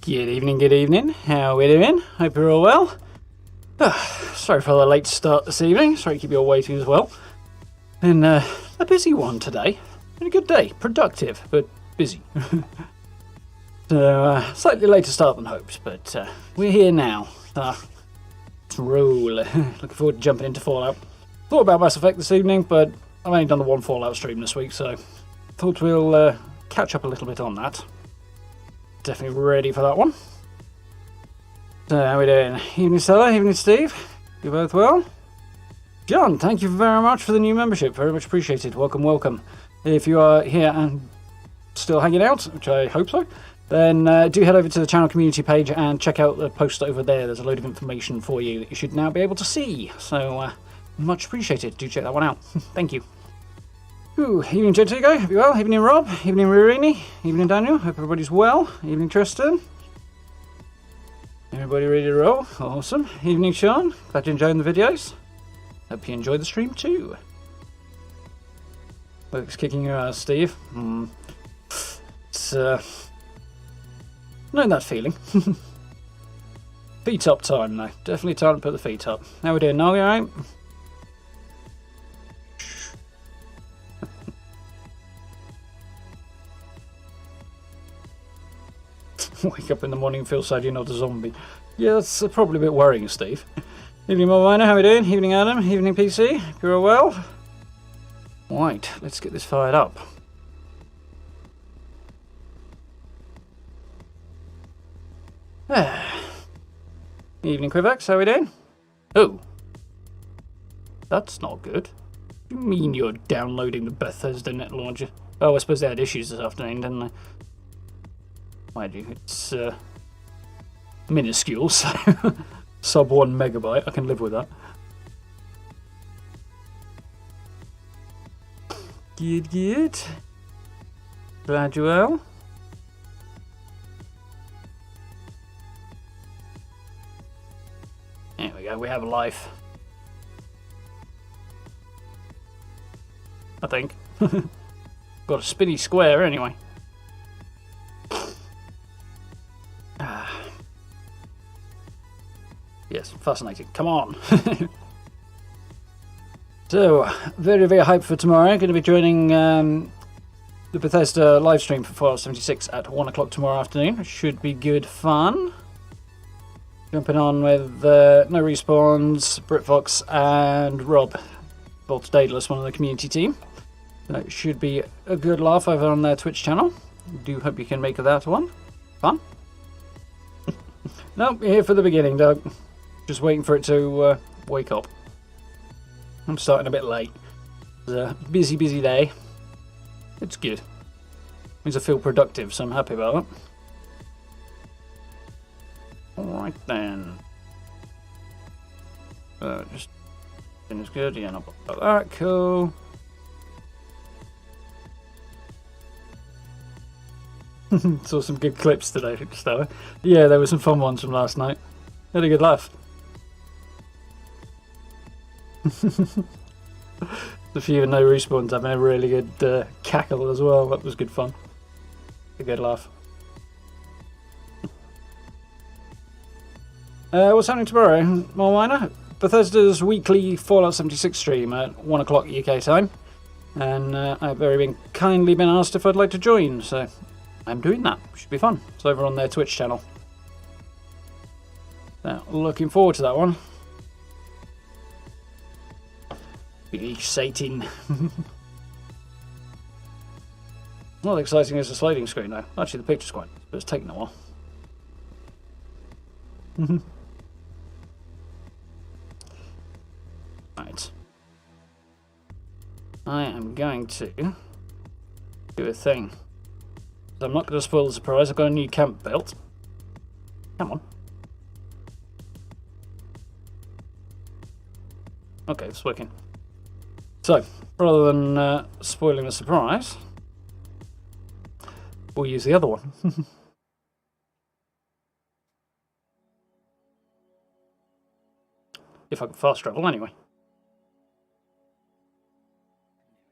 Good evening. How are we doing? Hope you're all well. Sorry for the late start this evening. Sorry to keep you all waiting as well. Been a busy one today. Been a good day. Productive, but busy. So, slightly later start than hoped, but we're here now. Let's roll. Looking forward to jumping into Fallout. Thought about Mass Effect this evening, but I've only done the one Fallout stream this week, so thought we'll catch up a little bit on that. Definitely ready for that one. So, how are we doing? Evening, Stella. Evening, Steve. You both well? John, thank you very much for the new membership. Very much appreciated. Welcome. If you are here and still hanging out, which I hope so, then do head over to the channel community page and check out the post over there. There's a load of information for you that you should now be able to see. So, much appreciated. Do check that one out. Thank you. Ooh, evening, Jentigo. Hope you're well. Evening, Rob. Evening, Ririni. Evening, Daniel. Hope everybody's well. Evening, Tristan. Everybody ready to roll? Awesome. Evening, Xion. Glad you're enjoying the videos. Hope you enjoyed the stream too. Work's kicking your ass, Steve. It's knowing that feeling. Feet up time though. Definitely time to put the feet up. How we doing, Noggy, alright? Wake up in the morning and feel sad you're not a zombie. Yeah, that's probably a bit worrying, Steve. Evening, Morminer, how are we doing? Evening, Adam. Evening, PC. You're all well? Right, let's get this fired up. Evening, Quivax, how are we doing? Oh. That's not good. What do you mean you're downloading the Bethesda net launcher? Oh, I suppose they had issues this afternoon, didn't they? Mind you, it's minuscule, so sub 1 megabyte, I can live with that. Good. Glad you're well. There we go, we have a life. I think. Got a spinny square anyway. Yes, fascinating. Come on. So, very hyped for tomorrow. Going to be joining the Bethesda live stream for Fallout 76 at 1 o'clock tomorrow afternoon. Should be good fun. Jumping on with No Respawns, BritFox, and Rob, Volts Daedalus, one of the community team. So it should be a good laugh over on their Twitch channel. Do hope you can make that one. Fun. Nope, you're here for the beginning, Doug. Just waiting for it to wake up. I'm starting a bit late. It's a busy day. It's good. Means I feel productive, so I'm happy about it. Alright then. Just finish good. Yeah, not about that. Cool. Saw some good clips today, Stella. Yeah, there were some fun ones from last night. Had a good laugh. A few No Respawns having a really good cackle as well. That was good fun. A good laugh. What's happening tomorrow? More minor? Bethesda's weekly Fallout 76 stream at 1 o'clock UK time. And I've very kindly been asked if I'd like to join, so I'm doing that. Should be fun. It's over on their Twitch channel. So, looking forward to that one. Exciting. Not exciting as the sliding screen though. Actually the picture's quite, but it's taken a while. Right. I am going to do a thing. So I'm not going to spoil the surprise. I've got a new camp built. Come on. Okay, it's working. So, rather than spoiling the surprise, we'll use the other one. If I can fast travel anyway.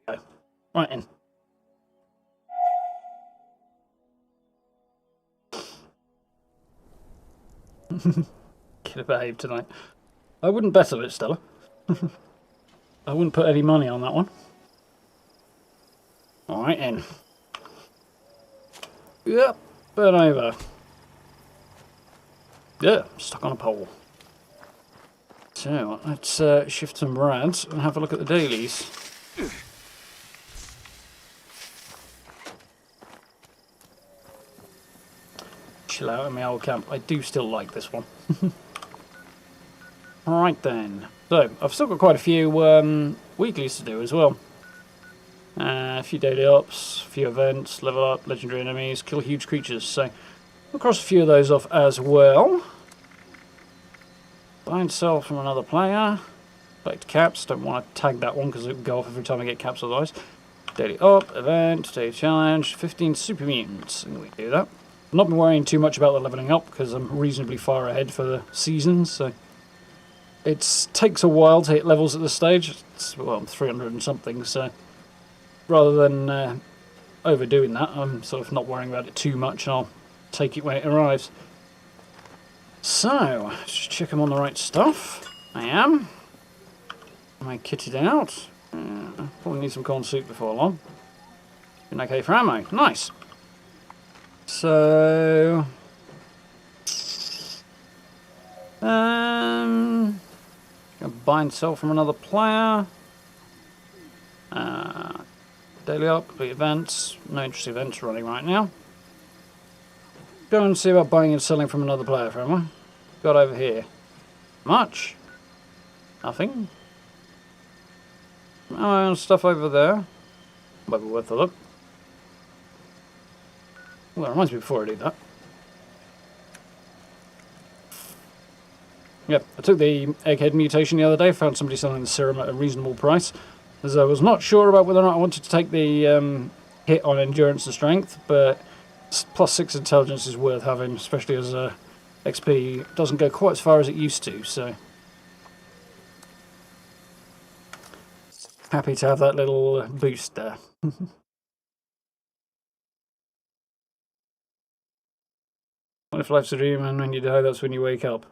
Go. Right in. Could have behaved tonight. I wouldn't bet on it, Stella. I wouldn't put any money on that one. Alright then. Yep, burn over. Yeah, stuck on a pole. So, let's shift some rads and have a look at the dailies. Chill out in my old camp. I do still like this one. Alright then. So, I've still got quite a few weeklies to do as well. A few daily ups, a few events, level up, legendary enemies, kill huge creatures. So, we'll cross a few of those off as well. Buy and sell from another player. Collect caps. Don't want to tag that one because it will go off every time I get caps otherwise. Daily up, event, daily challenge, 15 super mutants. And we do that. I've not been worrying too much about the leveling up because I'm reasonably far ahead for the seasons. So it takes a while to hit levels at this stage. Well, I'm 300 and something. So rather than overdoing that, I'm sort of not worrying about it too much. And I'll take it when it arrives. So, let's just check I'm on the right stuff. I am. Am I kitted out? Probably need some corn soup before long. Been okay for ammo. Nice. So, gonna buy and sell from another player. Daily up, complete events. No interesting events running right now. Go and see about buying and selling from another player, friendly. Got over here. Much? Nothing? Oh, stuff over there. Might be worth a look. Well, that reminds me before I do that. Yep, I took the egghead mutation the other day, found somebody selling the serum at a reasonable price. As I was not sure about whether or not I wanted to take the hit on endurance and strength, but +6 intelligence is worth having, especially as XP doesn't go quite as far as it used to, so happy to have that little boost there. What if life's a dream and when you die that's when you wake up?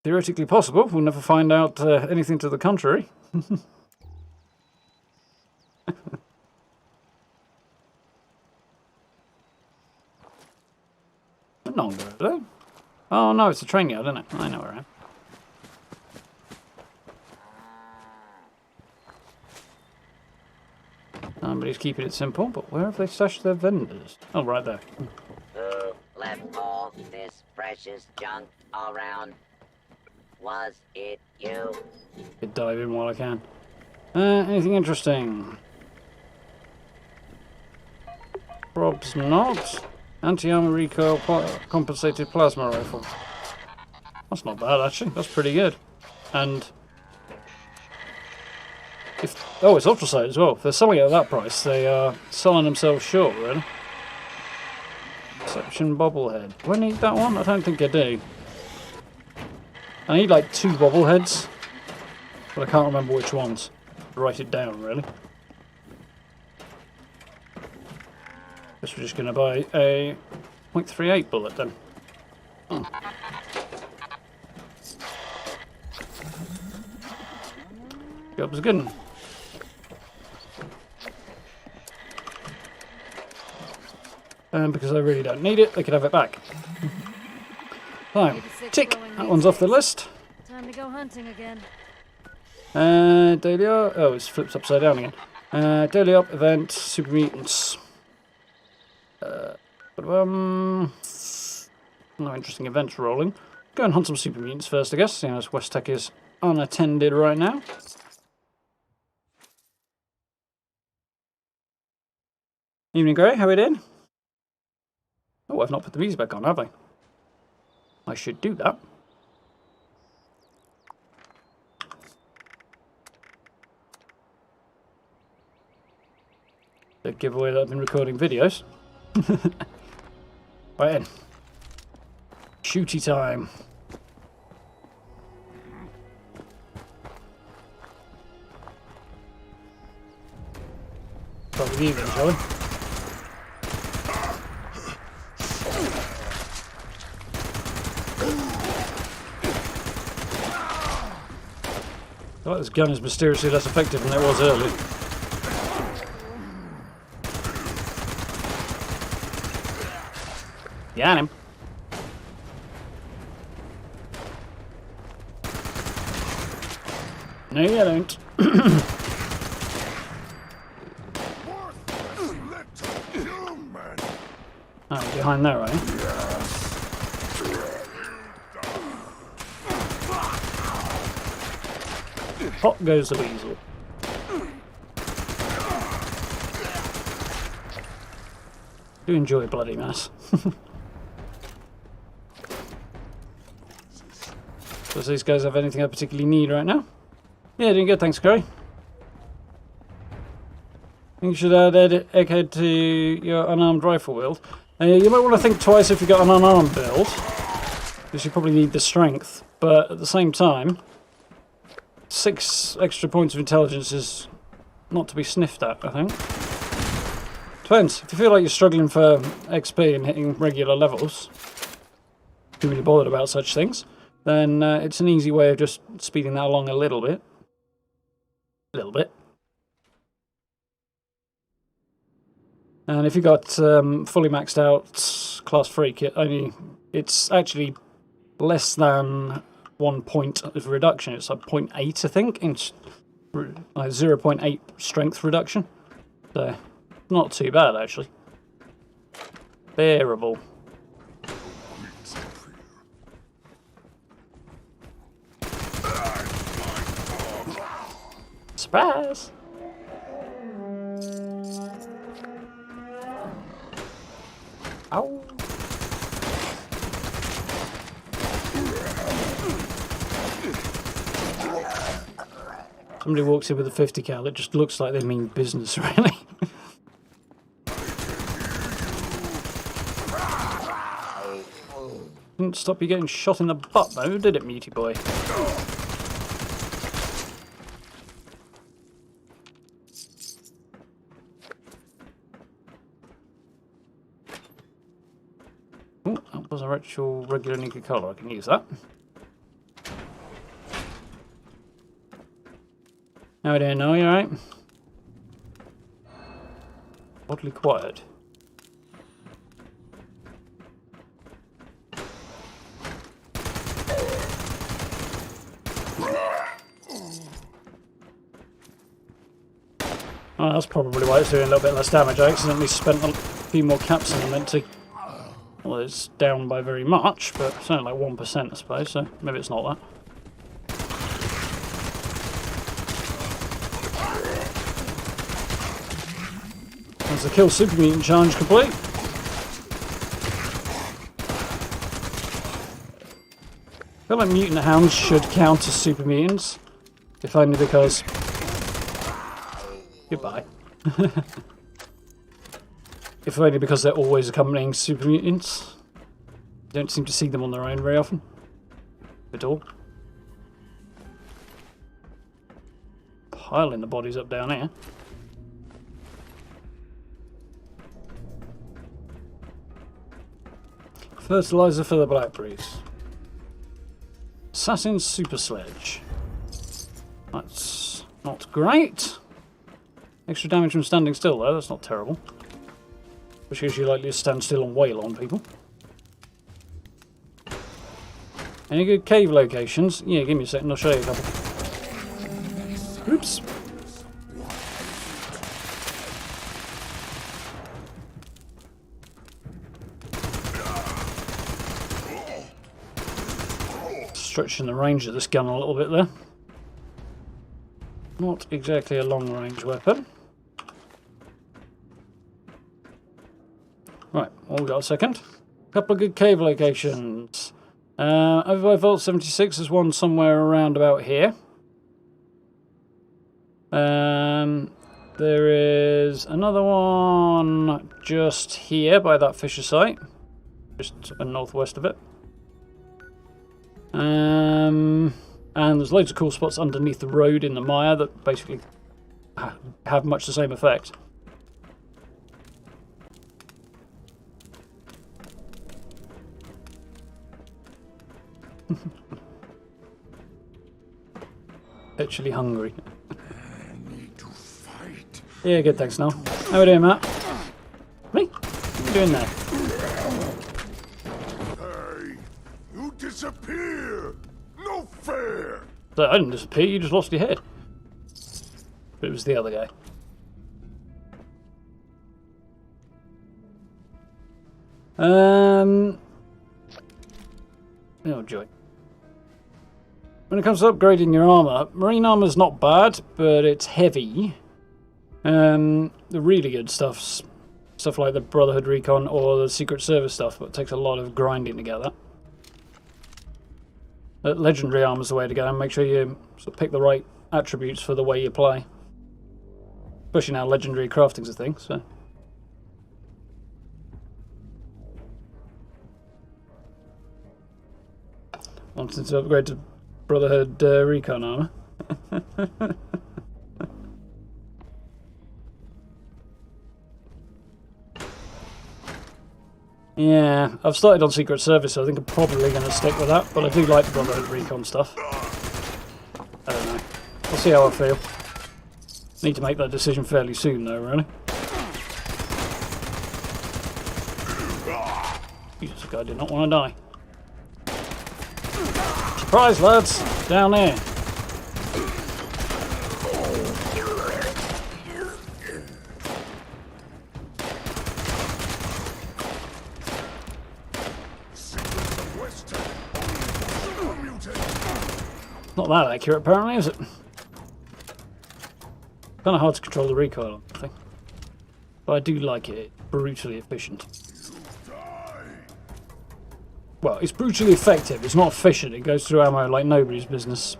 Theoretically possible, we'll never find out anything to the contrary. No, oh no, it's a train yard, isn't it? I know where I am. Somebody's keeping it simple, but where have they stashed their vendors? Oh, right there. Who left all this precious junk around? Was it you? Could dive in while I can. Anything interesting? Probs not. Anti-armor recoil compensated plasma rifle. That's not bad, actually. That's pretty good. And oh, it's ultra sight as well. If they're selling it at that price, they are selling themselves short, really. Section bobblehead. Do I need that one? I don't think I do. I need like 2 bobbleheads, but I can't remember which ones. Write it down, really. Guess we're just going to buy a .38 bullet then. Oh. Job's good. And because I really don't need it, they can have it back. So, tick! That one's off the list. Time to go hunting again. Daily up. Oh, it's flipped upside down again. Daily up, event, super mutants. No interesting events rolling. Go and hunt some super mutants first, I guess, seeing as West Tech is unattended right now. Evening Grey, how are we doing? Oh, I've not put the music back on, have I? I should do that. The giveaway that I've been recording videos. Right in. Shooty time. Start with you then, shall we? feel like this gun is mysteriously less effective than it was earlier. Got him. No, you don't. Oh, you're behind there, are you? Pop goes the weasel. Do enjoy bloody mess. Does these guys have anything I particularly need right now? Yeah, doing good, thanks, Curry. I think you should add egghead to your unarmed rifle wield. You might want to think twice if you've got an unarmed build, because you probably need the strength, but at the same time, 6 extra points of intelligence is not to be sniffed at, I think. Depends. If you feel like you're struggling for XP and hitting regular levels, too really bothered about such things, then it's an easy way of just speeding that along a little bit. And if you got fully maxed out class 3 kit, it's actually less than 1 point of reduction. It's like 0.8, I think, like 0.8 strength reduction. So not too bad actually. Bearable. Surprise! Ow! Somebody walks in with a 50 cal, it just looks like they mean business, really. Didn't stop you getting shot in the butt though, did it, meaty boy? Oh, that was our actual regular Nika collar, I can use that. How are you doing now, you alright? Oddly quiet. Oh, that's probably why it's doing a little bit less damage. I accidentally spent a few more caps than I meant to. Well, it's down by very much, but it's only like 1%, I suppose, so maybe it's not that. That's the kill super mutant challenge complete. I feel like mutant hounds should count as super mutants, if only because... Goodbye. If only because they're always accompanying super mutants. You don't seem to see them on their own very often. At all. Piling the bodies up down here. Fertilizer for the blackberries. Assassin's super sledge. That's not great. Extra damage from standing still though, that's not terrible. Which gives you likely to stand still and wail on people. Any good cave locations? Yeah, give me a second, I'll show you a couple. Oops. Stretching the range of this gun a little bit there. Not exactly a long range weapon. Right, all got a second. Couple of good cave locations. Over by Vault 76, there's one somewhere around about here. There is another one just here by that fisher site, just northwest of it. And there's loads of cool spots underneath the road in the mire that basically have much the same effect. Actually hungry. I need to fight. Yeah, good, thanks, Noel. How are we doing, Matt? Me? What are you doing there? Hey, you disappear. No fair. So I didn't disappear, you just lost your head. But it was the other guy. Oh joy. When it comes to upgrading your armour, marine armour's not bad, but it's heavy. The really good stuff like the Brotherhood Recon or the Secret Service stuff, but it takes a lot of grinding to get that. Legendary armour's the way to go, and make sure you sort of pick the right attributes for the way you play. Especially now legendary crafting's a thing, so... Wanted to upgrade to Brotherhood Recon armour. Yeah, I've started on Secret Service, so I think I'm probably going to stick with that, but I do like the Brotherhood Recon stuff. I don't know. We'll see how I feel. Need to make that decision fairly soon, though, really. Jesus, the guy did not want to die. Surprise, lads! Down there. Not that accurate, apparently, is it? Kind of hard to control the recoil, I think. But I do like it. It's brutally efficient. Well, it's brutally effective. It's not efficient. It goes through ammo like nobody's business.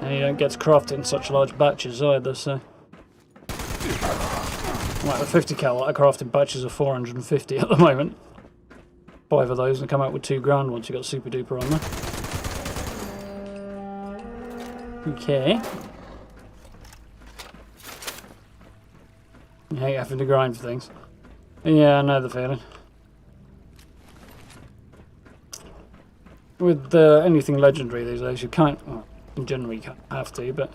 And you don't get to craft it in such large batches either, so... Like the 50 cal, I craft in batches of 450 at the moment. 5 of those and come out with $2,000 once you got super duper on there. Okay. You hate having to grind for things. Yeah, I know the feeling. With anything legendary these days, you can't... Well, in general you can't have to, but...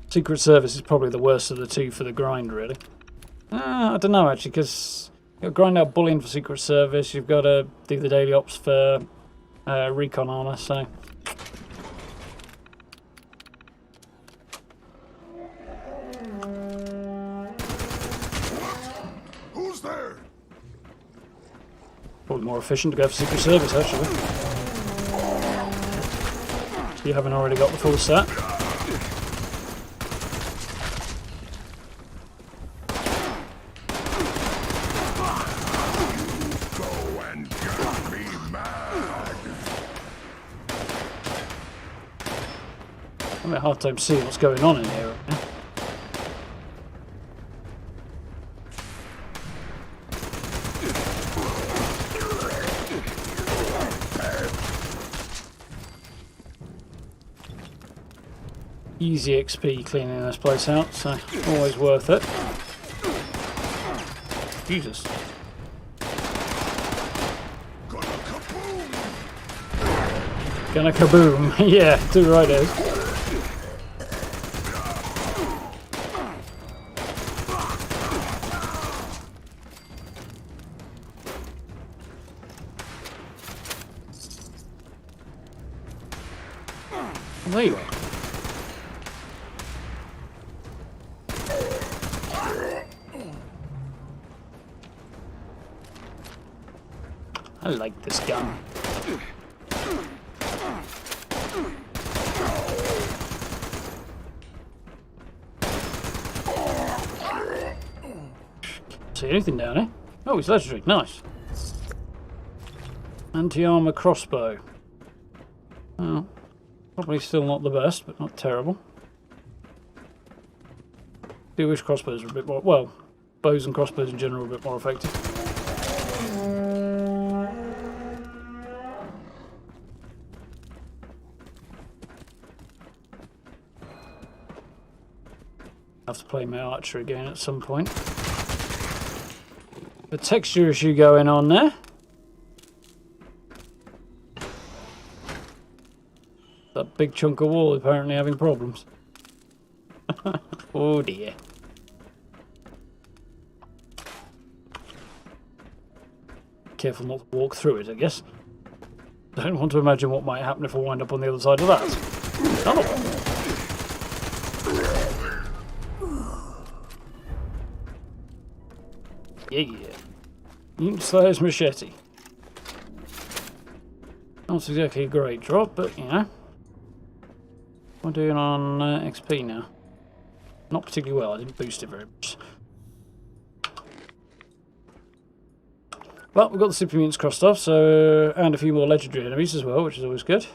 Secret Service is probably the worst of the two for the grind, really. I don't know, actually, because... You've got to grind out bullion for Secret Service, you've got to do the daily ops for Recon armor, so... Who's there? Probably more efficient to go for Secret Service, actually. If you haven't already got the full set. I'm having a hard time seeing what's going on in here right now. Easy XP cleaning this place out, so always worth it. Jesus. Gonna kaboom. Yeah, too right it is. There you are. I like this gun. See anything down here? Oh, it's legendary. Nice. Anti-armor crossbow. Oh, probably still not the best, but not terrible. Do wish crossbows are a bit more... Well, bows and crossbows in general are a bit more effective. Have to play my archer again at some point. A texture issue going on there. That big chunk of wall apparently having problems. Oh dear. Careful not to walk through it, I guess. Don't want to imagine what might happen if I wind up on the other side of that. Another one. Yeah. Mutant Slayer's machete. Not exactly a great drop, but you know. What am I doing on XP now? Not particularly well, I didn't boost it very much. Well, we've got the super mutants crossed off, so and a few more legendary enemies as well, which is always good.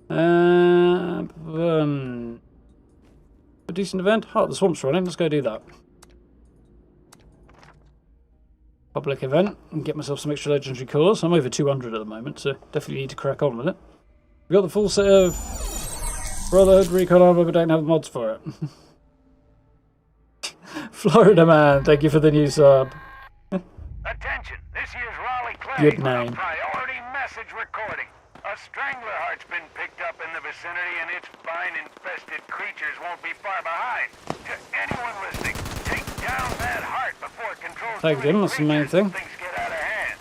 A decent event. Heart of the Swamp's running, let's go do that. Public event and get myself some extra legendary cores. I'm over 200 at the moment, so definitely need to crack on with it. We've got the full set of Brotherhood recon armor, but don't have mods for it. Florida Man, thank you for the new sub. Attention, this year's Raleigh Clay Good on a name. priority message recording. A strangler heart's been picked up in the vicinity and its vine-infested creatures won't be far behind. To anyone listening, take down that heart before it controls Tagged him, that's the main thing. Things get out of hand.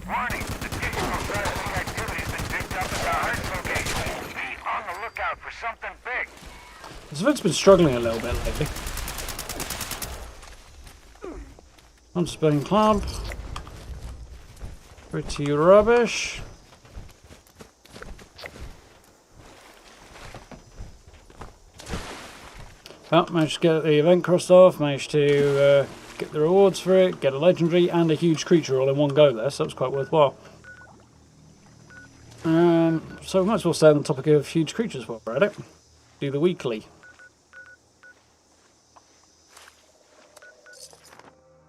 Warning, additional seismic activity's been picked up at the heart's location. Be on the lookout for something big. This event's been struggling a little bit lately. Hunter Club. Pretty rubbish. Well, managed to get the event crossed off, managed to get the rewards for it, get a legendary and a huge creature all in one go there, so that was quite worthwhile. So we might as well stay on the topic of huge creatures while we're at it. Do the weekly.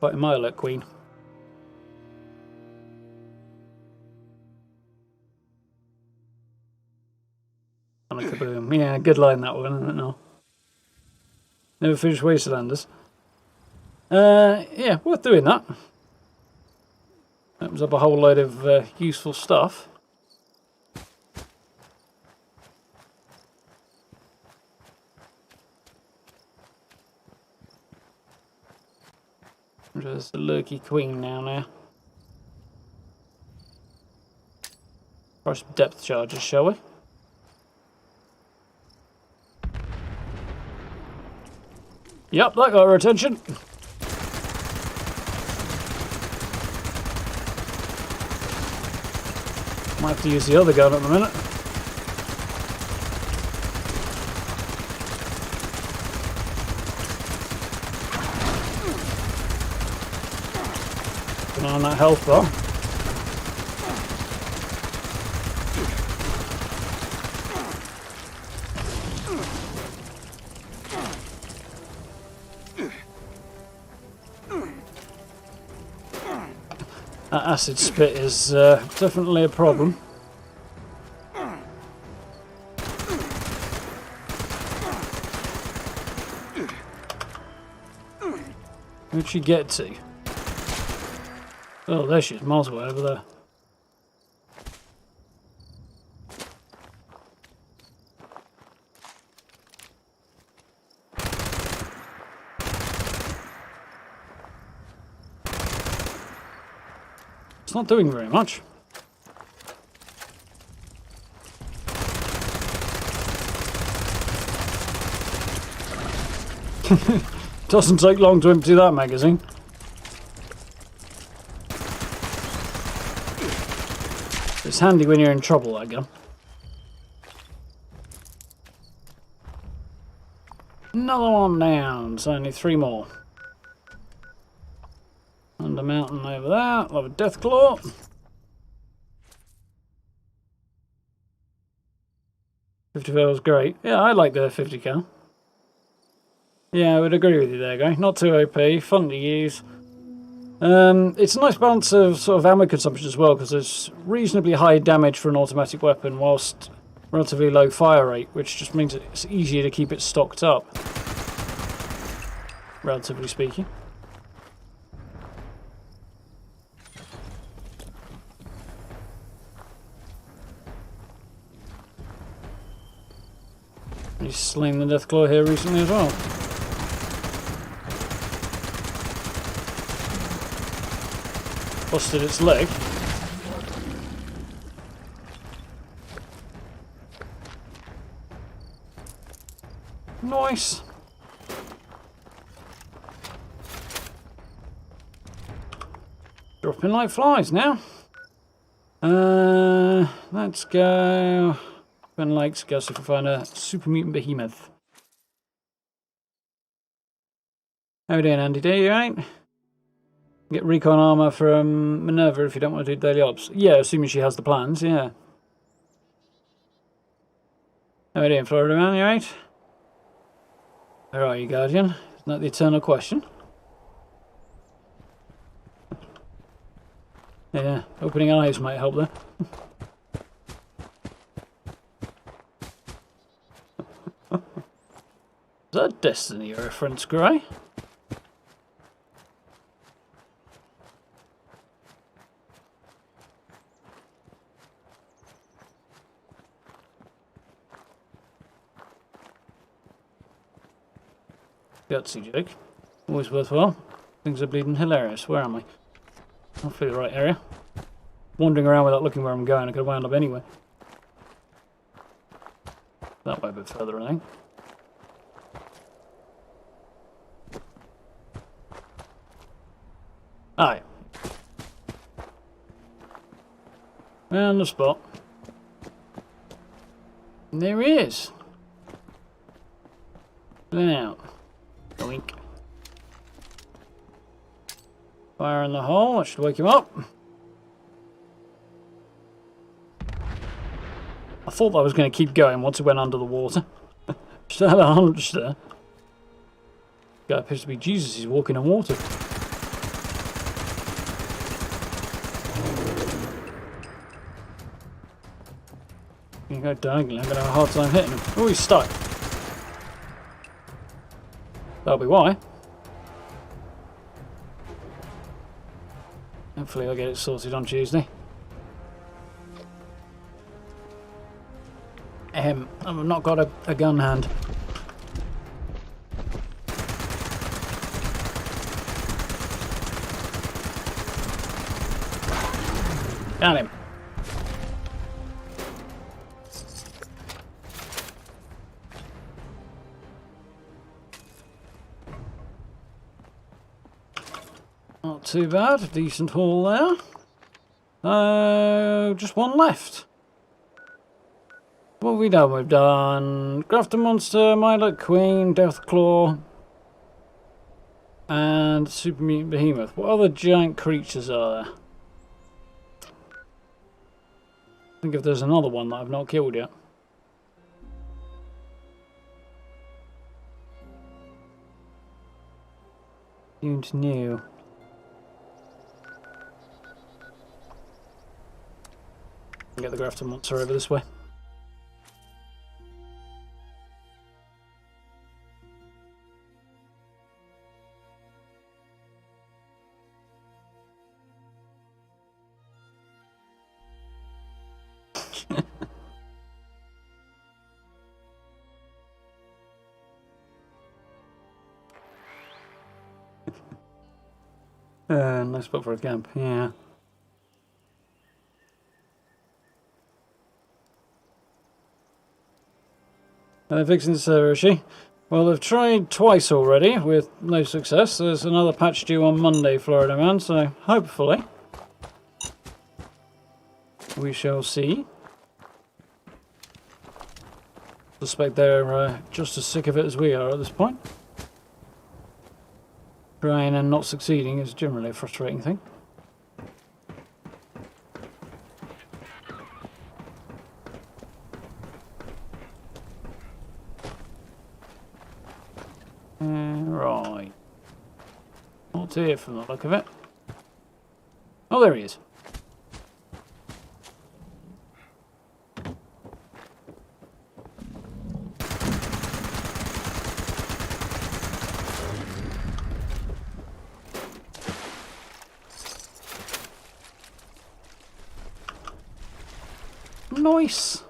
Fighting my alert queen. And a kaboom. Yeah, good line that one, isn't it? No. Never finished Wastelanders. Yeah, worth doing that. Opens up a whole load of useful stuff. There's the lurky queen now. Try some depth charges, shall we? Yep, that got our attention. Might have to use the other gun at the minute. On that health bar. That acid spit is definitely a problem. Where'd she get to? Oh, there she is, miles away over there. It's not doing very much. Doesn't take long to empty that magazine. It's handy when you're in trouble, that gun. Another one down, so only 3 more. Under mountain over there, I'll have a death claw. $50 is great. Yeah, I like the 50 cal. Yeah, I would agree with you there, guy. Not too OP, fun to use. It's a nice balance of sort of ammo consumption as well, because there's reasonably high damage for an automatic weapon whilst relatively low fire rate, which just means it's easier to keep it stocked up. relatively speaking. He's slain the Deathclaw here recently as well. Busted its leg. Nice. Dropping like flies now. Let's go. Ben Lakes, go see if we find a super mutant behemoth. How we doing, Andy D? You right? Get recon armor from Minerva if you don't want to do daily ops. Yeah, assuming she has the plans, yeah. How we doing, Florida man? You right? Where are you, Guardian? Isn't that the eternal question? Yeah, opening eyes might help there. Is that a Destiny reference, Gray? Gutsy joke. Always worthwhile. Things are bleeding hilarious. Where am I? Hopefully the right area. Wandering around without looking where I'm going, I could have wound up anywhere. That way a bit further, I think. Aye. Found the spot. And there he is. Spilling out. Doink. Fire in the hole, that should wake him up. I thought I was going to keep going once it went under the water. Just had a hunch there. Guy appears to be Jesus, he's walking on water. You go diagonally, I'm going to have a hard time hitting him. Oh, he's stuck. That'll be why. Hopefully I'll get it sorted on Tuesday. I've not got a gun hand. Got him. Not too bad, a decent haul there. Just one left. What have we done? We've done Grafton Monster, Milo Queen, Deathclaw, and Super Mutant Behemoth. What other giant creatures are there? I think if there's another one that I've not killed yet. Seems new. Get the Grafton Monster over this way. Nice spot for a camp, yeah. Are they fixing the server, is she? Well, they've tried twice already with no success. There's another patch due on Monday, Florida man, so hopefully we shall see. Suspect they're just as sick of it as we are at this point. Trying and not succeeding is generally a frustrating thing. Right. Not here from the look of it. Oh, there he is. nice.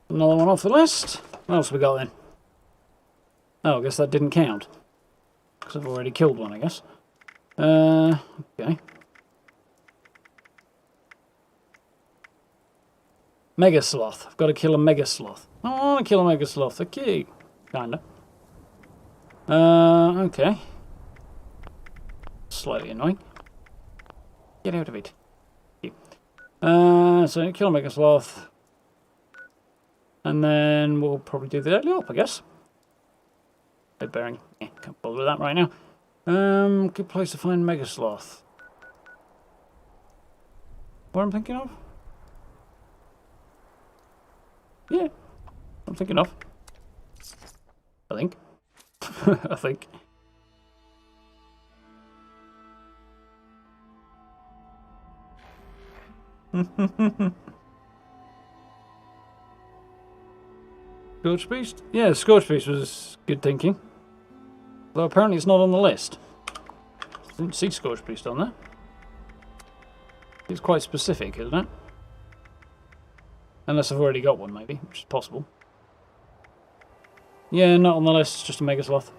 Another one off the list. What else have we got then? Oh, I guess that didn't count. Because I've already killed one, I guess. Okay. Mega Sloth. I've got to kill a Mega Sloth. I want to kill a Mega Sloth. Okay. Kinda. Okay. Slightly annoying. Get out of it. So kill a Mega Sloth. And then we'll probably do the Deadly Op, I guess. Bed bearing. Yeah, can't bother with that right now. Good place to find Mega Sloth. What I'm thinking of? Yeah, I'm thinking of. I think. I think. Scorch Beast? Yeah, Scorch Beast was good thinking. Though apparently it's not on the list. Didn't see Scorch Beast on there. It's quite specific, isn't it? Unless I've already got one, maybe, which is possible. Yeah, not on the list, it's just a Mega Sloth.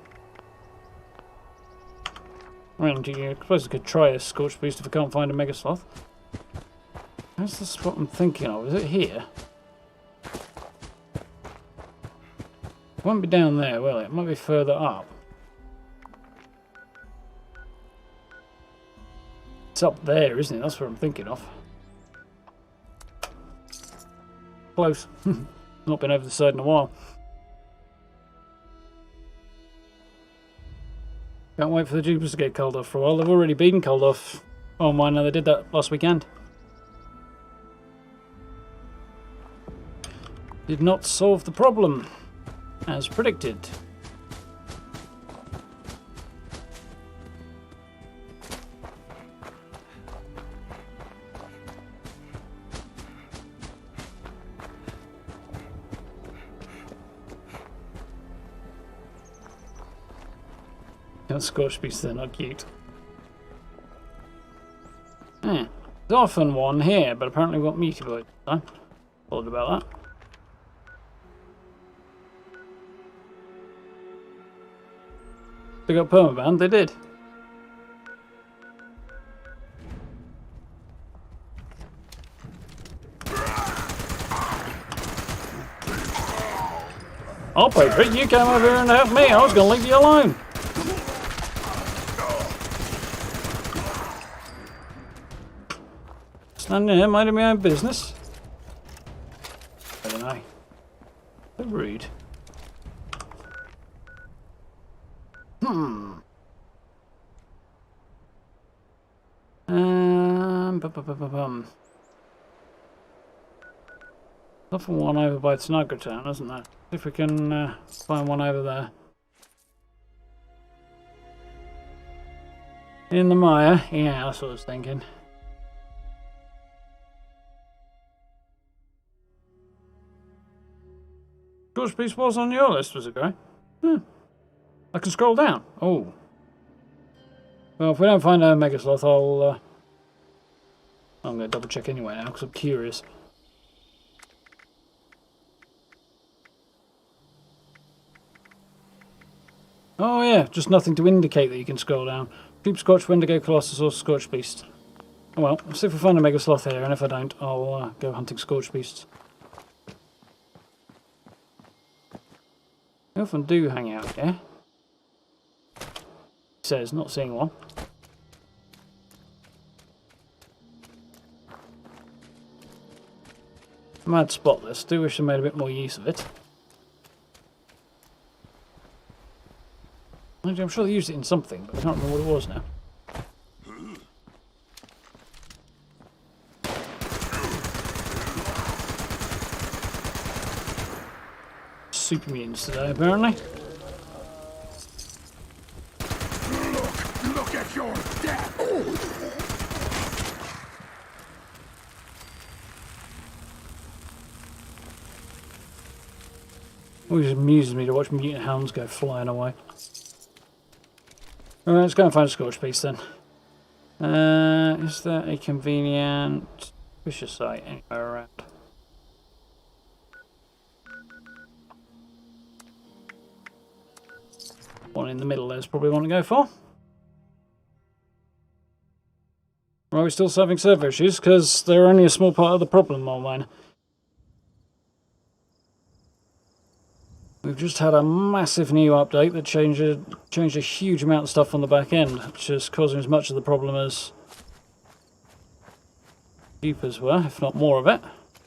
I suppose I could try a Scorch Beast if I can't find a Mega Sloth. Where's the spot I'm thinking of? Is it here? It won't be down there, will it? It might be further up. It's up there, isn't it? That's what I'm thinking of. Close. Not been over the side in a while. Can't wait for the Jupiters to get cold off for a while. They've already been cold off. Oh my, no, they did that last weekend. Did not solve the problem, as predicted. That Scorch Beast, they're not cute. Yeah. There's often one here, but apparently we've got Meaty Boy. So, bothered about that. They got permaband, they did. I'll pay for it. You came over here and helped me. I was going to leave you alone. Standing here, minding my own business. Very nice. So rude. Nothing one over by Tanagra Town, isn't there? See if we can find one over there. In the mire? Yeah, that's what I was thinking. Scorch Beast was on your list, was it, Gray? I can scroll down. Oh. Well, if we don't find a Mega Sloth, I'm going to double check anyway now, because I'm curious. Oh yeah, just nothing to indicate that you can scroll down. Deep Scorch, Wendigo, Colossus, or Scorch Beast. Oh well, let's see if we find a Mega Sloth here, and if I don't, I'll go hunting Scorch Beasts. They often do hang out here. It says, not seeing one. Mad spot this. Do wish I made a bit more use of it. I'm sure they used it in something, but I can't remember what it was now. Super mutants today, apparently. Look at your death! Always amuses me to watch mutant hounds go flying away. Alright, let's go and find a Scorch Beast then. Is there a convenient fisher site anywhere around? one in the middle there's probably one to go for. Are we still having server issues? Because they're only a small part of the problem online. We've just had a massive new update that changed a huge amount of stuff on the back end, which is causing as much of the problem as Jeepers were, if not more of it.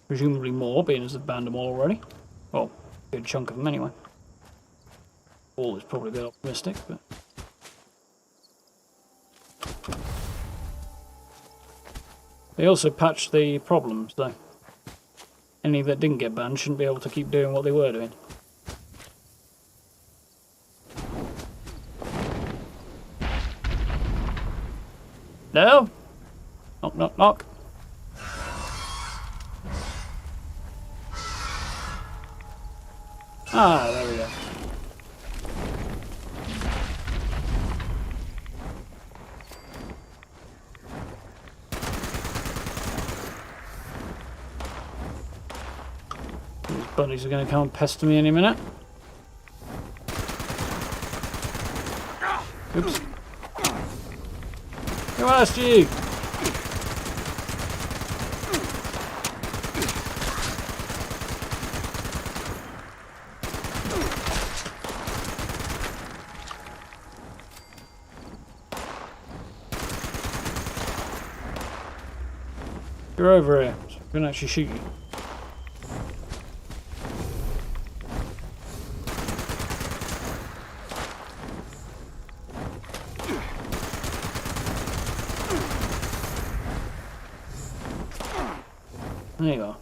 Presumably more, being as they've banned them all already. Well, a good chunk of them anyway. All is probably a bit optimistic, but... They also patched the problems, though. Any that didn't get banned shouldn't be able to keep doing what they were doing. No? Knock, knock, knock. Ah, there we go. These bunnies are going to come and pester me any minute. Oops. Who asked you? You're over here, so I can actually shoot you. There you are.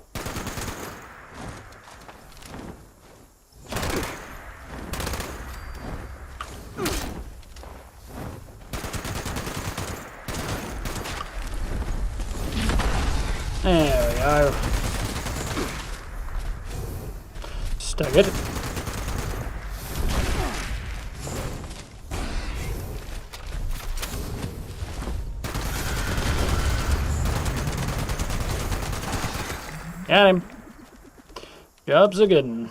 There we go. Staggered. Got him. Job's a good one.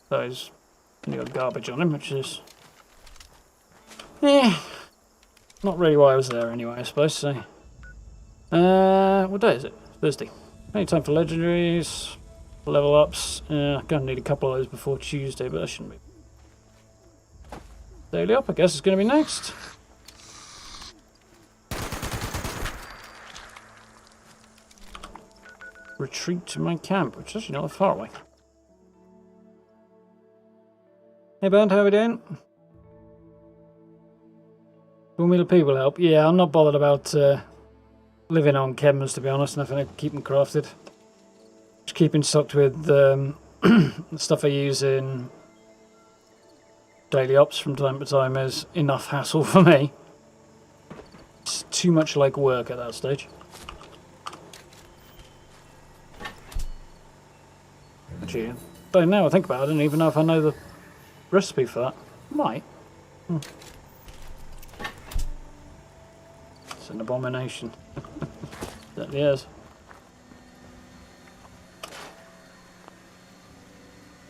So he's got garbage on him, which is... not really why I was there anyway, I suppose, so... what day is it? Thursday. Any time for legendaries, level ups. Gonna need a couple of those before Tuesday, but that shouldn't be. Daily up, I guess, is gonna be next. Retreat to my camp, which is actually not that far away. Hey Band, how are we doing? Will me the people help? Yeah, I'm not bothered about living on chems, to be honest. Nothing to keep them crafted. Just keeping stocked with the stuff I use in daily ops from time to time is enough hassle for me. It's too much like work at that stage. Actually, but now I think about it, I don't even know if I know the recipe for that. Might. It's an abomination. Certainly is.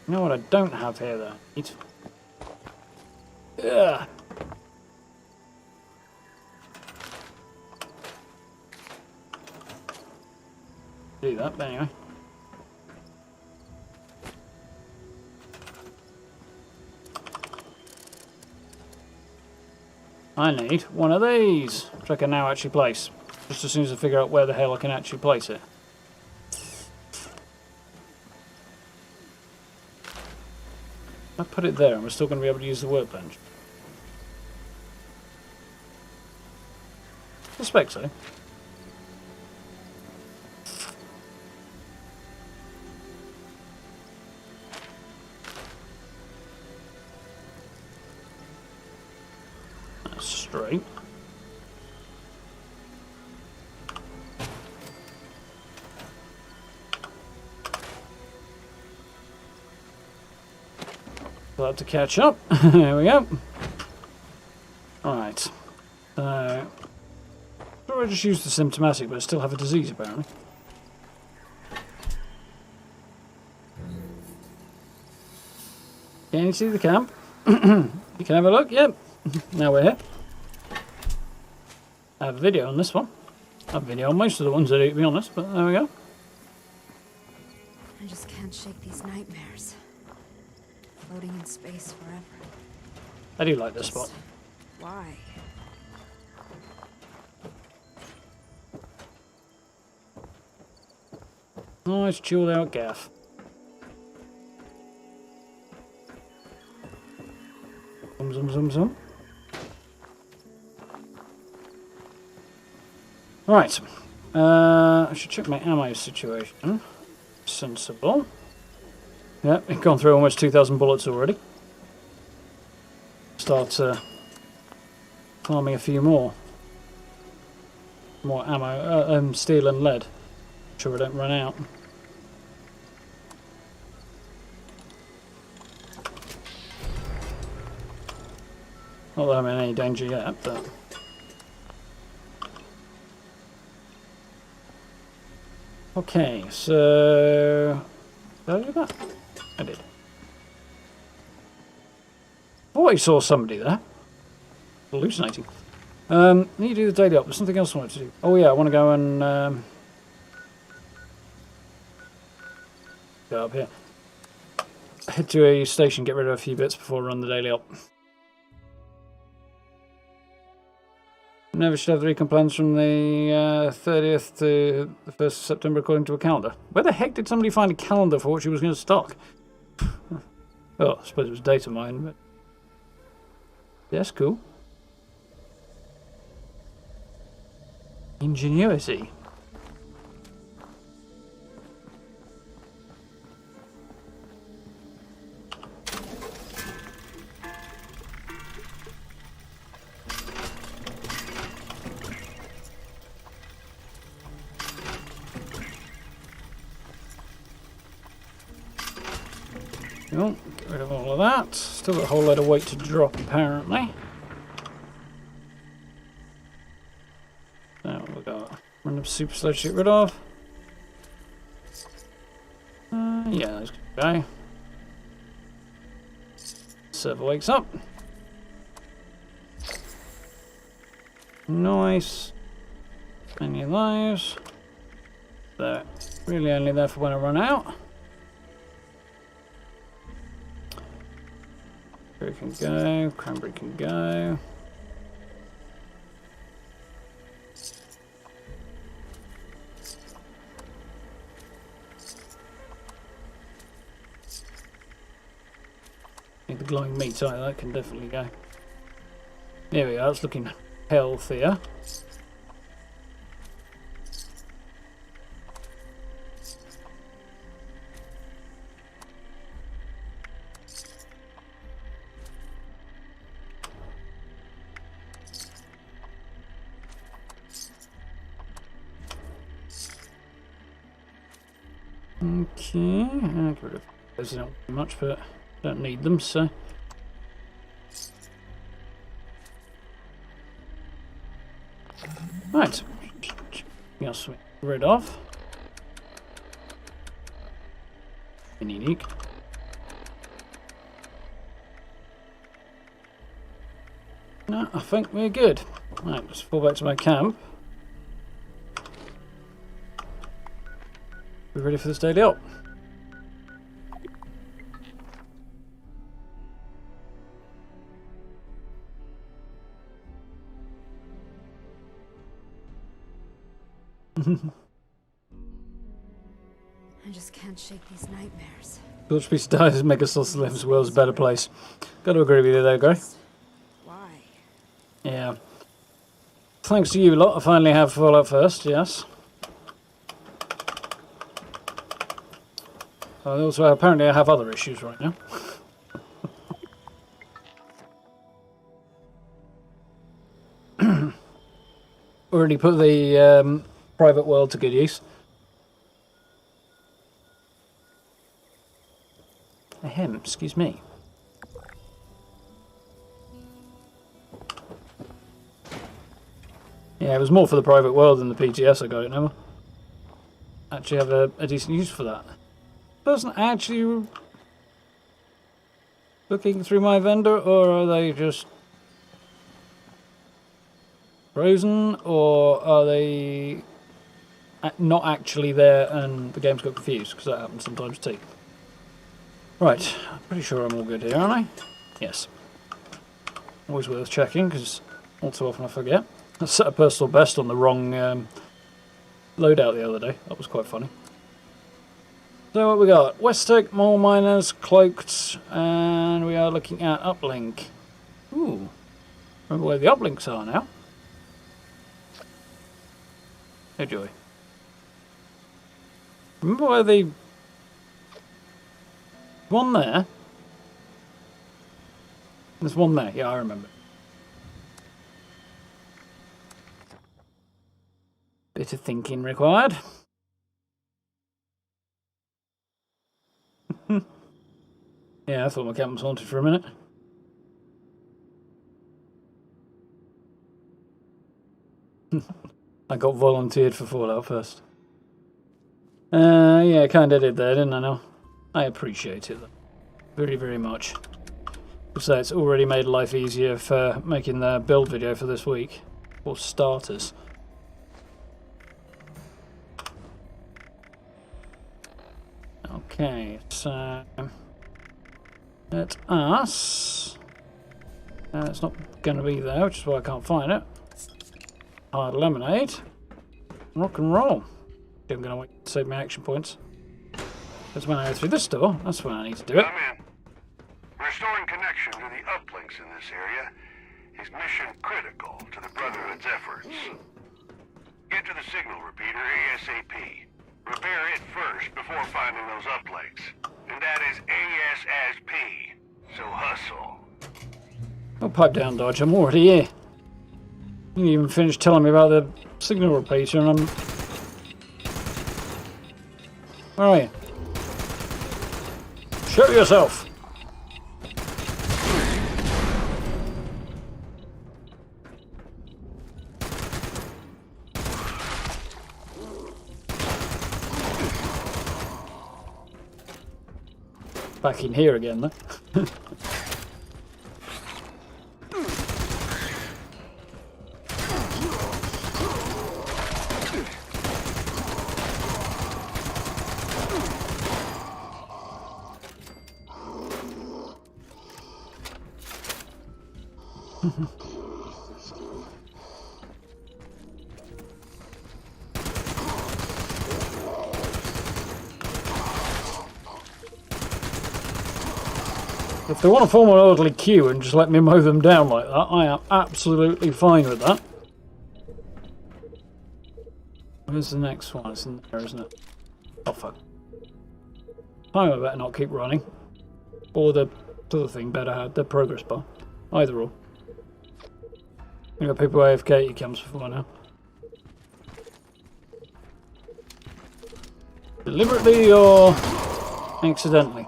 You know what I don't have here though? Ugh. Do that, but anyway. I need one of these, which I can now actually place. Just as soon as I figure out where the hell I can actually place it. If I put it there, and we're still going to be able to use the workbench. I suspect so. That's straight. Glad to catch up. There we go. Alright. So I just used the symptomatic, but I still have a disease apparently. Can you see the camp? You can have a look. Yep. Now we're here. I have a video on this one. I have a video on most of the ones I do, to be honest, but there we go. I just can't shake these nightmares. Floating in space forever. I do like this spot. Why? Nice chilled out gaff. Zum. Right. I should check my ammo situation. Sensible. Yep, we've gone through almost 2,000 bullets already. Start farming a few more. More ammo, steel and lead. Sure I don't run out. Not that I'm in any danger yet, but... Okay, so... Did I do that? I did. Oh, I saw somebody there. Hallucinating. Need to do the daily up. There's something else I wanted to do. Oh yeah, I want to go and... go up here. Head to a station, get rid of a few bits before I run the daily up. Never should have the recon plans from the 30th to the 1st of September according to a calendar. Where the heck did somebody find a calendar for what she was going to stock? Oh, I suppose it was data mine, but... That's cool. Ingenuity. Oh, get rid of all of that. Still got a whole load of weight to drop, apparently. Now we've got random super sludge to get rid of. Yeah, those can go. Server wakes up. Nice. Any of those. They're really only there for when I run out. Can go, cranberry can go. Need the glowing meat, so that can definitely go. There we are, it's looking healthier. Okay, I'll get rid of those, not much, but don't need them, so. Right, anything else to get rid of? Unique. No, I think we're good. Right, let's fall back to my camp. We're ready for this daily up. I just can't shake these nightmares. George Peace dies, Megasauce lives, the world's a better place. Got to agree with you there, Gray. Why? Yeah. Thanks to you lot, I finally have Fallout first, yes. Also, apparently I have other issues right now. Already put the private world to good use. Ahem, excuse me. Yeah, it was more for the private world than the Pt6 I got it now. Actually have a decent use for that. Doesn't actually looking through my vendor, or are they just frozen, or are they not actually there and the game's got confused? Because that happens sometimes too. Right, I'm pretty sure I'm all good here, aren't I? Yes. Always worth checking, because all too often I forget. I set a personal best on the wrong loadout the other day. That was quite funny. So what we got? Westek, mole miners, cloaked, and we are looking at uplink. Ooh. Remember where the uplinks are now. Hey Joey. Remember where the one there? There's one there, yeah, I remember. Bit of thinking required. Yeah, I thought my camp was haunted for a minute. I got volunteered for Fallout first. Yeah, I kinda did there, didn't I now? I appreciate it, though. Very, very much. So it's already made life easier for making the build video for this week. For starters. Okay, so... Let us... it's not going to be there, which is why I can't find it. Hard lemonade. Rock and roll. I'm going to wait to save my action points. Because when I go through this door, that's when I need to do it. Come in. Restoring connection to the uplinks in this area is mission critical to the Brotherhood's efforts. Get to the signal repeater ASAP. Repair it first before finding those uplinks. And that is ASAP. So hustle. Oh, pipe down, Dodge. I'm already here. You didn't even finish telling me about the signal repeater, and I'm... Where are you? Show yourself! Back in here again, though. If they want to form an orderly queue and just let me mow them down like that, I am absolutely fine with that. Where's the next one? It's in there, isn't it? Oh fuck. I better not keep running. Or the other thing better have the progress bar. Either or. We got people AFK, he comes before now. Deliberately or accidentally?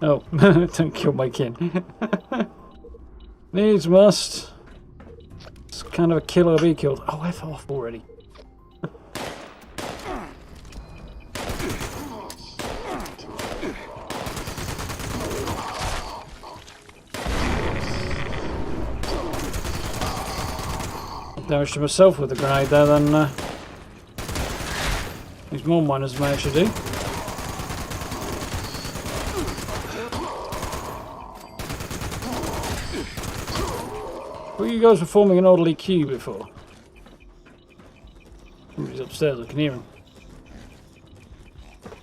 Oh, don't kill my kin. Needs must. It's kind of a kill or be killed. Oh, F off already. Damage to myself with the grenade there than these more miners managed to do. Well, you guys were forming an orderly queue before. Somebody's upstairs, I can hear him.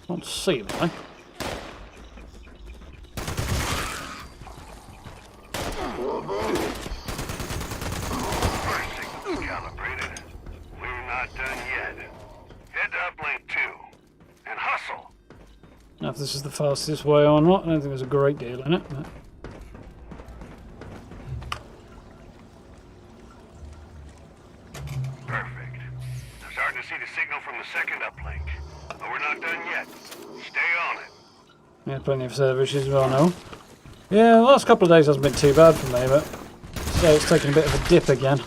Can't see him, eh? Calibrated. We're not done yet. Head to uplink 2 and hustle. Now, if this is the fastest way or not, I don't think there's a great deal in it. But... Perfect. I'm starting to see the signal from the second uplink, but we're not done yet. Stay on it. Yeah, plenty of service as well now. Yeah, the last couple of days hasn't been too bad for me, but today it's taken a bit of a dip again.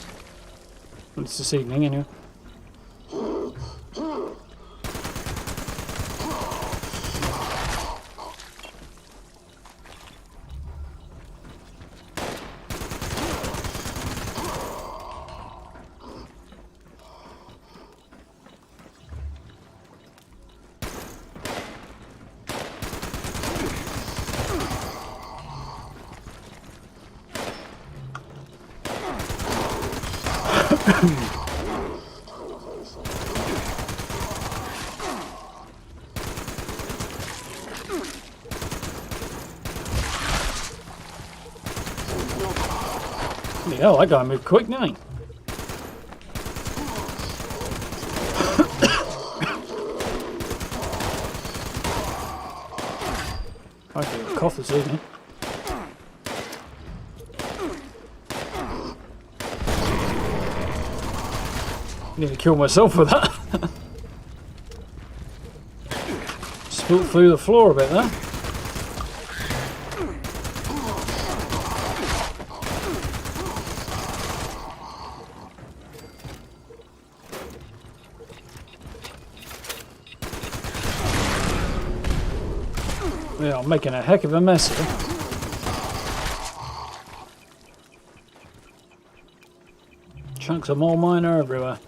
It's this evening, anyway. Yeah, that guy moved quick, didn't he? I feel a cough this evening. Nearly killed myself with that. Spilt through the floor a bit there. Yeah, I'm making a heck of a mess here. Chunks of mole miner everywhere.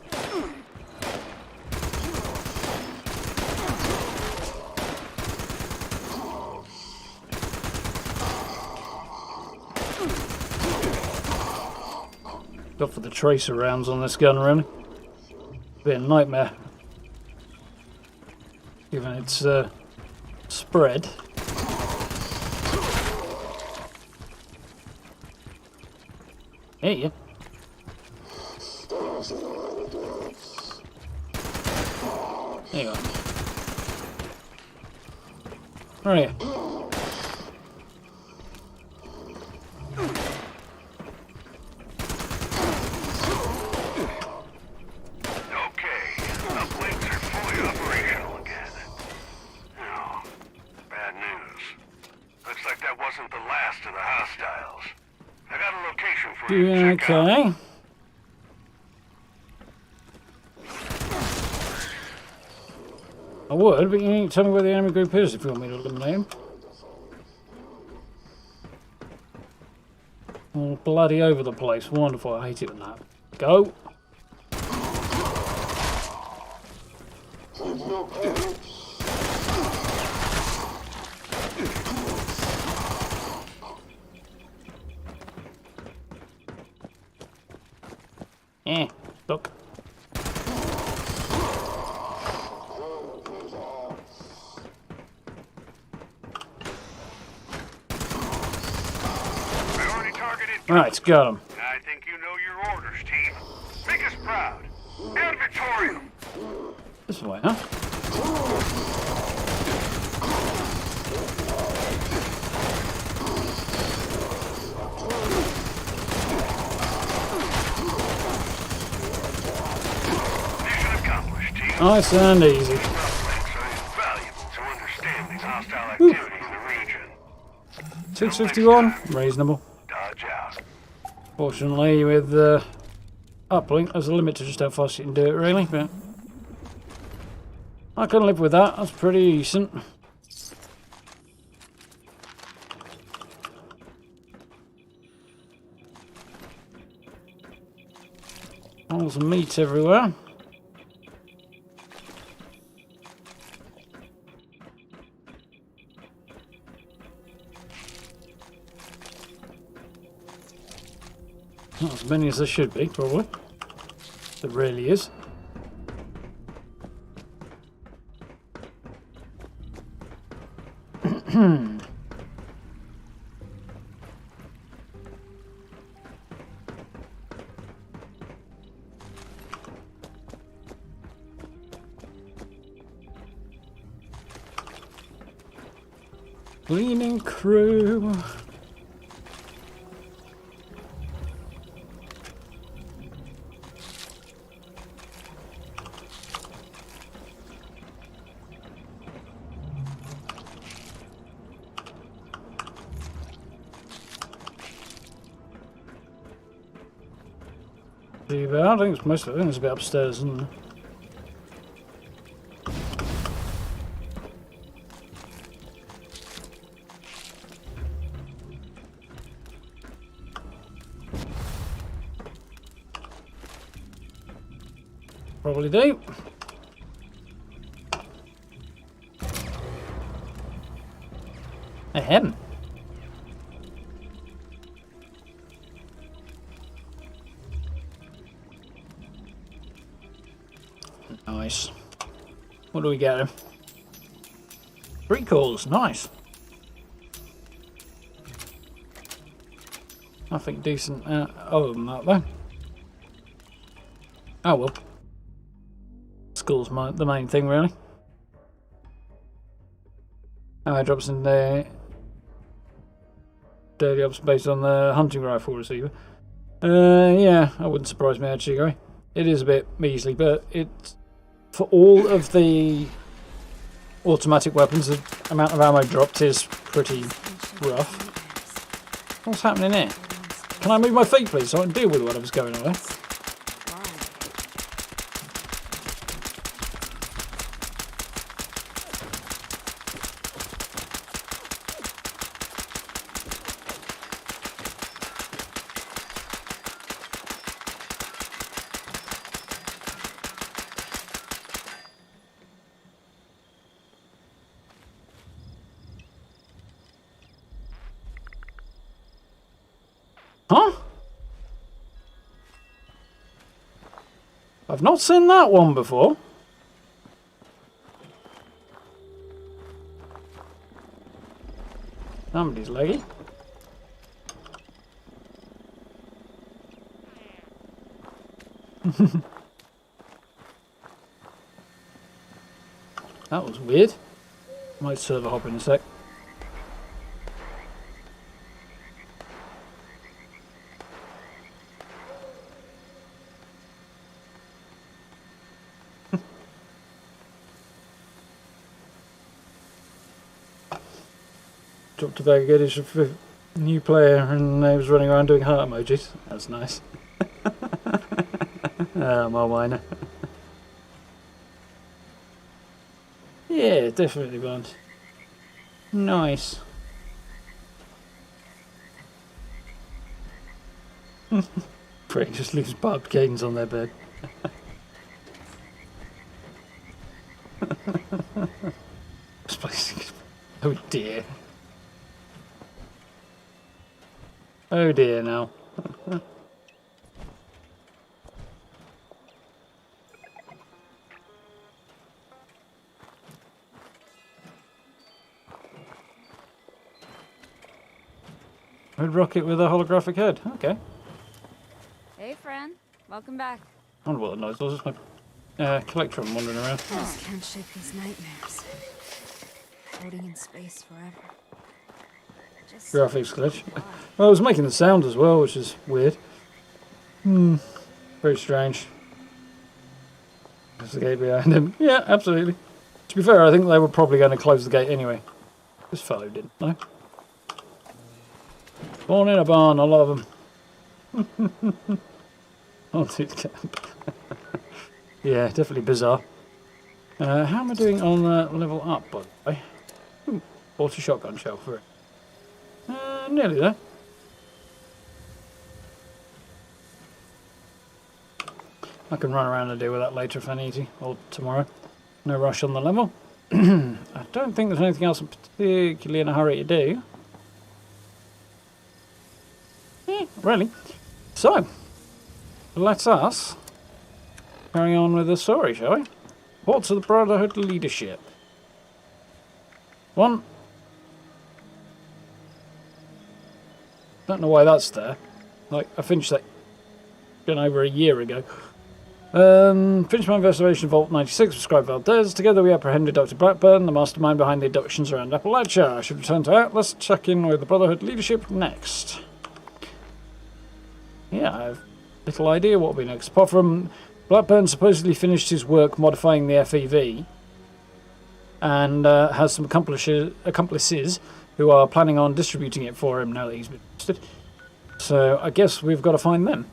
Got for the tracer rounds on this gun, really. Bit of a nightmare. Given its spread. Hey, yeah. There you go. Where are you? Okay. I would, but you need to tell me where the enemy group is if you want me to eliminate them. All bloody over the place. Wonderful. I hate it when that. Go. Look. Right, got him. I think you know your orders, team. Make us proud. And Victorium. This way, huh? Nice and easy. 651, reasonable. Fortunately, with uplink, there's a limit to just how fast you can do it, really. But I can live with that. That's pretty decent. All some meat everywhere. Not as many as there should be, probably. There really is. Cleaning crew. too bad. I think it's most of it. I think it's a bit upstairs, isn't it? Probably do. Ahem. Nice. What do we get? 3 calls. Nice. Nothing decent other than that, though. Oh well. School's the main thing, really. Ammo drops in the daily ops based on the hunting rifle receiver. Yeah, that wouldn't surprise me actually, Gary. It is a bit measly, but it's for all of the automatic weapons, the amount of ammo dropped is pretty rough. What's happening here? Can I move my feet, please, so I can deal with whatever's going on there? Huh? I've not seen that one before. Somebody's leggy. That was weird. Might server hop in a sec. Dropped a bag of goodies for a new player and they was running around doing heart emojis. That's nice. My minor. Yeah, definitely Bond. Nice. Prick just leaves barbed canes on their bed. This place. Oh dear. Oh dear, now. Red rocket with a holographic head. Okay. Hey, friend. Welcome back. I wonder what the noise was. It's my collectron wandering around. Just can't shake these nightmares. Floating in space forever. Just Graphics glitch. Well, I was making the sound as well, which is weird. Very strange. There's the gate behind him. Yeah, absolutely. To be fair, I think they were probably going to close the gate anyway. This fellow didn't, no? Born in a barn, I love them. Haunted camp. Yeah, definitely bizarre. How am I doing on level up, by the way? Bought a shotgun shell for it. Nearly there. I can run around and deal with that later if I need to, or tomorrow. No rush on the level. I don't think there's anything else I'm particularly in a hurry to do. Really. So, let us carry on with the story, shall we? Reports of the Brotherhood leadership. 1. Don't know why that's there. Like, I finished that been over a year ago. Finished my investigation of Vault 96 with Scribe Valdez. Together we apprehended Dr. Blackburn, the mastermind behind the abductions around Appalachia. I should return to Atlas, check in with the Brotherhood leadership next. Yeah, I have little idea what will be next. Apart from Blackburn supposedly finished his work modifying the FEV and has some accomplices who are planning on distributing it for him now that he's been arrested. So I guess we've got to find them.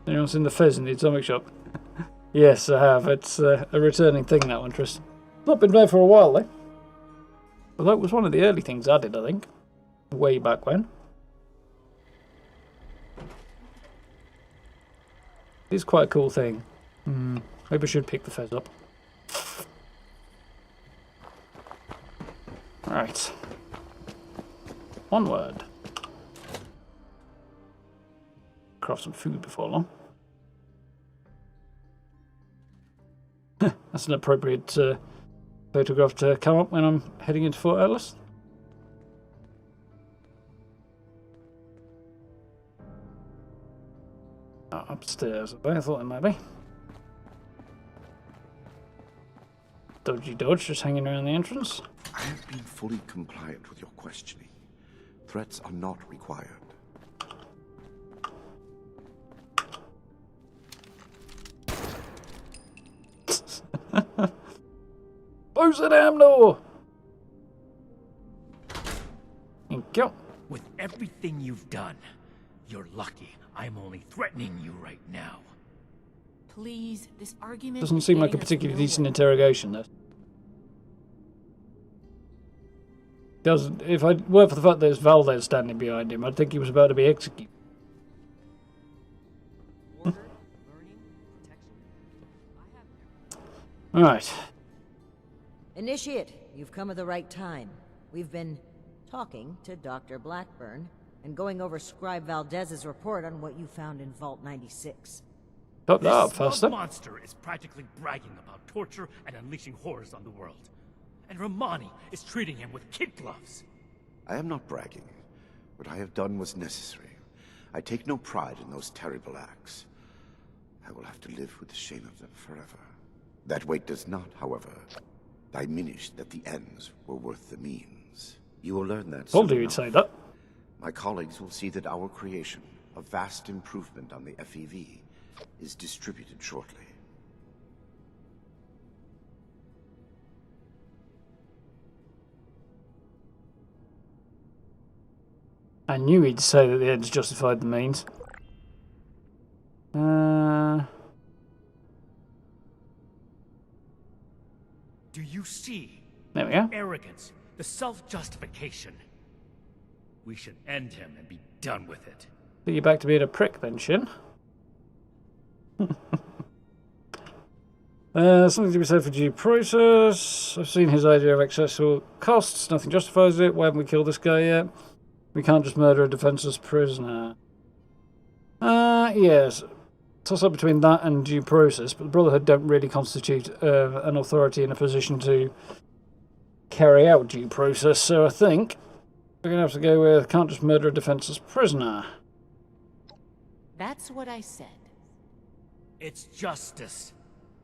Anyone seen the Fez in the atomic shop? Yes, I have. It's a returning thing, that one, Tris. Not been there for a while, though. Although it was one of the early things I did, I think. Way back when. It is quite a cool thing. Maybe I should pick the Fez up. Right. Onward. Craft some food before long. That's an appropriate photograph to come up when I'm heading into Fort Atlas. Oh, upstairs, I thought it might be. Dodgy Dodge just hanging around the entrance. I have been fully compliant with your questioning. Threats are not required. Close the damn door! Thank you. With everything you've done, you're lucky I'm only threatening you right now. Please, this argument Doesn't is seem like a getting us particularly decent nowhere. interrogation, though. Doesn't. If I weren't for the fact there's Valdez standing behind him, I'd think he was about to be executed. Alright. Initiate, you've come at the right time. We've been talking to Dr. Blackburn and going over Scribe Valdez's report on what you found in Vault 96. Got that up This faster. smug monster is practically bragging about torture and unleashing horrors on the world. And Romani is treating him with kid gloves. I am not bragging. What I have done was necessary. I take no pride in those terrible acts. I will have to live with the shame of them forever. That weight does not, however, diminish that the ends were worth the means. You will learn that soon Told you you'd enough. say that. My colleagues will see that our creation, a vast improvement on the FEV, is distributed shortly. I knew he'd say that the ends justified the means. Do you see? There we go. Arrogance, the self-justification. We should end him and be done with it. Put you back to being a prick then, Shin. Something to be said for due process. I've seen his idea of excessive costs. Nothing justifies it. Why haven't we killed this guy yet? We can't just murder a defenseless prisoner. Yes. Toss up between that and due process, but the Brotherhood don't really constitute an authority in a position to carry out due process, so I think we're going to have to go with can't just murder a defenseless prisoner. That's what I said. It's justice.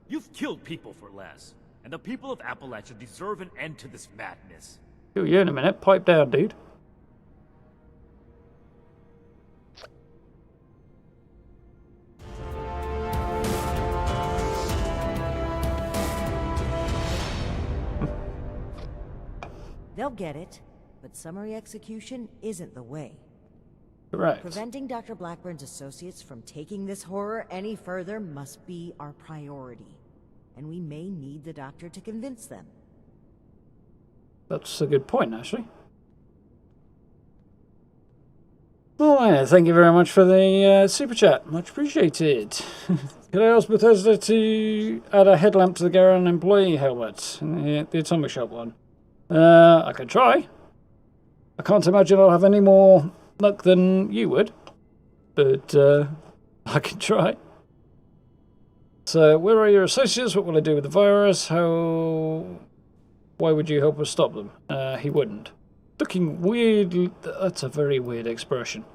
You've killed people for less, and the people of Appalachia deserve an end to this madness. Kill you in a minute. Pipe down, dude. They'll get it, but summary execution isn't the way. Correct. Preventing Dr. Blackburn's associates from taking this horror any further must be our priority. And we may need the doctor to convince them. That's a good point, actually. Well, yeah, thank you very much for the super chat. Much appreciated. Could I ask Bethesda to add a headlamp to the Garan employee helmet? The atomic shop one. I could try. I can't imagine I'll have any more luck than you would. But I can try. So, where are your associates? What will I do with the virus? Why would you help us stop them? He wouldn't. Looking weird. That's a very weird expression.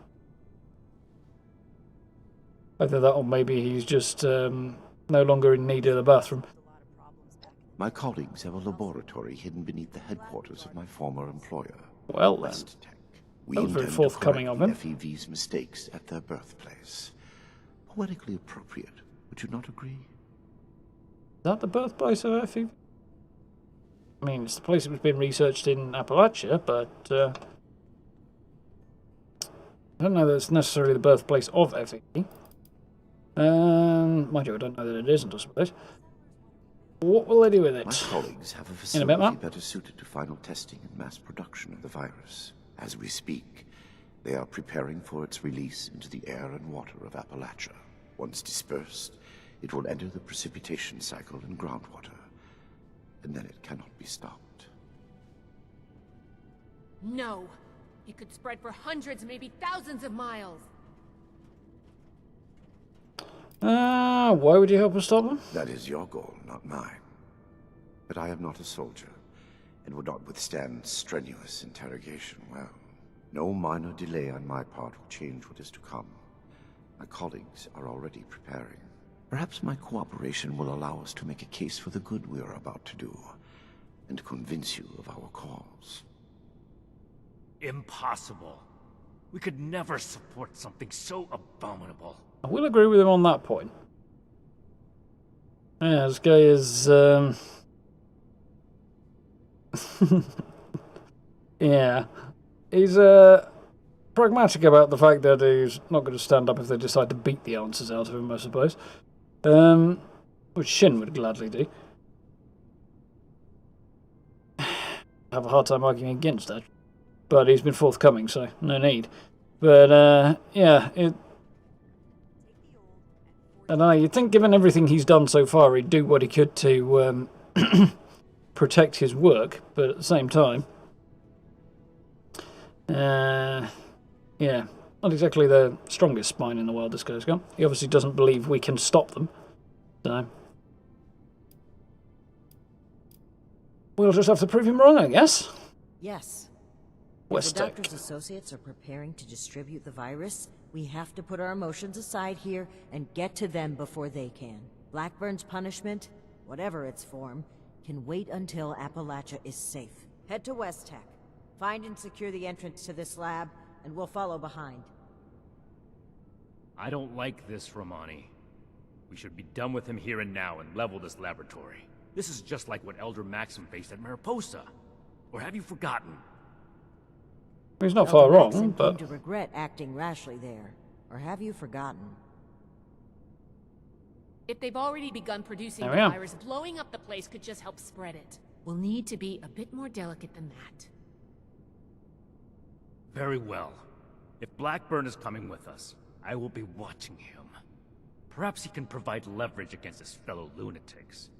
Either that or maybe he's just no longer in need of the bathroom. My colleagues have a laboratory hidden beneath the headquarters of my former employer, Well then. West Tech. We That was very intend forthcoming to of correct him. the FEV's mistakes at their birthplace. Poetically appropriate, would you not agree? Is that the birthplace of FEV? I mean, it's the place that was being researched in Appalachia, but I don't know that it's necessarily the birthplace of FEV. Mind you, I don't know that it isn't, I suppose. What will they do with it? My colleagues have a In a facility bit, Mark. better suited to final testing and mass production of the virus. As we speak, they are preparing for its release into the air and water of Appalachia. Once dispersed, it will enter the precipitation cycle in groundwater, and then it cannot be stopped. No! It could spread for hundreds, maybe thousands of miles! Why would you help us stop them? That is your goal, not mine. But I am not a soldier, and would not withstand strenuous interrogation well. No minor delay on my part will change what is to come. My colleagues are already preparing. Perhaps my cooperation will allow us to make a case for the good we are about to do, and to convince you of our cause. Impossible. We could never support something so abominable. I will agree with him on that point. Yeah, this guy is, yeah. He's, pragmatic about the fact that he's not going to stand up if they decide to beat the answers out of him, I suppose. Which Xion would gladly do. Have a hard time arguing against that. But he's been forthcoming, so no need. But, yeah, I don't know, you'd think given everything he's done so far, he'd do what he could to protect his work, but at the same time, yeah, not exactly the strongest spine in the world this guy's got. He obviously doesn't believe we can stop them, so we'll just have to prove him wrong, I guess. Yes. If West the Tech. doctor's associates are preparing to distribute the virus, we have to put our emotions aside here and get to them before they can. Blackburn's punishment, whatever its form, can wait until Appalachia is safe. Head to West Tech. Find and secure the entrance to this lab, and we'll follow behind. I don't like this, Romani. We should be done with him here and now and level this laboratory. This is just like what Elder Maxim faced at Mariposa. Or have you forgotten? He's not Elder far wrong, Maxim but came to regret acting rashly there. Or have you forgotten? If they've already begun producing There the we are. virus, blowing up the place could just help spread it. We'll need to be a bit more delicate than that. Very well. If Blackburn is coming with us, I will be watching him. Perhaps he can provide leverage against his fellow lunatics.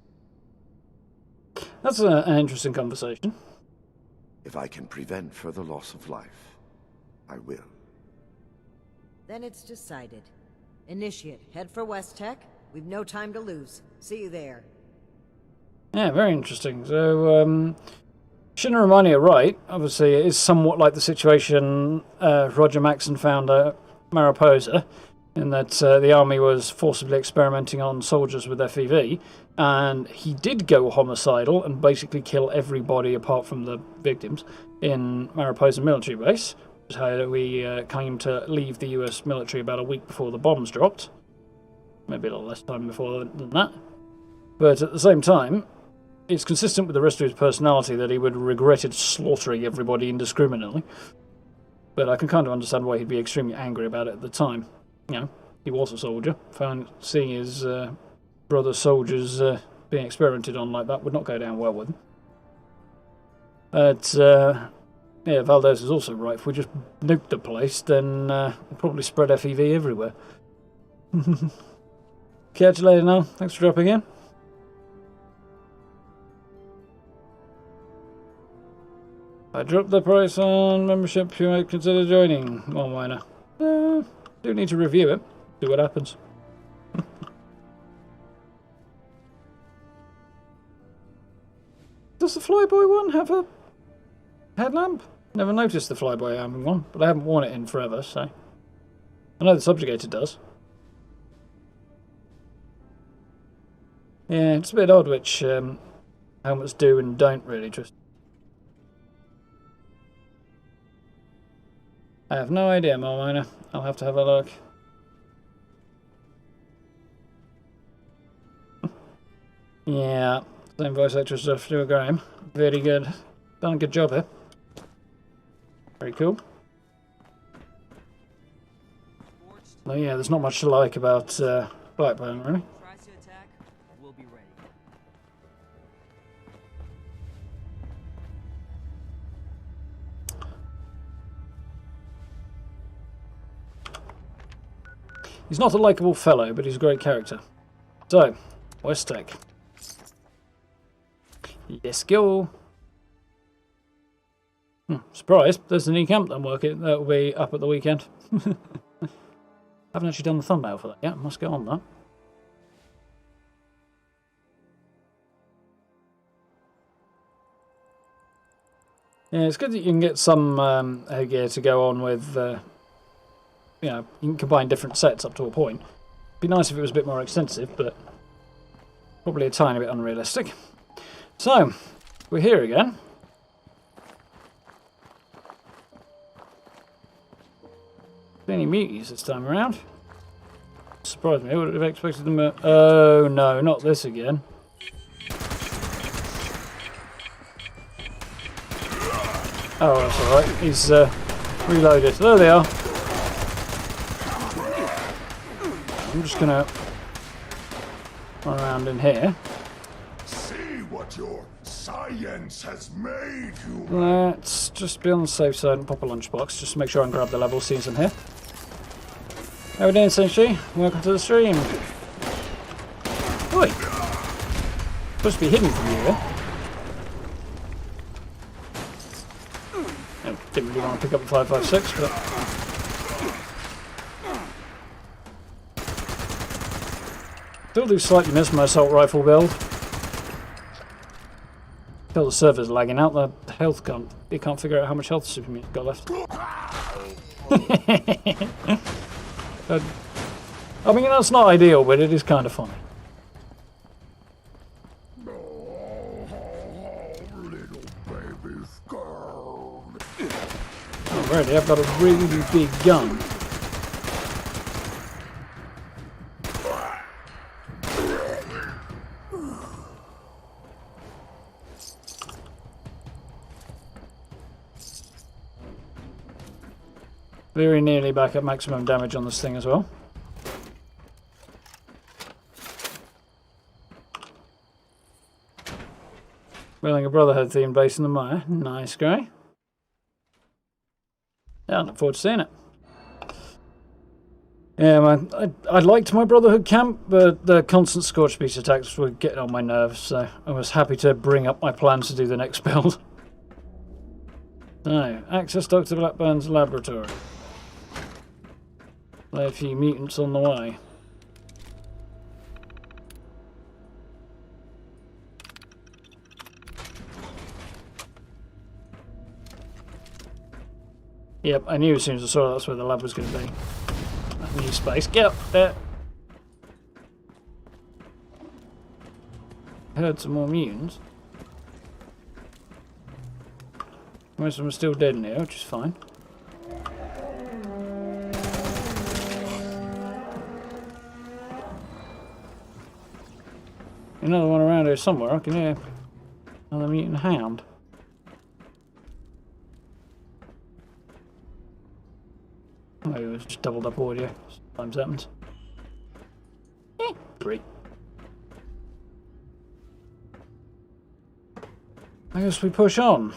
that's an interesting conversation. If I can prevent further loss of life, I will. Then it's decided. Initiate, head for West Tech. We've no time to lose. See you there. Yeah, very interesting. So, Xion and Romani are right. Obviously, it is somewhat like the situation Roger Maxson found at Mariposa, in that the army was forcibly experimenting on soldiers with FEV, and he did go homicidal and basically kill everybody apart from the victims in Mariposa military base, which is how we came to leave the US military about a week before the bombs dropped. Maybe a little less time before than that. But at the same time, it's consistent with the rest of his personality that he would have regretted slaughtering everybody indiscriminately. But I can kind of understand why he'd be extremely angry about it at the time. You know, he was a soldier. Seeing his brother soldiers being experimented on like that would not go down well with him. But, yeah, Valdez is also right. If we just nuke the place, then we'll probably spread FEV everywhere. Catch you later now. Thanks for dropping in. I dropped the price on membership. You might consider joining. More minor. Do need to review it. See what happens. Does the Flyboy one have a headlamp? Never noticed the Flyboy having one, but I haven't worn it in forever, so I know the Subjugator does. Yeah, it's a bit odd which helmets do and don't really, Tristan. I have no idea, Marmina. I'll have to have a look. Yeah, same voice actress stuff, Stuart Graham. Very good. Done a good job here. Very cool. Oh yeah, there's not much to like about Blackburn, really. Tries to attack, we'll be ready. He's not a likeable fellow, but he's a great character. So, West Tech. Let's go. Surprised, there's a new camp that I'm working that will be up at the weekend. Haven't actually done the thumbnail for that yet. Must get on that. Yeah, it's good that you can get some gear to go on with. You know, you can combine different sets up to a point. Be nice if it was a bit more extensive, but probably a tiny bit unrealistic. So, we're here again. Any muties this time around? Surprised me. I would have expected them. Oh no, not this again. Oh, that's alright. He's reloaded. There they are. I'm just gonna run around in here. See what your science has made you. Let's just be on the safe side and pop a lunchbox just to make sure I can grab the level since I'm here. How we doing, Senshi? Welcome to the stream. Oi! Supposed to be hidden from you, eh? Oh, didn't really want to pick up the 5.56, but still do slightly miss my assault rifle build. Feel the server's lagging out. The health can't. It can't figure out how much health Superman's got left. I mean, that's not ideal, but it is kind of funny. Little baby girl. Alrighty, I've got a really big gun. Very nearly back at maximum damage on this thing as well. Building a Brotherhood themed base in the mire. Nice, guy. Yeah, I look forward to seeing it. Yeah, man, I liked my Brotherhood camp, but the constant Scorch Beast attacks were getting on my nerves, so I was happy to bring up my plans to do the next build. So, access Dr. Blackburn's laboratory. Lay a few mutants on the way. Yep, I knew as soon as I saw that's where the lab was going to be. That new space. Get up there! Heard some more mutants. Most of them are still dead in here, which is fine. Another one around here somewhere. I can hear another mutant hound. Oh, it was just doubled up audio. Sometimes happens. 3. I guess we push on.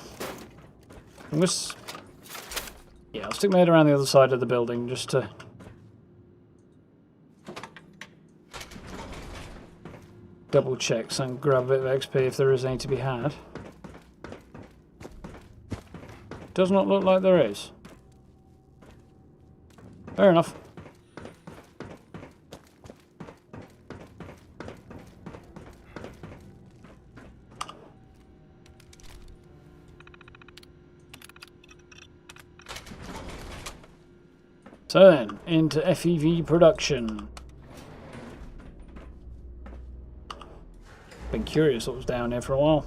Yeah, I'll stick my head around the other side of the building just to double check so I can grab a bit of XP if there is any to be had. Does not look like there is. Fair enough. So then, into FEV production. Been curious what was down there for a while.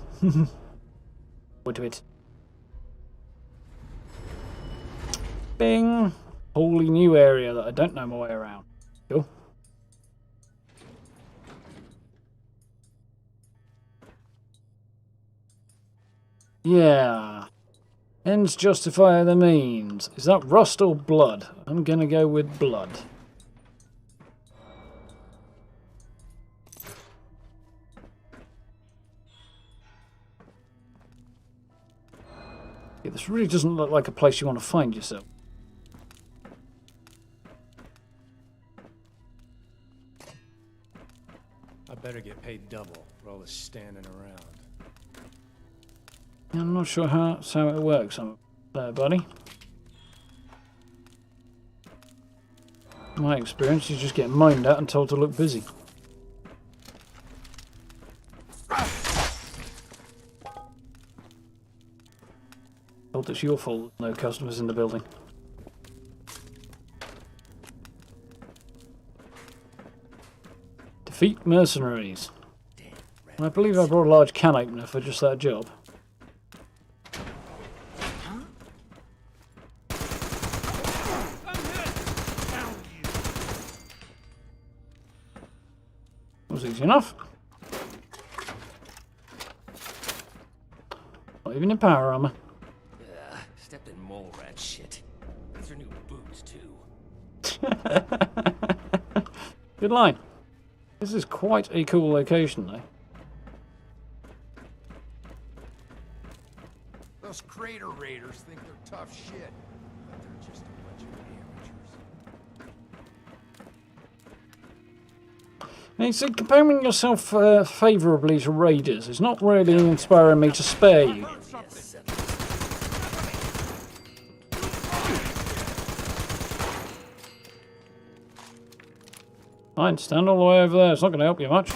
What to it? Bing! Wholly new area that I don't know my way around. Cool. Yeah. Ends justify the means. Is that rust or blood? I'm gonna go with blood. Yeah, this really doesn't look like a place you want to find yourself. I better get paid double for all this standing around. I'm not sure how it works there, buddy. My experience is just getting mined at and told to look busy. Told it's your fault, no customers in the building. Defeat mercenaries. I believe I brought a large can opener for just that job. Was easy enough. Not even in power armor. Stepped in mole rat shit. These are new boots too. Good line. This is quite a cool location, though. Those crater raiders think they're tough shit, but they're just a bunch of amateurs. Now, you see, comparing yourself favourably to raiders is not really inspiring me to spare you. Fine, stand all the way over there. It's not going to help you much.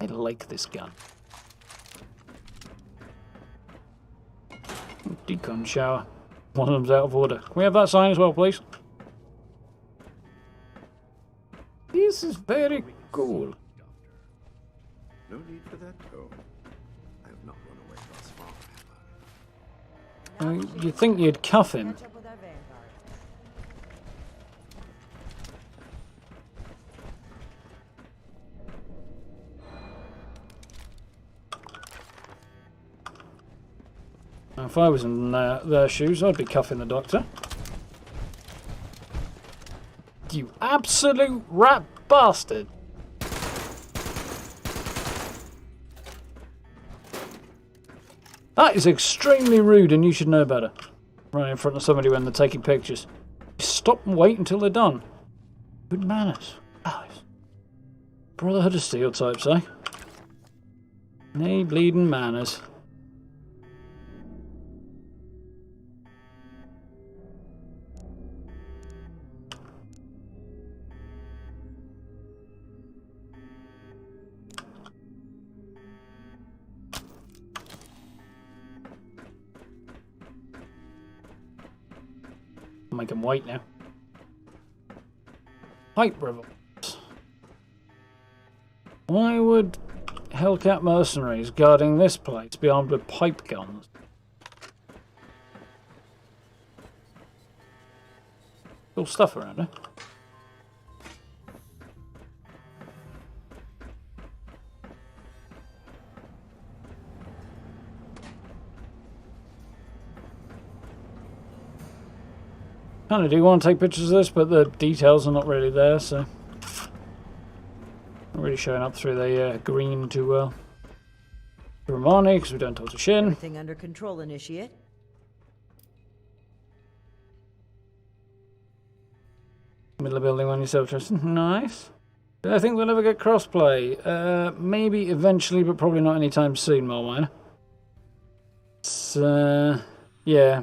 I like this gun. Decon shower. One of them's out of order. Can we have that sign as well, please? This is very cool. No need for that tone. I have not run away thus far, have I? You'd think you'd cuff him. Catch up with our vanguard. Now, if I was in their shoes, I'd be cuffing the doctor. You absolute rat bastard! That is extremely rude and you should know better. Right in front of somebody when they're taking pictures. Stop and wait until they're done. Good manners. Alice. Brotherhood of Steel types, eh? Nay bleeding manners. Make them white now. Pipe revolts. Why would Hellcat mercenaries guarding this place be armed with pipe guns? Cool stuff around here. Kind of do want to take pictures of this, but the details are not really there, so not really showing up through the green too well. Romani, because we don't talk to Xion. Everything under control, Initiate. Middle of building one yourself, Tristan. Nice. Do I think we'll ever get crossplay? Maybe eventually, but probably not anytime soon, more minor. So, yeah.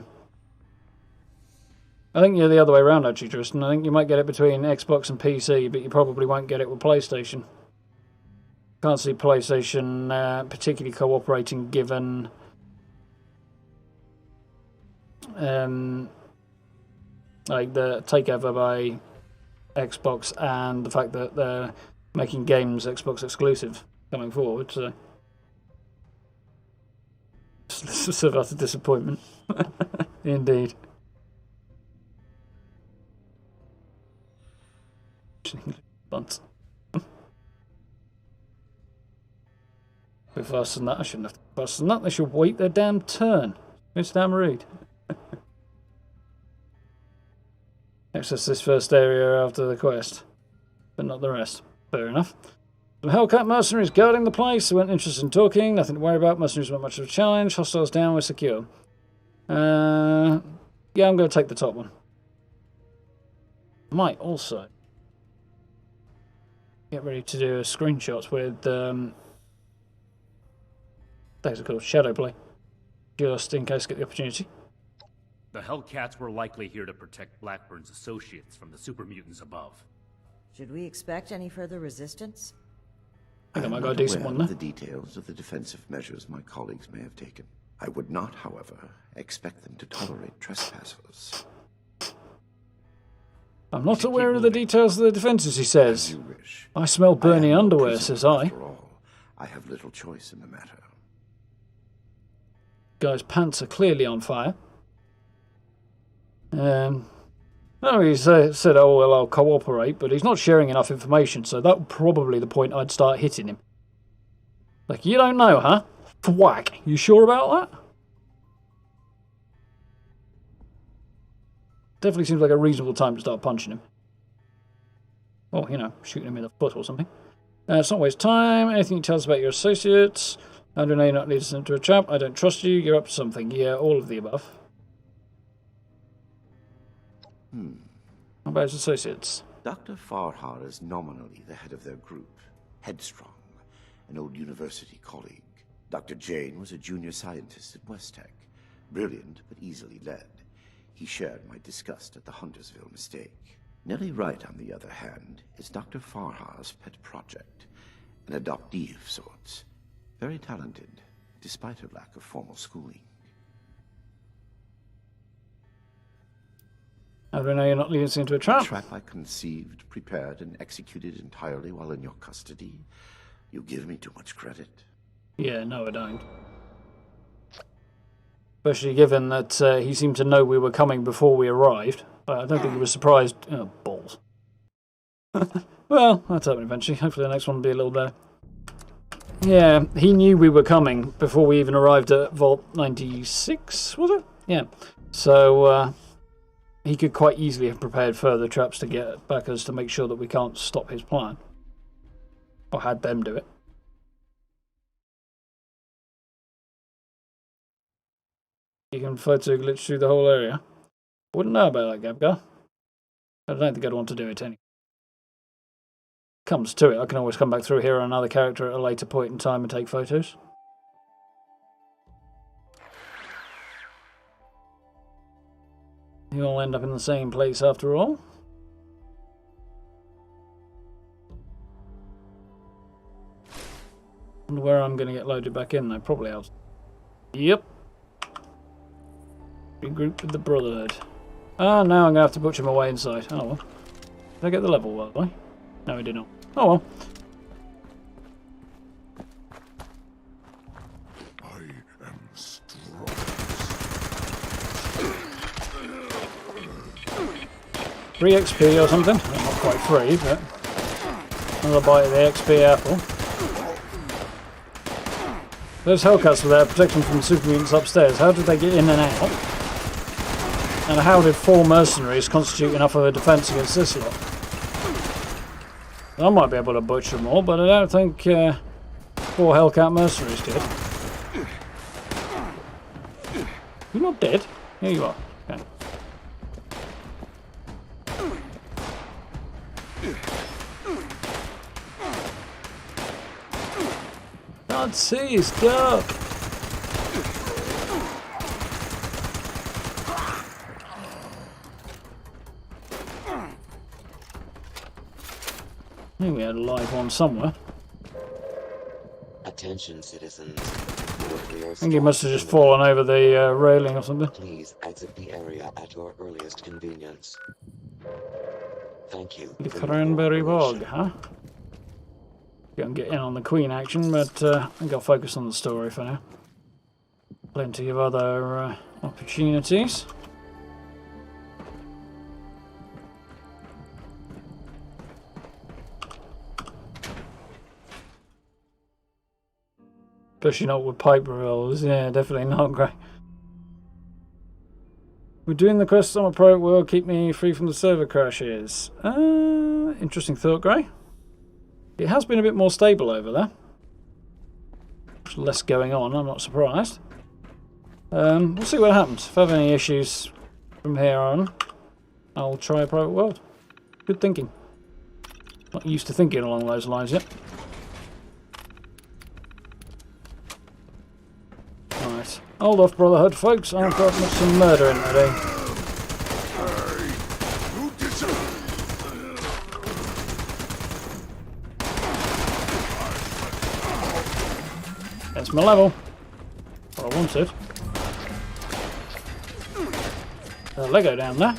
I think you're the other way around, actually, Tristan. I think you might get it between Xbox and PC, but you probably won't get it with PlayStation. Can't see PlayStation particularly cooperating, given like the takeover by Xbox and the fact that they're making games Xbox exclusive coming forward. So this is sort of a disappointment, indeed. Bunts. Bit faster than that. I shouldn't have to be faster than that. They should wait their damn turn. It's damn rude. Access this first area after the quest, but not the rest. Fair enough. Some Hellcat mercenaries guarding the place. They weren't interested in talking. Nothing to worry about. Mercenaries weren't much of a challenge. Hostiles down. We're secure. Yeah, I'm going to take the top one. Might also get ready to do screenshots with those are called shadow play, just in case I get the opportunity. The Hellcats were likely here to protect Blackburn's associates from the super mutants above. Should we expect any further resistance? I think I might got a decent one there. The details of the defensive measures my colleagues may have taken. I would not, however, expect them to tolerate trespassers. I'm not aware of the details of the defences, he says. I smell burning underwear, says I. After all, I have little choice in the matter. Guy's pants are clearly on fire. No, he said, oh, well, I'll cooperate, but he's not sharing enough information, so that would probably the point I'd start hitting him. Like, you don't know, huh? Thwack. You sure about that? Definitely seems like a reasonable time to start punching him. Or, you know, shooting him in the foot or something. It's not waste time. Anything you tell us about your associates? I don't know you're not leading them to a trap. I don't trust you. You're up to something. Yeah, all of the above. What about his associates? Dr. Farhar is nominally the head of their group. Headstrong, an old university colleague. Dr. Jane was a junior scientist at West Tech. Brilliant, but easily led. He shared my disgust at the Huntersville mistake. Nellie Wright, on the other hand, is Dr. Farhar's pet project. An adoptee of sorts. Very talented, despite her lack of formal schooling. How do I know you're not leading us into a trap? A trap I conceived, prepared, and executed entirely while in your custody. You give me too much credit. Yeah, no, I don't. Especially given that he seemed to know we were coming before we arrived. But I don't think he was surprised. Oh, balls. Well, that's happening eventually. Hopefully the next one will be a little better. Yeah, he knew we were coming before we even arrived at Vault 96, was it? Yeah. So, he could quite easily have prepared further traps to get back us to make sure that we can't stop his plan. Or had them do it. You can photo glitch through the whole area. Wouldn't know about that, Gabgar. I don't think I'd want to do it anyway. Comes to it, I can always come back through here on another character at a later point in time and take photos. You all end up in the same place after all. Wonder where I'm going to get loaded back in though. Probably else. Yep. Regroup with the Brotherhood. Ah, now I'm going to have to butcher my way inside. Oh well. Did I get the level, by the way? No, I did not. Oh well. I am strong. 3 XP or something? Well, not quite 3, but another bite of the XP apple. Those Hellcats were there protecting from the super mutants upstairs. How did they get in and out? And how did 4 mercenaries constitute enough of a defence against this lot? I might be able to butcher them all, but I don't think 4 Hellcat mercenaries did. You're not dead? Here you are. Okay. Can't see, it's dark. I think we had a live one somewhere. Attention, citizens. I think he must have just fallen over the railing or something. Please exit the area at your earliest convenience. Thank you. The Cranberry Bog, huh? Gonna get in on the Queen action, but I think I'll focus on the story for now. Plenty of other opportunities. Especially not with pipe rolls. Yeah, definitely not great. We're doing the quest on a pro will keep me free from the server crashes. Interesting thought, Gray. It has been a bit more stable over there. There's less going on, I'm not surprised. We'll see what happens. If I have any issues from here on, I'll try a private world. Good thinking. Not used to thinking along those lines yet. Right. Hold off, Brotherhood, folks. I've got some murder in today. That's my level. What I wanted. A Lego down there.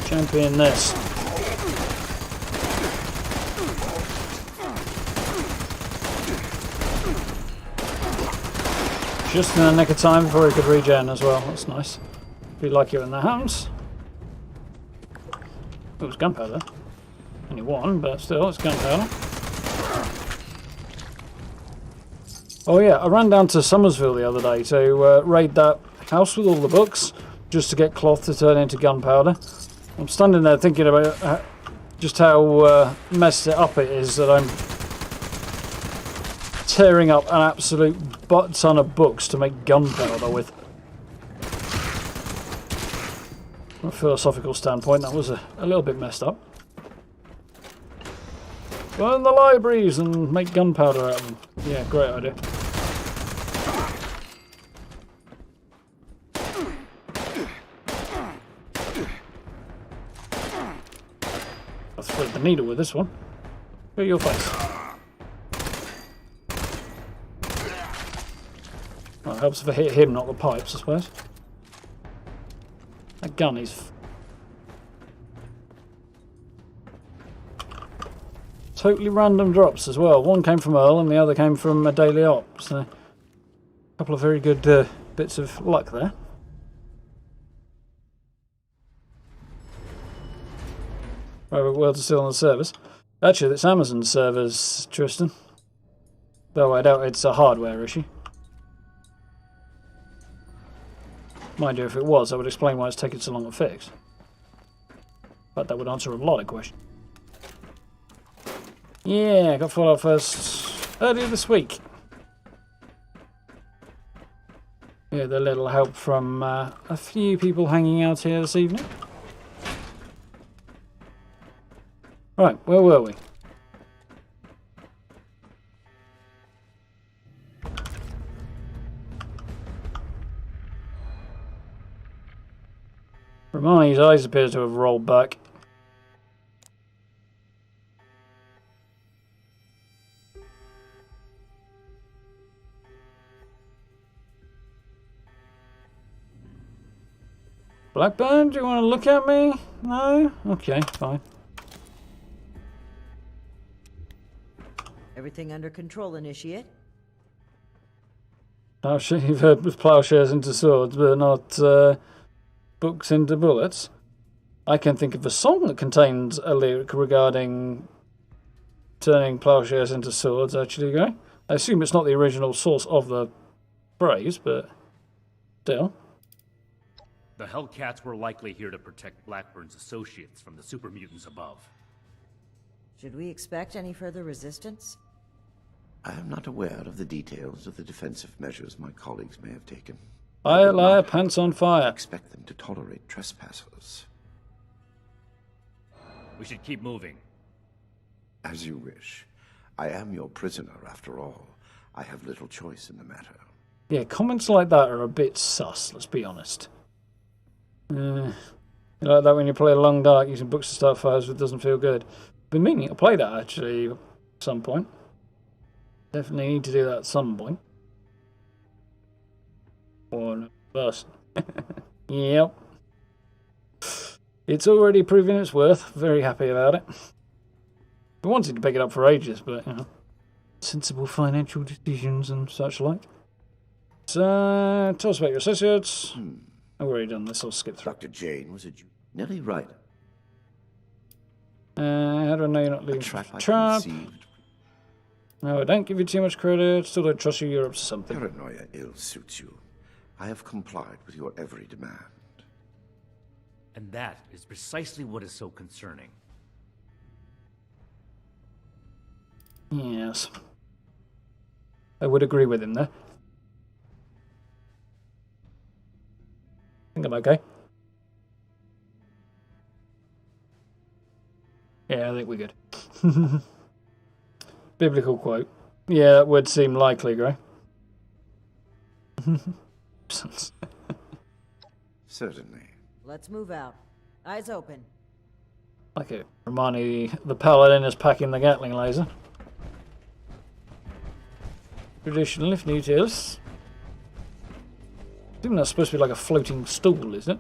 Champion this. Just in the nick of time before he could regen as well. That's nice. Be lucky when that happens. It was gunpowder. Only one, but still, it's gunpowder. Oh yeah, I ran down to Summersville the other day to raid that house with all the books, just to get cloth to turn into gunpowder. I'm standing there thinking about just how messed it up it is that I'm tearing up an absolute butt ton of books to make gunpowder with. From a philosophical standpoint, that was a little bit messed up. Burn the libraries and make gunpowder out of them. Yeah, great idea. I'll thread the needle with this one. Go your face. Well, it helps if I hit him, not the pipes, I suppose. That gun is... totally random drops as well. One came from Earl and the other came from a daily op. So, a couple of very good bits of luck there. Private worlds are still on the servers. Actually, it's Amazon servers, Tristan. Though I doubt it's a hardware issue. Mind you, if it was, I would explain why it's taking so long to fix. But that would answer a lot of questions. Yeah, I got Fallout first earlier this week. Yeah, the little help from a few people hanging out here this evening. Right, where were we? Romani's eyes appear to have rolled back. Blackburn, do you want to look at me? No? Okay, fine. Everything under control, Initiate? You've heard with plowshares into swords, but not books into bullets. I can think of a song that contains a lyric regarding turning plowshares into swords, actually, Guy. I assume it's not the original source of the phrase, but still. The Hellcats were likely here to protect Blackburn's associates from the super mutants above. Should we expect any further resistance? I am not aware of the details of the defensive measures my colleagues may have taken. Fire, liar, pants on fire. I expect them to tolerate trespassers. We should keep moving. As you wish. I am your prisoner, after all. I have little choice in the matter. Yeah, comments like that are a bit sus, let's be honest. You like that when you play a long dark using books to start fires, it doesn't feel good. Been meaning to play that actually at some point. Definitely need to do that at some point. One person. Yep. It's already proven its worth. Very happy about it. I wanted to pick it up for ages, but you know, sensible financial decisions and such like. So, tell us about your associates. I've already done this, I'll skip through. Dr. Jane was a Jew. Nearly right. How do I know you're not leaving for the trap? No, I don't give you too much credit. Still don't trust you, you're up to something. Paranoia ill suits you. I have complied with your every demand. And that is precisely what is so concerning. Yes. I would agree with him there. I think I'm okay. Yeah, I think we're good. Biblical quote. Yeah, that would seem likely, Gray. Certainly. Let's move out. Eyes open. Like it. Romani, the paladin, is packing the Gatling laser. Traditional, if new to us. I think that's supposed to be like a floating stool, isn't it?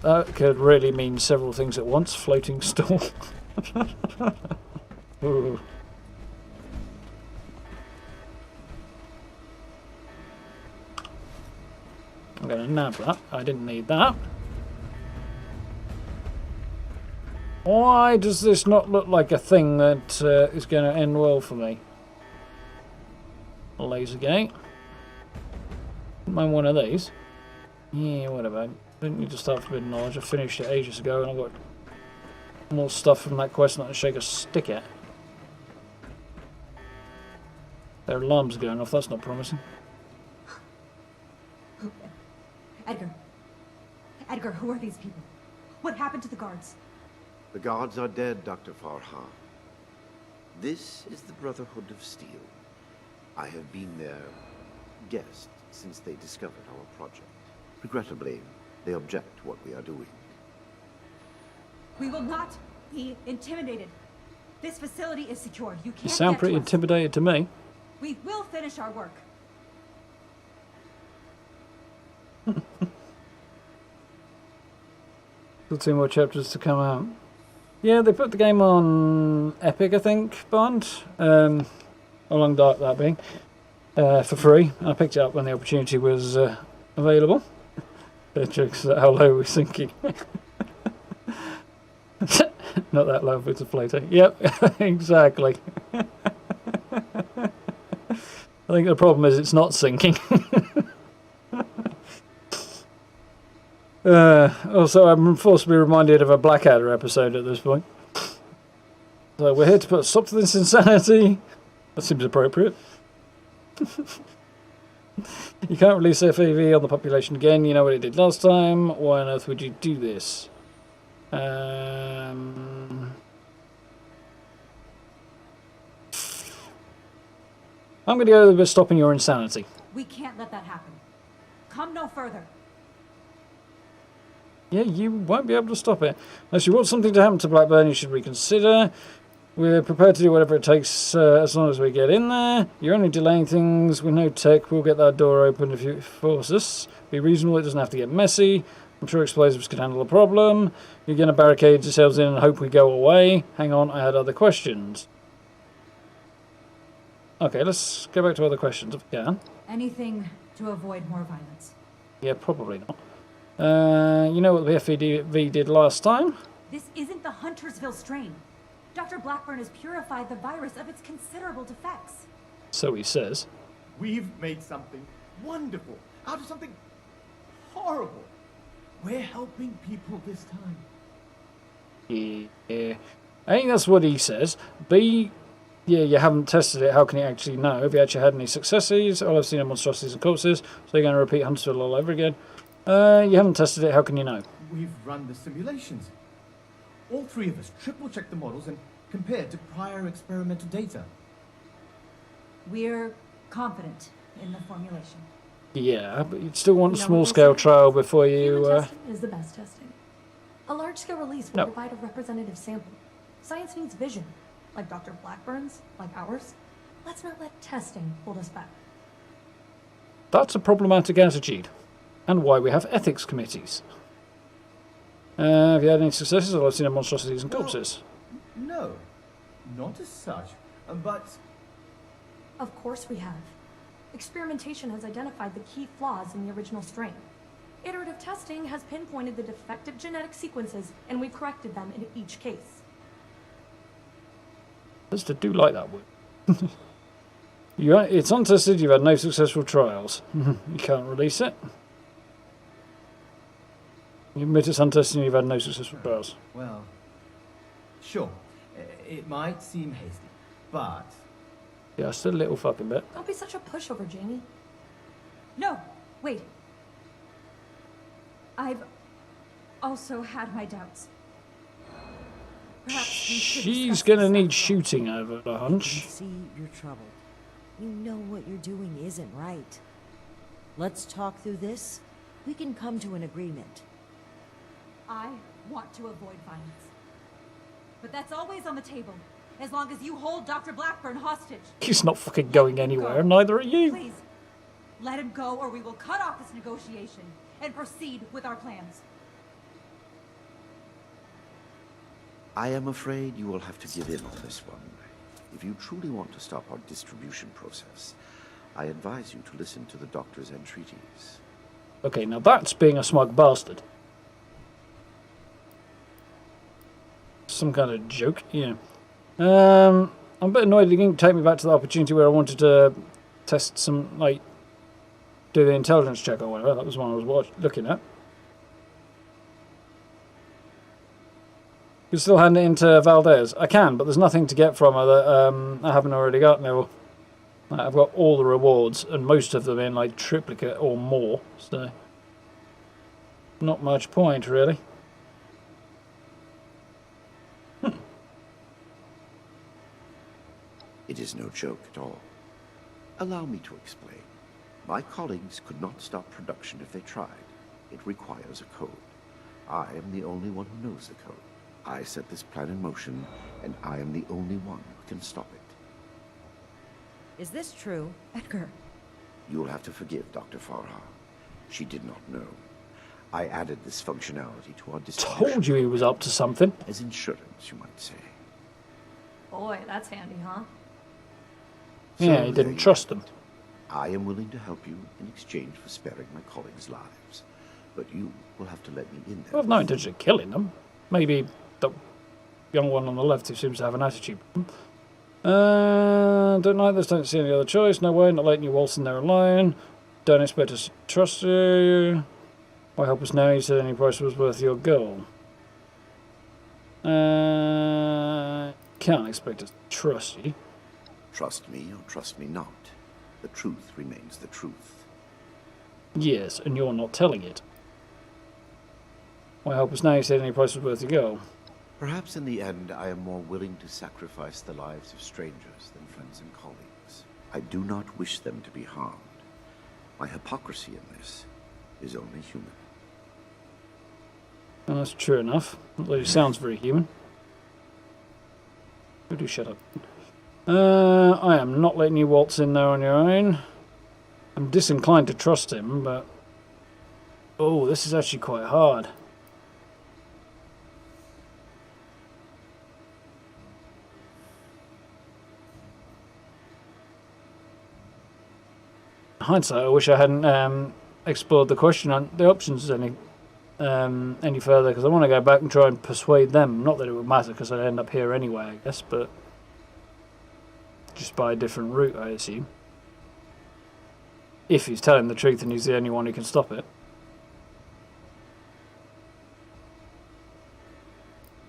That could really mean several things at once. Floating stool. Ooh. I'm going to nab that. I didn't need that. Why does this not look like a thing that is going to end well for me? Laser gate. Don't mind one of these. Yeah, whatever. Didn't need to start forbidden knowledge. I finished it ages ago and I got more stuff from that quest not to shake a stick at. Their alarms are going off. That's not promising. Edgar, who are these people? What happened to the guards? The guards are dead, Dr. Farhan. This is the Brotherhood of Steel. I have been their guest since they discovered our project. Regrettably, they object to what we are doing. We will not be intimidated. This facility is secure. You can't You sound pretty intimidated to me. We will finish our work. Still 2 more chapters to come out. Yeah, they put the game on Epic, I think, Bond. How long Dark that being. For free. I picked it up when the opportunity was available. The jokes at how low we're sinking. Not that low, it's a floater. Yep, exactly. I think the problem is it's not sinking. Also, I'm forcibly reminded of a Blackadder episode at this point. So we're here to put a stop to this insanity. That seems appropriate. You can't release FAV on the population again. You know what it did last time. Why on earth would you do this? I'm going to go with stopping your insanity. We can't let that happen. Come no further. Yeah, you won't be able to stop it. Unless you want something to happen to Blackburn, you should reconsider. We're prepared to do whatever it takes as long as we get in there. You're only delaying things with no tech. We'll get that door open if you force us. Be reasonable, it doesn't have to get messy. I'm sure explosives can handle the problem. You're going to barricade yourselves in and hope we go away. Hang on, I had other questions. Okay, let's go back to other questions if we can. Anything to avoid more violence. Yeah, probably not. You know what the FEV did last time? This isn't the Huntersville strain. Dr. Blackburn has purified the virus of its considerable defects. So he says. We've made something wonderful out of something horrible. We're helping people this time. Yeah. I think that's what he says. B, yeah, you haven't tested it. How can you actually know? Have you actually had any successes? All I've seen are monstrosities and corpses. So you're going to repeat Huntersville all over again. You haven't tested it. How can you know? We've run the simulations. All three of us triple-checked the models and compared to prior experimental data. We're confident in the formulation. Yeah, but you'd still want a small-scale trial before you... Human testing is the best testing. A large-scale release will provide a representative sample. Science needs vision, like Dr. Blackburn's, like ours. Let's not let testing hold us back. That's a problematic attitude, and why we have ethics committees. Have you had any successes? I've seen monstrosities and corpses. No, not as such, but... Of course we have. Experimentation has identified the key flaws in the original strain. Iterative testing has pinpointed the defective genetic sequences, and we've corrected them in each case. Just to do like that word. It's untested, you've had no successful trials. You can't release it. You admit it's untested and you've had no successful trials. Well, sure. It might seem hasty, but... Just a little fucking bit. Don't be such a pushover, Jamie. No, wait. I've also had my doubts. Perhaps she's gonna need shooting over the hunch. You see, you're troubled. You know what you're doing isn't right. Let's talk through this. We can come to an agreement. I want to avoid violence. But that's always on the table, as long as you hold Dr. Blackburn hostage. He's not fucking going anywhere, and neither are you. Please, let him go or we will cut off this negotiation and proceed with our plans. I am afraid you will have to give in on this one. If you truly want to stop our distribution process, I advise you to listen to the doctor's entreaties. Okay, now that's being a smug bastard. Some kind of joke, yeah. I'm a bit annoyed it didn't take me back to the opportunity where I wanted to test some, like, do the intelligence check or whatever. That was one I was looking at. You can still hand it into Valdez. I can, but there's nothing to get from her that I haven't already got now. I've got all the rewards, and most of them in like triplicate or more, so not much point really. It is no joke at all. Allow me to explain. My colleagues could not stop production if they tried. It requires a code. I am the only one who knows the code. I set this plan in motion, and I am the only one who can stop it. Is this true? Edgar. You will have to forgive Dr. Farha. She did not know. I added this functionality to our distribution. Told you he was up to something. As insurance, you might say. Boy, that's handy, huh? Yeah, he didn't trust them. I am willing to help you in exchange for sparing my colleagues' lives. But you will have to let me in there. Well, I've no intention of killing them. Maybe the young one on the left who seems to have an attitude. Don't like this, don't see any other choice. No way, not letting you waltz in there alone. Don't expect us to trust you. Why help us now? You said any price was worth your goal. Can't expect us to trust you. Trust me or trust me not. The truth remains the truth. Yes, and you're not telling it. Why help us now? You said any price was worth your goal. Perhaps in the end, I am more willing to sacrifice the lives of strangers than friends and colleagues. I do not wish them to be harmed. My hypocrisy in this is only human. Well, that's true enough. Although it sounds very human. Do shut up. I am not letting you waltz in there on your own. I'm disinclined to trust him, but... Oh, this is actually quite hard. In hindsight, I wish I hadn't explored the question on the options any further, because I want to go back and try and persuade them. Not that it would matter, because I'd end up here anyway, I guess, but just by a different route, I assume. If he's telling the truth and he's the only one who can stop it.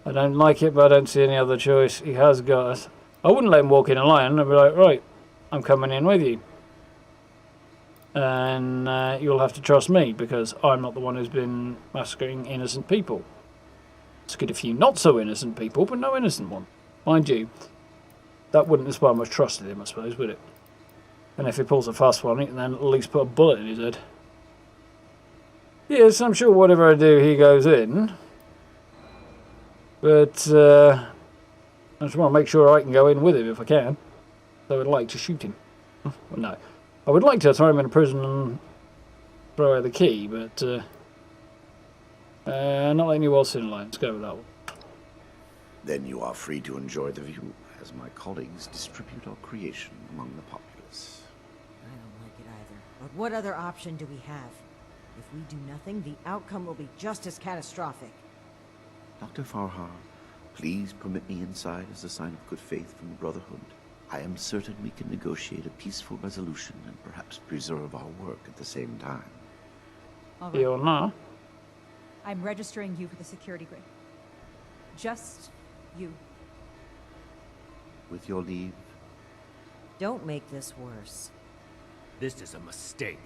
I don't like it, but I don't see any other choice. He has got us. I wouldn't let him walk in alone. I'd be like, right, I'm coming in with you. And you'll have to trust me, because I'm not the one who's been massacring innocent people. It's good a few not so innocent people, but no innocent one. Mind you, that wouldn't inspire much trust in him, I suppose, would it? And if he pulls a fast one, he can then at least put a bullet in his head. Yes, I'm sure whatever I do, he goes in. But I just want to make sure I can go in with him if I can. So I'd like to shoot him. Well, no. I would like to throw him in a prison and throw away the key, but not letting you waltz in line. Let's go with that one. Then you are free to enjoy the view, as my colleagues distribute our creation among the populace. I don't like it either. But what other option do we have? If we do nothing, the outcome will be just as catastrophic. Dr. Farha, please permit me inside as a sign of good faith from the Brotherhood. I am certain we can negotiate a peaceful resolution and perhaps preserve our work at the same time. All Yeah right. or no? I'm registering you for the security grid. Just you. With your leave, Don't make this worse. This is a mistake.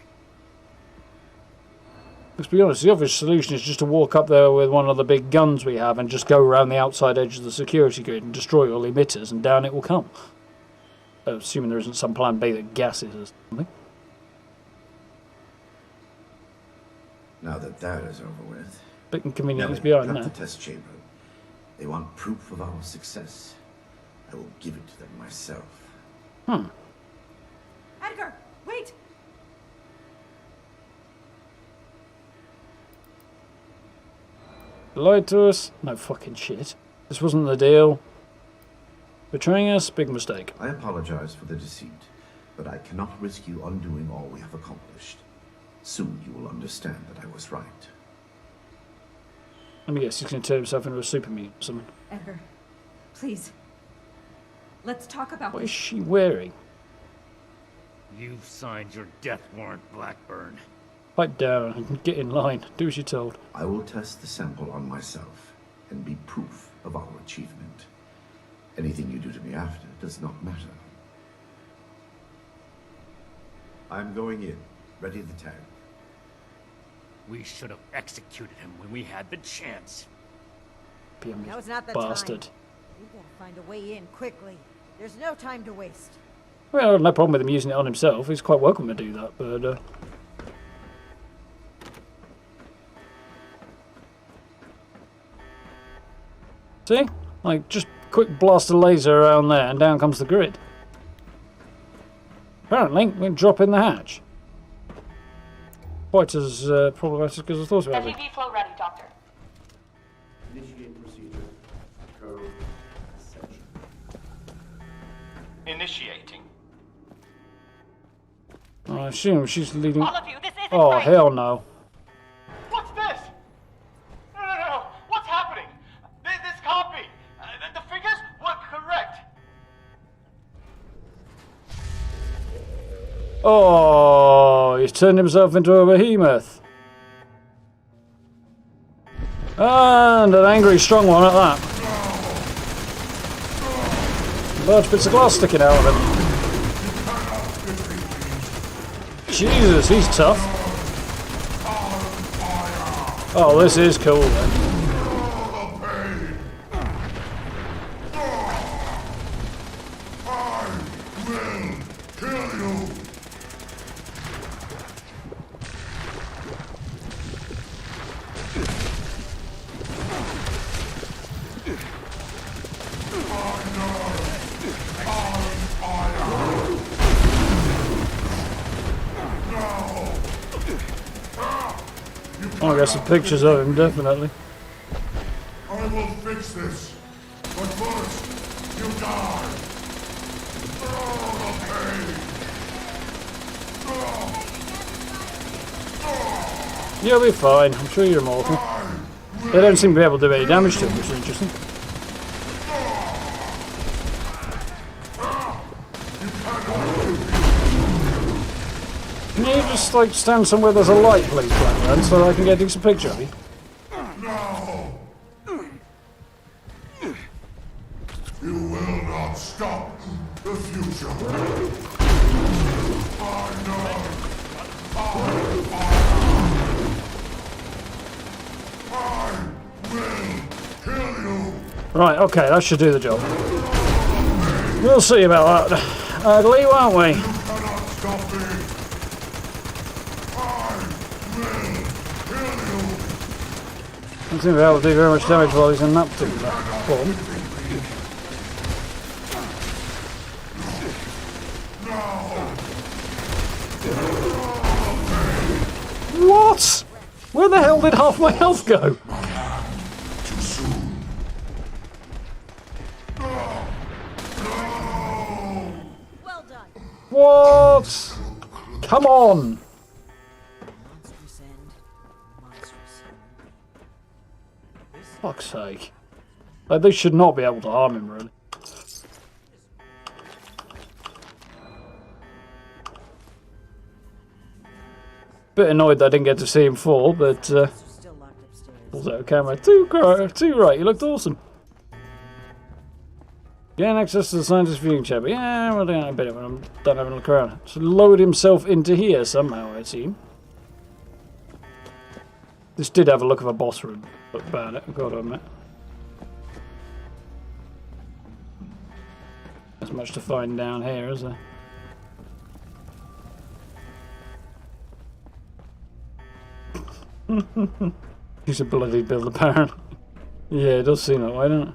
Let's be honest, the obvious solution is just to walk up there with one of the big guns we have and just go around the outside edge of the security grid and destroy all the emitters, and down it will come. Assuming there isn't some plan B that gases or something. now that that is over with, Bit inconvenient now is that we've behind got that. the test chamber, they want proof of our success. I will give it to them myself. Edgar, wait! Lied to us? No fucking shit. This wasn't the deal. Betraying us? Big mistake. I apologize for the deceit, but I cannot risk you undoing all we have accomplished. Soon you will understand that I was right. Let me guess, he's going to turn himself into a super mutant or something. Edgar, please. Let's talk about What this. is she wearing? You've signed your death warrant, Blackburn. Pipe down and get in line. Do as you're told. I will test the sample on myself and be proof of our achievement. Anything you do to me after does not matter. I'm going in. Ready the tag. We should have executed him when we had the chance. Now is not the Bastard. time. We've got to find a way in quickly. There's no time to waste. Well, no problem with him using it on himself. He's quite welcome to do that, but... See? Like, just quick blast a laser around there and down comes the grid. Apparently, we can drop in the hatch. Quite as problematic as I thought it would be. FEV flow ready, Doctor. Initiate procedure. Code section. Initiating. I assume she's leading... All of you, this isn't Oh, right. hell no. What's this? No. What's happening? This can't be. The figures were correct. Oh, he's turned himself into a behemoth. And an angry, strong one at that. Large bits of glass sticking out of him. Jesus, he's tough. Oh, this is cool then. Oh, I got some pictures of him, definitely. I will fix this. But first, you die. Oh, the pain. You'll be fine. I'm sure you're immortal. They don't seem to be able to do any damage to him, which is interesting. Can you just, like, stand somewhere there's a light, please, Blackburn, so that I can get a decent picture of you? No! You will not stop the future. I know. I will kill you. Right, okay, that should do the job. We'll see about that. Lee, won't we? You cannot stop me. I don't seem to be able to do very much damage while he's in that particular form. What? Where the hell did half my health go? Too soon. Well done. What? Come on! Monstrous end. Monstrous end. Fuck's sake. Like, they should not be able to harm him, really. Bit annoyed that I didn't get to see him fall, but also camera too right. You looked awesome. Gain access to the scientist viewing chamber. Yeah, well, I bet when I'm done having a look around. So lowered himself into here somehow, I assume. This did have a look of a boss room, but about it, I've got to admit. There's much to find down here, is there? He's a bloody build, apparently. Yeah, it does seem that way, doesn't it?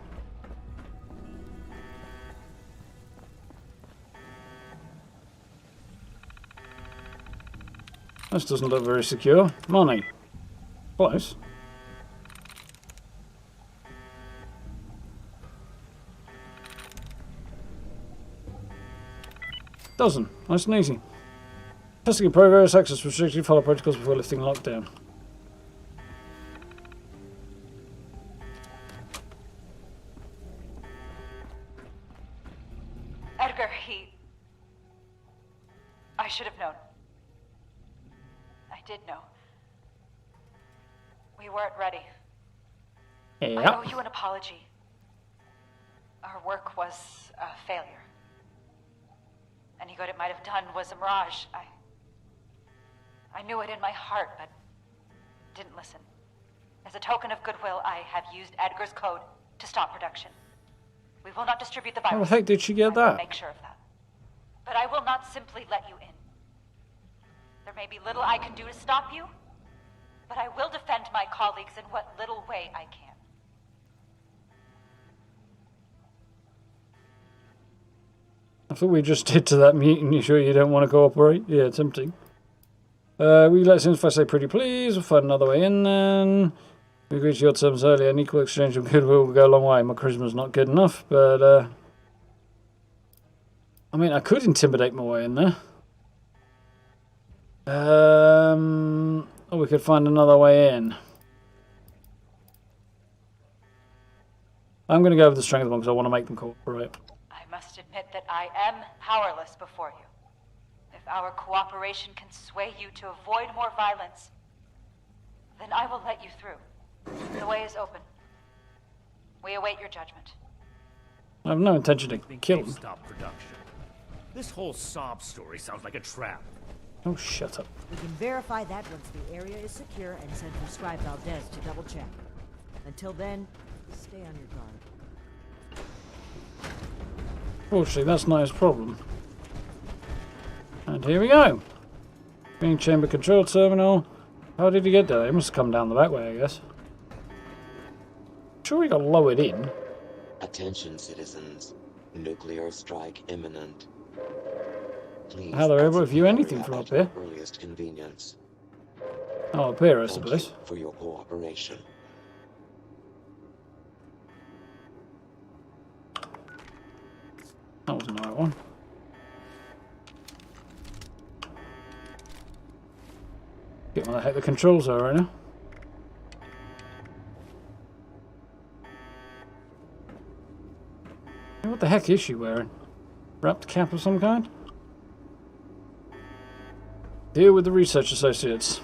This doesn't look very secure. Money. Close. Doesn't. Nice and easy. Testing in progress. Access restricted. Follow protocols before lifting lockdown. Edgar, I should have known. I did know. We weren't ready. Yeah. I owe you an apology. Our work was a failure. Any good it might have done was a mirage. I knew it in my heart, but didn't listen. As a token of goodwill, I have used Edgar's code to stop production. We will not distribute the virus. How the heck did she get I will that? make sure of that. But I will not simply let you in. There may be little I can do to stop you, but I will defend my colleagues in what little way I can. I thought we just did to that mutant. You sure you don't want to cooperate? Yeah, it's tempting. We let since if I say pretty please, we'll find another way in then. We agreed to your terms earlier. An equal exchange of goodwill will go a long way. My charisma's not good enough, but I mean, I could intimidate my way in there. Or we could find another way in. I'm going to go with the strength one because I want to make them cooperate. I must admit that I am powerless before you. If our cooperation can sway you to avoid more violence, then I will let you through. The way is open. We await your judgment. I have no intention to kill him. Stop production. This whole sob story sounds like a trap. Oh, shut up. We can verify that once the area is secure and send Prescribed Valdez to double check. Until then, stay on your guard. Fortunately, that's not his problem. And here we go. Being chamber control terminal. How did he get there? He must have come down the back way, I guess. Sure, he got lowered in. Attention, citizens. Nuclear strike imminent. Please How they're able to view anything from up here. Earliest convenience. Oh, up here, I Thank suppose. you for your cooperation. That wasn't the right one. Get what the heck the controls are right now. What the heck is she wearing? Wrapped cap of some kind? Deal with the research associates.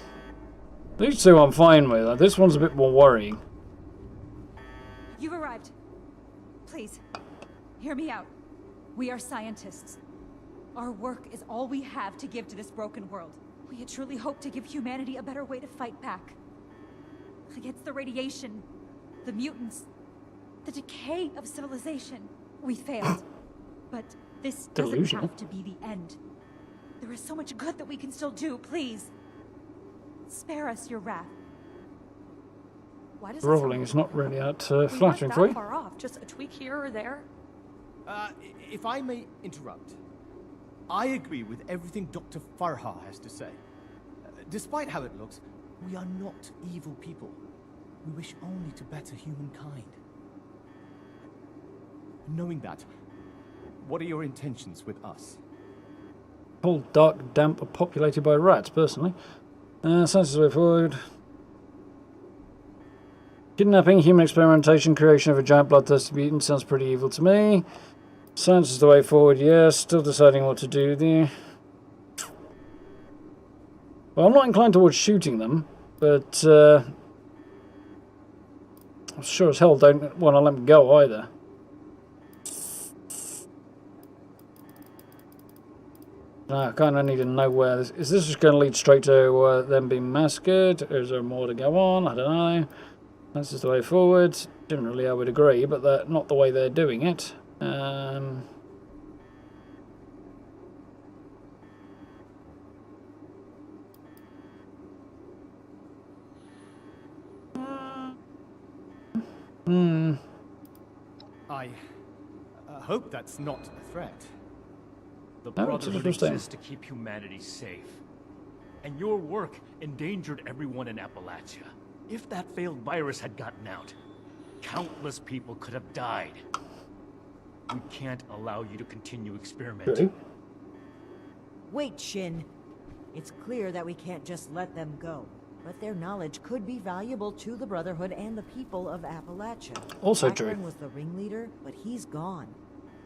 These two I'm fine with. This one's a bit more worrying. You've arrived. Please, hear me out. We are scientists. Our work is all we have to give to this broken world. We had truly hoped to give humanity a better way to fight back. Against the radiation, the mutants, the decay of civilization. We failed. But this doesn't Delusional. have to be the end. There is so much good that we can still do, please. Spare us your wrath. Why does Groveling is not really that we flattering weren't for that you. far off? Just a tweak here or there. If I may interrupt, I agree with everything Dr. Farha has to say. Despite how it looks, we are not evil people. We wish only to better humankind. Knowing that, what are your intentions with us? Cold, dark, damp, are populated by rats, personally. Science is the way forward. Kidnapping, human experimentation, creation of a giant bloodthirsty mutant sounds pretty evil to me. Science is the way forward, yes. Still deciding what to do there. Well, I'm not inclined towards shooting them, but I sure as hell don't want to let them go either. I kind of need to know where this is. This just going to lead straight to them being massacred, or is there more to go on? I don't know. That's just the way forward. Generally, I would agree, but that's not the way they're doing it. I hope that's not a threat. The No, it's Brotherhood interesting. exists to keep humanity safe. And your work endangered everyone in Appalachia. If that failed virus had gotten out, countless people could have died. We can't allow you to continue experimenting. Wait, Xion. It's clear that we can't just let them go. But their knowledge could be valuable to the Brotherhood and the people of Appalachia. Also Blackburn true. was the ringleader, but he's gone.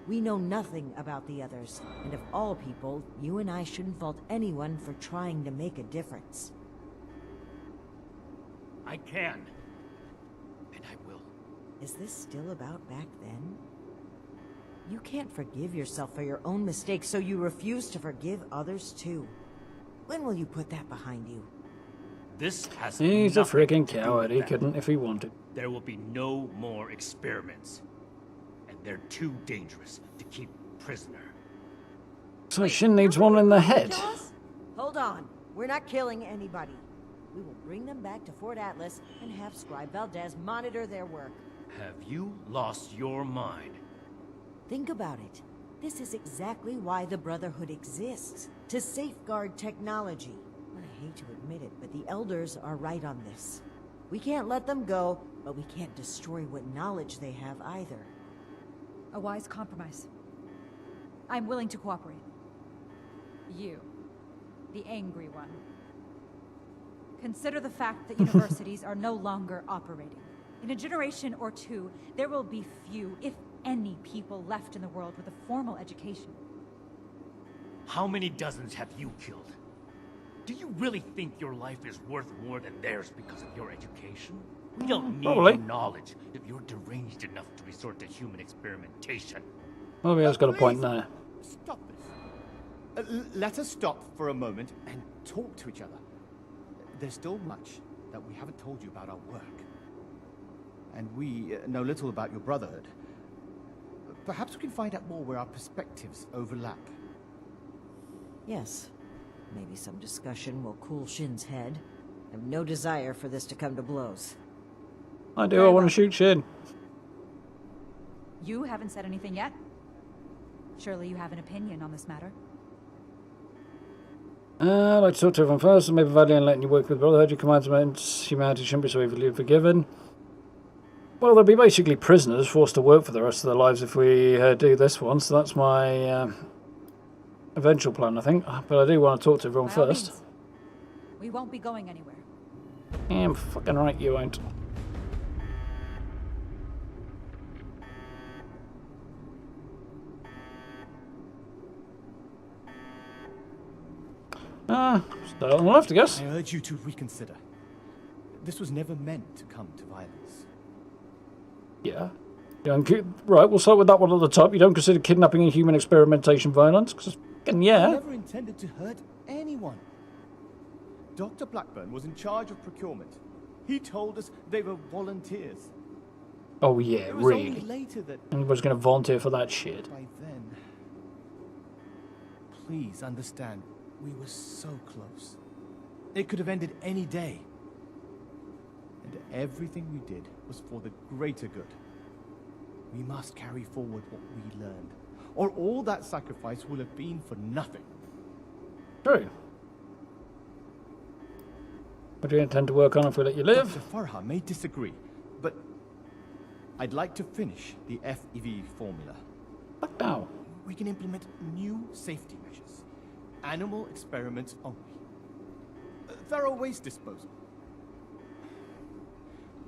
We know nothing about the others, and of all people, you and I shouldn't fault anyone for trying to make a difference. I can. And I will. Is this still about back then? You can't forgive yourself for your own mistakes, so you refuse to forgive others too. When will you put that behind you? This has He's a nothing freaking to do coward. with He that. couldn't if he wanted. There will be no more experiments. And they're too dangerous to keep prisoner. So Xion needs one in the head. Hold on. We're not killing anybody. We will bring them back to Fort Atlas and have Scribe Valdez monitor their work. Have you lost your mind? Think about it. This is exactly why the Brotherhood exists. To safeguard technology. I hate to admit it, but the Elders are right on this. We can't let them go, but we can't destroy what knowledge they have either. A wise compromise. I'm willing to cooperate. You, the angry one. Consider the fact that universities are no longer operating. In a generation or two, there will be few, if any, people left in the world with a formal education. How many dozens have you killed? Do you really think your life is worth more than theirs because of your education? We don't need Probably. your knowledge if you're deranged enough to resort to human experimentation. Well, he has got a point there. Stop this. Let us stop for a moment and talk to each other. There's still much that we haven't told you about our work. And we know little about your Brotherhood. Perhaps we can find out more where our perspectives overlap. Yes. Maybe some discussion will cool Shin's head. I have no desire for this to come to blows. I do. I want to shoot Xion. You haven't said anything yet? Surely you have an opinion on this matter. I'd like to talk to everyone first. Maybe value in letting you work with Brotherhood. Your commands meant humanity shouldn't be so easily forgiven. Well, they'll be basically prisoners, forced to work for the rest of their lives if we do this one. So that's my eventual plan, I think. But I do want to talk to everyone By all first. means. We won't be going anywhere. Yeah, I'm fucking right, you won't. Stay on the left, I guess. I urge you to reconsider. This was never meant to come to violence. Yeah. Right, we'll start with that one at the top. You don't consider kidnapping and human experimentation violence? Because, I yeah. never intended to hurt anyone. Dr. Blackburn was in charge of procurement. He told us they were volunteers. Oh, yeah, It was really. only later that Anybody's going to volunteer for that shit. by then. Please understand, we were so close. It could have ended any day. And everything we did was for the greater good. We must carry forward what we learned, or all that sacrifice will have been for nothing. True. What do you intend to work on if we let you live? Dr. Farha may disagree, but I'd like to finish the FEV formula. Fuck now. We can implement new safety measures. Animal experiments only. Thorough waste disposal.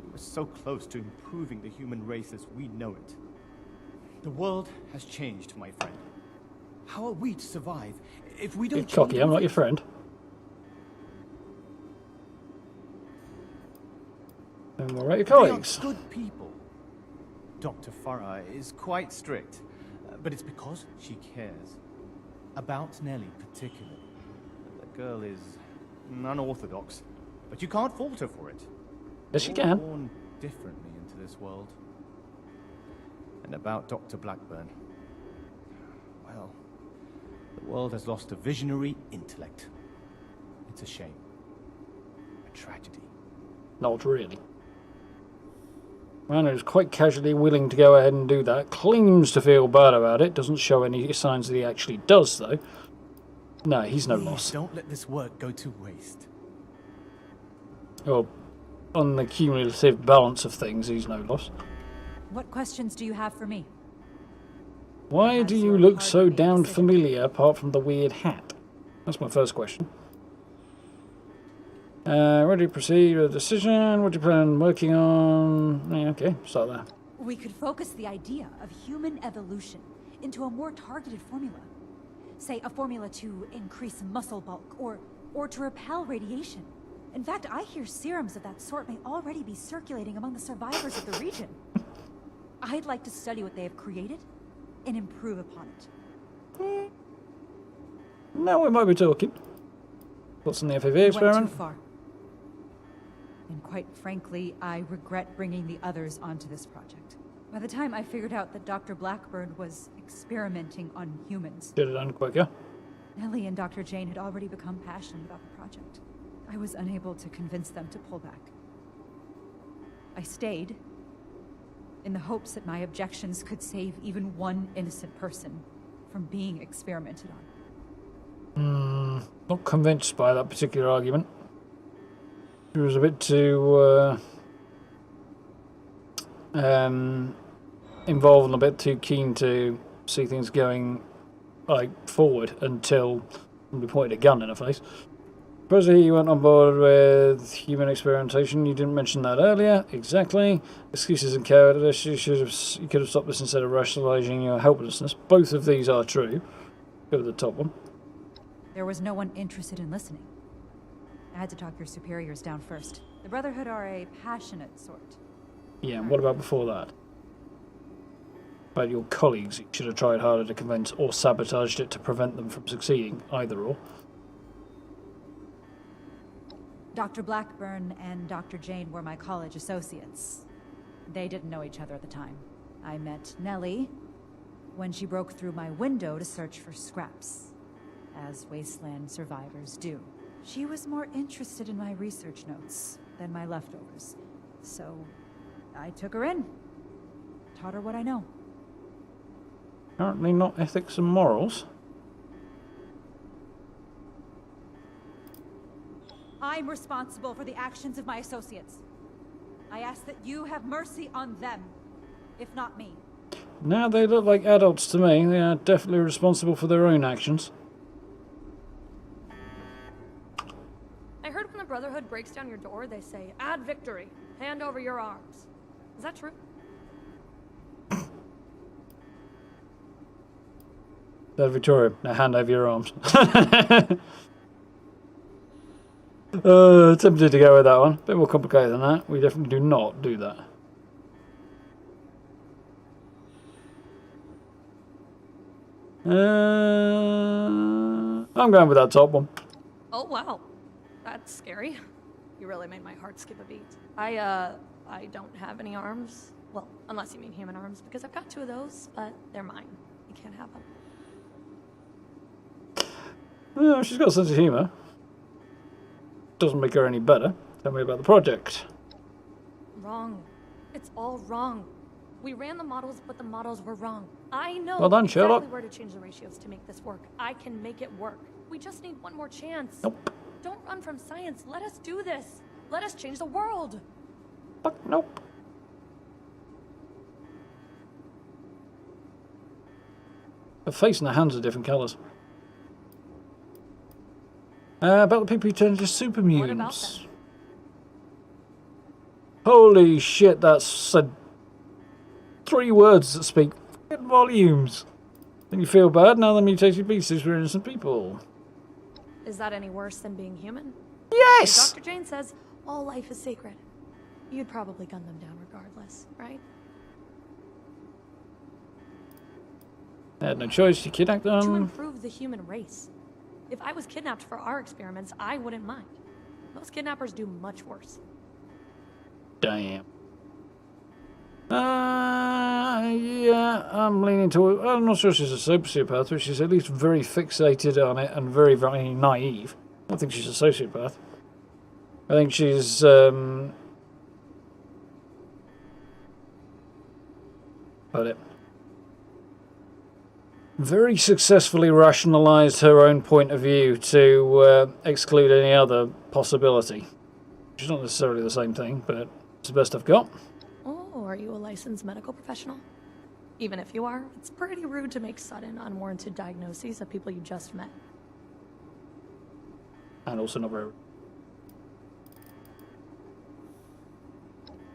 We were so close to improving the human race as we know it. The world has changed, my friend. How are we to survive if we don't You're cocky, change I'm not your friend. And we'll rate your They are colleagues. good people. Dr. Farah is quite strict, but it's because she cares. About Nellie particularly. The girl is unorthodox, but you can't fault her for it. Yes, you We're all can. born differently into this world. And about Dr. Blackburn. Well, the world has lost a visionary intellect. It's a shame. A tragedy. Not really. Man who's quite casually willing to go ahead and do that, claims to feel bad about it, doesn't show any signs that he actually does, though. No, he's no Please loss. don't let this work go to waste. Well, on the cumulative balance of things, he's no loss. What questions do you have for me? Why do you look so damned familiar apart from the weird hat? That's my first question. Ready to proceed with a decision? What do you plan on working on? Yeah, okay, start there. We could focus the idea of human evolution into a more targeted formula. Say, a formula to increase muscle bulk, or to repel radiation. In fact, I hear serums of that sort may already be circulating among the survivors of the region. I'd like to study what they have created and improve upon it. Now we might be talking. What's in the FAV We went experiment? too far. And quite frankly, I regret bringing the others onto this project. By the time I figured out that Dr. Blackburn was experimenting on humans, Get it done quicker. Nellie and Dr. Jane had already become passionate about the project. I was unable to convince them to pull back. I stayed, in the hopes that my objections could save even one innocent person from being experimented on. Not convinced by that particular argument. She was a bit too involved and a bit too keen to see things going forward until somebody pointed a gun in her face. Supposedly you went on board with human experimentation. You didn't mention that earlier. Exactly. Excuses and cowardice. You could have stopped this instead of rationalising your helplessness. Both of these are true. Go to the top one. There was no one interested in listening. I had to talk your superiors down first. The Brotherhood are a passionate sort. Yeah, and what about before that? About your colleagues, you should have tried harder to convince or sabotaged it to prevent them from succeeding, either or. Dr. Blackburn and Dr. Jane were my college associates. They didn't know each other at the time. I met Nellie when she broke through my window to search for scraps, as wasteland survivors do. She was more interested in my research notes than my leftovers, so I took her in, taught her what I know. Apparently not ethics and morals. I'm responsible for the actions of my associates. I ask that you have mercy on them, if not me. Now they look like adults to me. They are definitely responsible for their own actions. I heard when the Brotherhood breaks down your door, they say, "Add victory. Hand over your arms." Is that true? Victoria, now hand over your arms. Tempted to go with that one. A bit more complicated than that. We definitely do not do that. I'm going with that top one. Oh, wow. That's scary. You really made my heart skip a beat. I don't have any arms. Well, unless you mean human arms, because I've got 2 of those, but they're mine. You can't have them. Well, she's got a sense of humour. Doesn't make her any better. Tell me about the project. Wrong. It's all wrong. We ran the models, but the models were wrong. I know Well done, Sherlock. exactly where to change the ratios to make this work. I can make it work. We just need one more chance. Nope. Don't run from science. Let us do this. Let us change the world. Fuck, nope. Her face and her hands are different colours. About the people who turn into super What about mutants. them? Holy shit, that's said 3 words that speak fucking volumes. Then you feel bad, now the mutated beasts were innocent people. Is that any worse than being human? Yes! Dr. Jane says all life is sacred. You'd probably gun them down regardless, right? They had no choice, you kidnapped To them. improve the human race. If I was kidnapped for our experiments, I wouldn't mind. Most kidnappers do much worse. Damn. Yeah, I'm leaning toward... I'm not sure she's a sociopath, but she's at least very fixated on it and very, very naive. I don't think she's a sociopath. I think she's... But it very successfully rationalised her own point of view to exclude any other possibility. Which is not necessarily the same thing, but it's the best I've got. Oh, are you a licensed medical professional? Even if you are, it's pretty rude to make sudden, unwarranted diagnoses of people you just met. And also not very...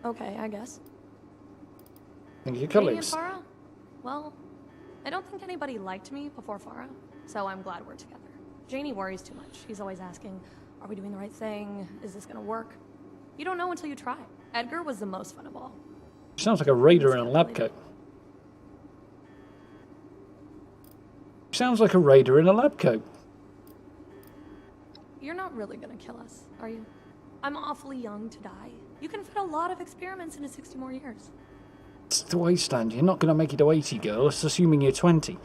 Okay, I guess. Thank you, Janie and colleagues. Farah? Well, I don't think anybody liked me before Farah, so I'm glad we're together. Janie worries too much. She's always asking, are we doing the right thing? Is this gonna work? You don't know until you try. Edgar was the most fun of all. Sounds like a raider in a lab coat. Sounds like a raider in a lab coat. You're not really gonna kill us, are you? I'm awfully young to die. You can fit a lot of experiments into 60 more years. It's the way stand. You're not going to make it to 80, girl. It's assuming you're 20.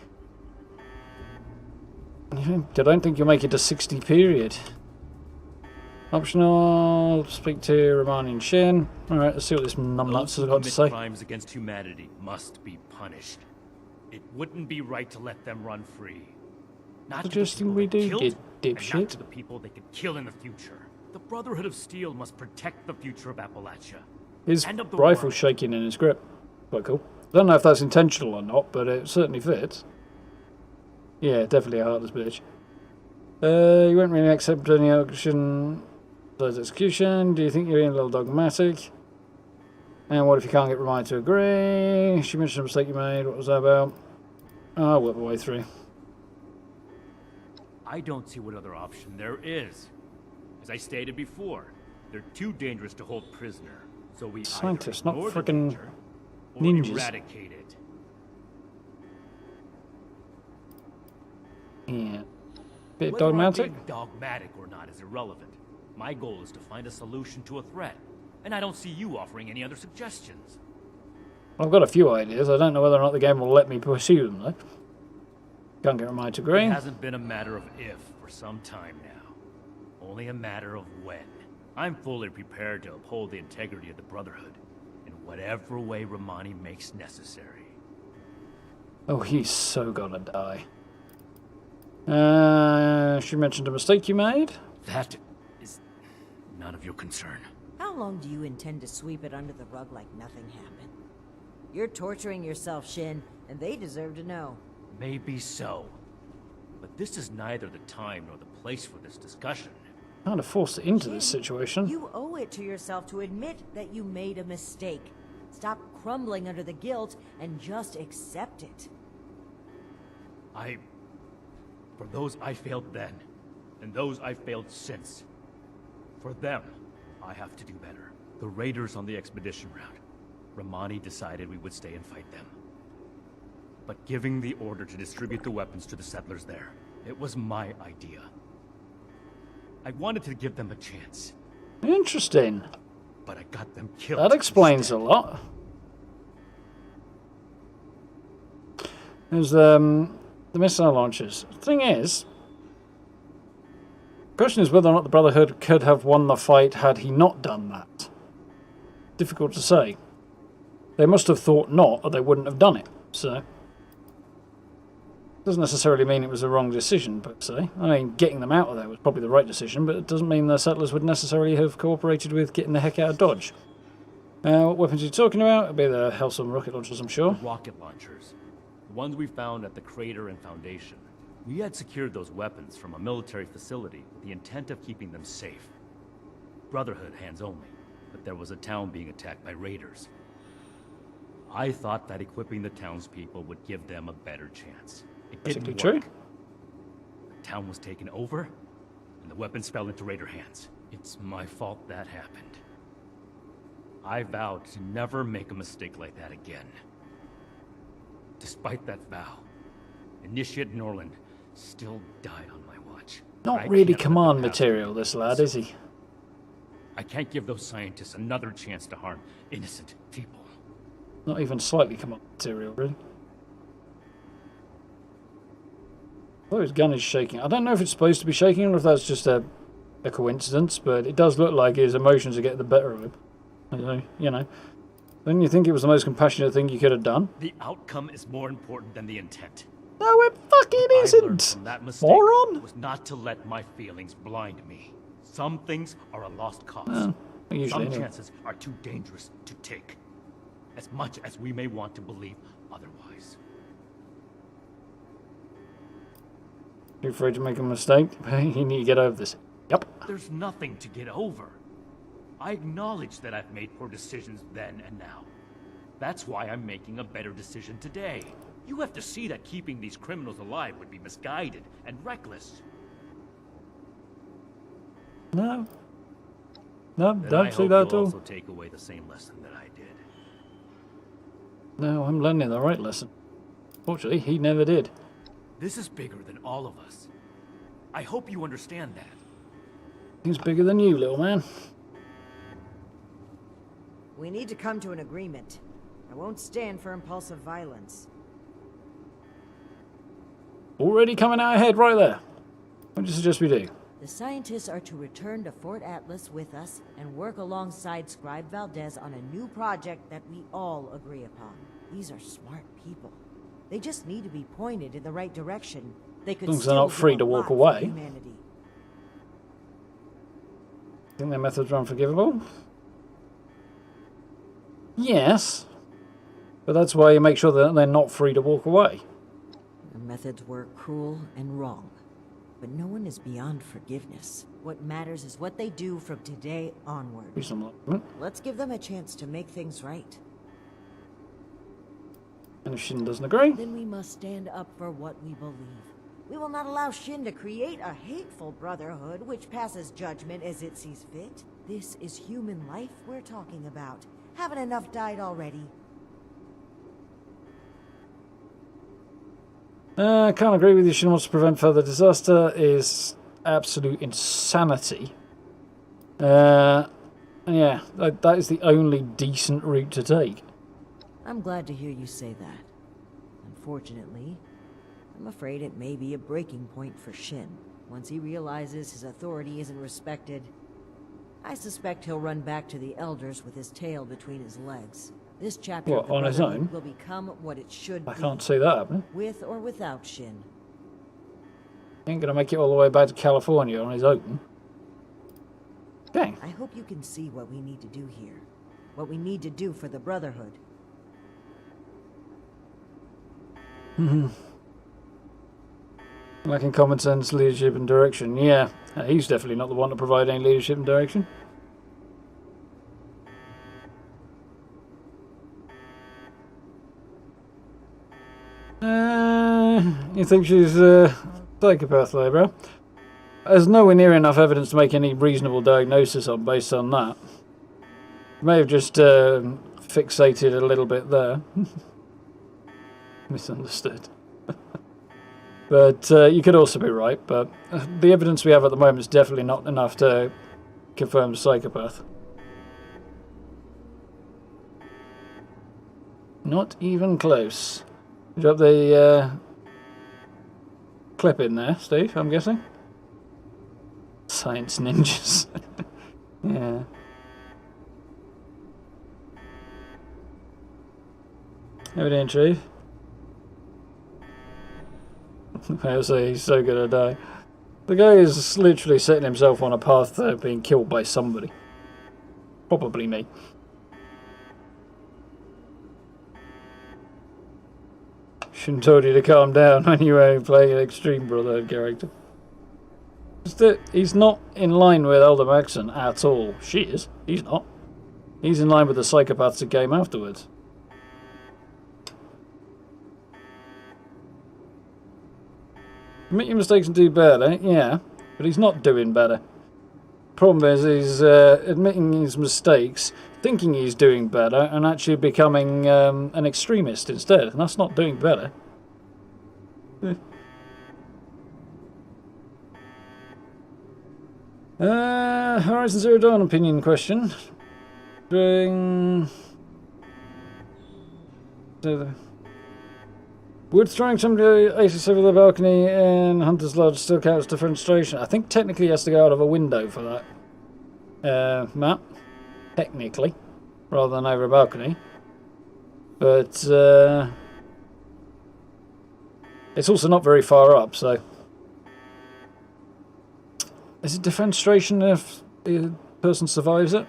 I don't think you'll make it to 60, period. Optional. Speak to Romani and Xion. Alright, let's see what this numbnuts has got to say. Crimes against humanity must be punished. It wouldn't be right to let them run free. Not Suggesting we do, you and not dipshit. to the people they could kill in the future. The Brotherhood of Steel must protect the future of Appalachia. His and of the rifle's world. shaking in his grip. Quite cool. I don't know if that's intentional or not, but it certainly fits. Yeah, definitely a heartless bitch. You won't really accept any action besides execution. Do you think you're being a little dogmatic? And what if you can't get reminded to agree? She mentioned a mistake you made. What was that about? I'll work my way through. I don't see what other option there is. As I stated before, they're too dangerous to hold prisoner. So we Scientists, either not ignore the frickin' danger or ninjas. eradicate it. Yeah. Bit Whether I'm dogmatic? being dogmatic or not is irrelevant. My goal is to find a solution to a threat, and I don't see you offering any other suggestions. I've got a few ideas. I don't know whether or not the game will let me pursue them, though. Can't get reminded to agree. It hasn't been a matter of if for some time now. Only a matter of when. I'm fully prepared to uphold the integrity of the Brotherhood in whatever way Romani makes necessary. Oh, he's so gonna die. She mentioned a mistake you made. That is none of your concern. How long do you intend to sweep it under the rug like nothing happened? You're torturing yourself, Shin, and they deserve to know. Maybe so. But this is neither the time nor the place for this discussion. Kind of forced it into this situation. You owe it to yourself to admit that you made a mistake. Stop crumbling under the guilt and just accept it. For those I failed then, and those I failed since. For them, I have to do better. The raiders on the expedition route. Romani decided we would stay and fight them. But giving the order to distribute the weapons to the settlers there, it was my idea. I wanted to give them a chance. Interesting. But I got them killed. That explains a lot. There's the missile launchers. The thing is, the question is whether or not the Brotherhood could have won the fight had he not done that. Difficult to say. They must have thought not, or they wouldn't have done it. So, doesn't necessarily mean it was the wrong decision, per se. I mean, getting them out of there was probably the right decision, but it doesn't mean the settlers would necessarily have cooperated with getting the heck out of Dodge. What weapons are you talking about? It'll be the Hellstorm rocket launchers, I'm sure. The rocket launchers. The ones we found at the crater and foundation. We had secured those weapons from a military facility with the intent of keeping them safe. Brotherhood hands only, but there was a town being attacked by raiders. I thought that equipping the townspeople would give them a better chance. It didn't work. True. The town was taken over, and the weapons fell into raider hands. It's my fault that happened. I vowed to never make a mistake like that again. Despite that vow, Initiate Norland still died on my watch. Not really command material, this lad, is he? I can't give those scientists another chance to harm innocent people. Not even slightly command material, really. Oh, his gun is shaking. I don't know if it's supposed to be shaking or if that's just a coincidence, but it does look like his emotions are getting the better of him. So, you know. Don't you think it was the most compassionate thing you could have done? The outcome is more important than the intent. No, it fucking isn't! From that mistake Moron! Was not to let my feelings blind me. Some things are a lost cause. Usually Some anyway. chances are too dangerous to take. As much as we may want to believe otherwise. You're afraid to make a mistake? You need to get over this. Yep. There's nothing to get over. I acknowledge that I've made poor decisions then and now. That's why I'm making a better decision today. You have to see that keeping these criminals alive would be misguided and reckless. No. No, Then don't see that at you'll all. also take away the same lesson that I did. No, I'm learning the right lesson. Fortunately, he never did. This is bigger than all of us. I hope you understand that. He's bigger than you, little man. We need to come to an agreement. I won't stand for impulsive violence. Already coming out ahead right there. What do you suggest we do? The scientists are to return to Fort Atlas with us and work alongside Scribe Valdez on a new project that we all agree upon. These are smart people. They just need to be pointed in the right direction. They could As long as still they're not do free a to walk lot for away. humanity. Think their methods are unforgivable? Yes. But that's why you make sure that they're not free to walk away. Their methods were cruel and wrong. But no one is beyond forgiveness. What matters is what they do from today onward. Let's give them a chance to make things right. And if Xion doesn't agree? Then we must stand up for what we believe. We will not allow Xion to create a hateful brotherhood which passes judgment as it sees fit. This is human life we're talking about. Haven't enough died already? I can't agree with you. Xion wants to prevent further disaster is absolute insanity. Yeah, that is the only decent route to take. I'm glad to hear you say that. Unfortunately, I'm afraid it may be a breaking point for Xion. Once he realizes his authority isn't respected, I suspect he'll run back to the Elders with his tail between his legs. This chapter What, of the on his Brotherhood own? will become what it should be. I can't see that happening. With or without Xion. He ain't gonna make it all the way back to California on his own. Dang. I hope you can see what we need to do here. What we need to do for the Brotherhood. Lacking common sense, leadership and direction. Yeah, he's definitely not the one to provide any leadership and direction. You think she's a psychopath, though, bro? There's nowhere near enough evidence to make any reasonable diagnosis on based on that. May have just fixated a little bit there. Misunderstood. But you could also be right, but the evidence we have at the moment is definitely not enough to confirm the psychopath. Not even close. Drop the clip in there, Steve, I'm guessing. Science ninjas. Yeah. How we doing, Chief? I'll say he's so gonna die. The guy is literally setting himself on a path to being killed by somebody. Probably me. Shouldn't have told you to calm down when you were playing an extreme Brotherhood character. Just that he's not in line with Elder Maxon at all. She is. He's not. He's in line with the psychopaths that came afterwards. Admit your mistakes and do better, yeah. But he's not doing better. Problem is, he's admitting his mistakes, thinking he's doing better, and actually becoming an extremist instead. And that's not doing better. Horizon Zero Dawn opinion question. Would throwing somebody 86 over the balcony in Hunter's Lodge still count as defenestration? I think technically he has to go out of a window for that. Matt? Technically. Rather than over a balcony. But, it's also not very far up, so... Is it defenestration if the person survives it?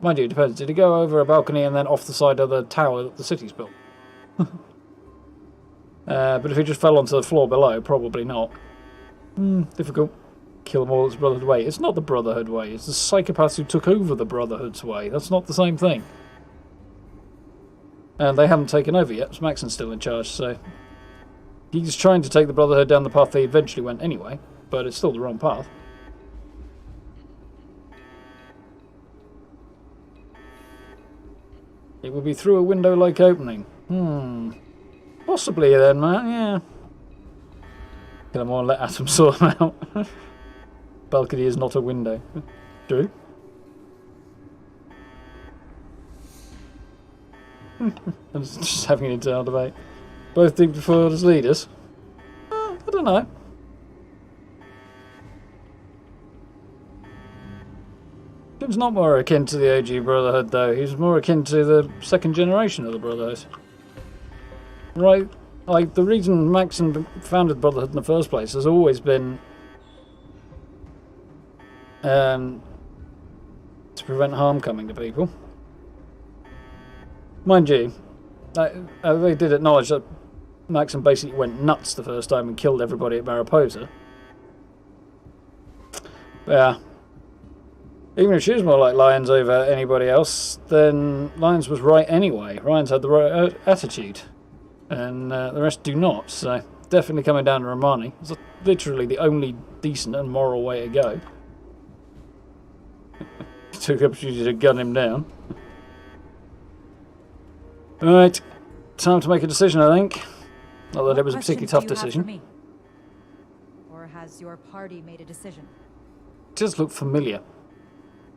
Mind you, it depends. Did he go over a balcony and then off the side of the tower that the city's built? But if he just fell onto the floor below, probably not. Difficult. Kill them all, it's Brotherhood way. It's not the Brotherhood way, it's the psychopaths who took over the Brotherhood's way. That's not the same thing. And they haven't taken over yet, so Maxon's still in charge, so... He's trying to take the Brotherhood down the path they eventually went anyway, but it's still the wrong path. It would be through a window-like opening. Possibly then, man, yeah. Kill them all and let Atom sort them out. Balcony is not a window. True. I'm just having an internal debate. Both deep before as leaders? I don't know. Jim's not more akin to the OG Brotherhood, though. He's more akin to the second generation of the Brotherhood. Right, like, the reason Maxon founded Brotherhood in the first place has always been to prevent harm coming to people. Mind you, they did acknowledge that Maxon basically went nuts the first time and killed everybody at Mariposa. Yeah. Even if she was more like Lyons over anybody else, then Lyons was right anyway. Lyons had the right attitude. And the rest do not, so definitely coming down to Romani. It's literally the only decent and moral way to go. Took the opportunity to gun him down. Alright, time to make a decision, I think. Not that it was a particularly tough decision. Or has your party made a decision? It does look familiar.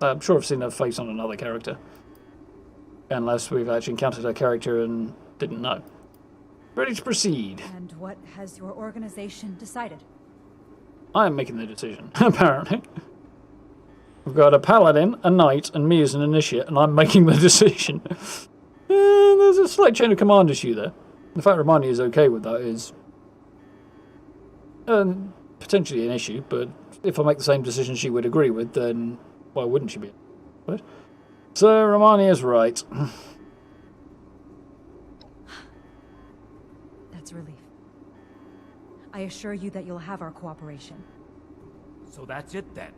I'm sure I've seen her face on another character. Unless we've actually encountered her character and didn't know. Ready to proceed. And what has your organization decided? I am making the decision, apparently. We've got a paladin, a knight, and me as an initiate, and I'm making the decision. There's a slight chain of command issue there. The fact Romani is okay with that is potentially an issue, but if I make the same decision she would agree with, then why wouldn't she be? But, so Romani is right. That's relief. I assure you that you'll have our cooperation. So that's it then.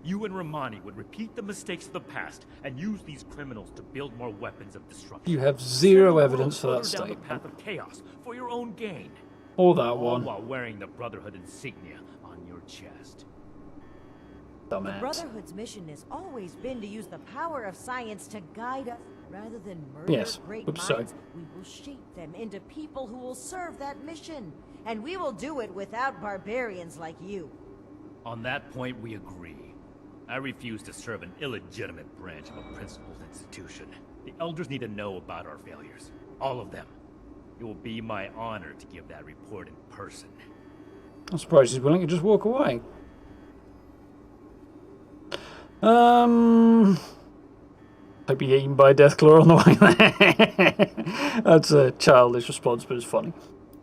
You and Romani would repeat the mistakes of the past and use these criminals to build more weapons of destruction. You have zero evidence for that statement. Down the path of chaos for your own gain. Or that All one. while wearing the Brotherhood insignia on your chest. The Brotherhood's mission has always been to use the power of science to guide us. Rather than murder great minds, we will shape them into people who will serve that mission. And we will do it without barbarians like you. On that point, we agree. I refuse to serve an illegitimate branch of a principled institution. The Elders need to know about our failures. All of them. It will be my honor to give that report in person. I'm surprised he's willing to just walk away. Hope you get eaten by a Deathclaw on the way there. That's a childish response, but it's funny.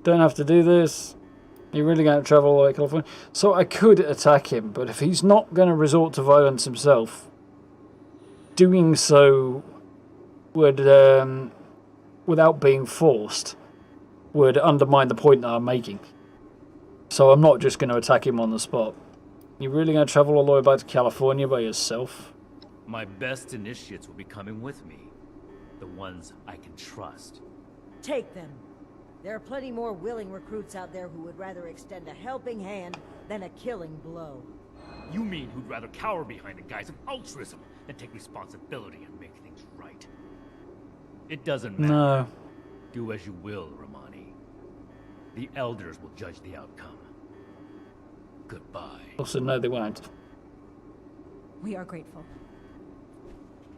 Don't have to do this. You're really going to travel all the way to California? So I could attack him, but if he's not going to resort to violence himself, doing so would, without being forced, would undermine the point that I'm making. So I'm not just going to attack him on the spot. You're really going to travel all the way back to California by yourself? My best initiates will be coming with me. The ones I can trust. Take them. There are plenty more willing recruits out there who would rather extend a helping hand than a killing blow. You mean who'd rather cower behind the guise of altruism than take responsibility and make things right? It doesn't matter. No. Do as you will, Romani. The Elders will judge the outcome. Goodbye. Also, no, they won't. We are grateful.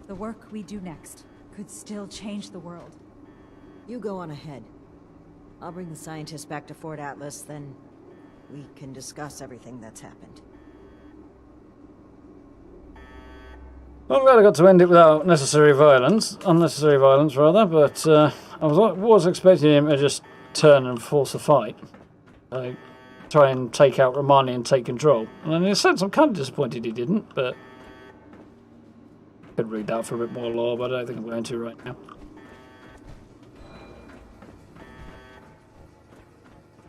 The work we do next could still change the world. You go on ahead. I'll bring the scientists back to Fort Atlas, then we can discuss everything that's happened. Well, I'm glad I got to end it without unnecessary violence, rather, but I was expecting him to just turn and force a fight. Like, try and take out Romani and take control. And in a sense, I'm kind of disappointed he didn't, but I could read that for a bit more lore, but I don't think I'm going to right now.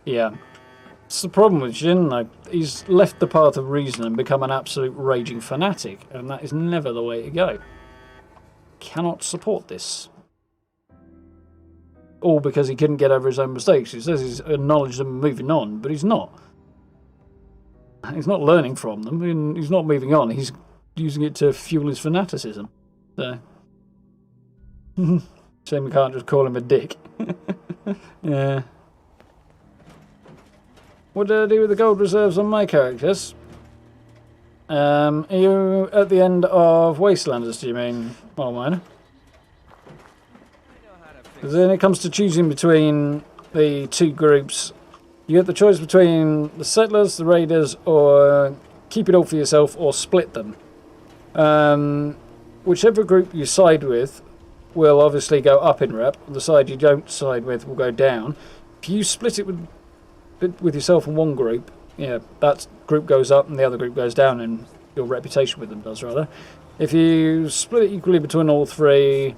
Yeah. It's the problem with Xion, though. He's left the path of reason and become an absolute raging fanatic, and that is never the way to go. Cannot support this. All because he couldn't get over his own mistakes. He says he's acknowledged them and moving on, but he's not. He's not learning from them, and he's not moving on. He's using it to fuel his fanaticism. So, shame we can't just call him a dick. Yeah. What did I do with the gold reserves on my characters? Are you at the end of Wastelanders, do you mean, well, mine? Because then it comes to choosing between the two groups. You get the choice between the Settlers, the Raiders, or keep it all for yourself, or split them. Whichever group you side with will obviously go up in rep. The side you don't side with will go down. If you split it with yourself in one group, yeah, that group goes up and the other group goes down, and your reputation with them does, rather. If you split it equally between all three,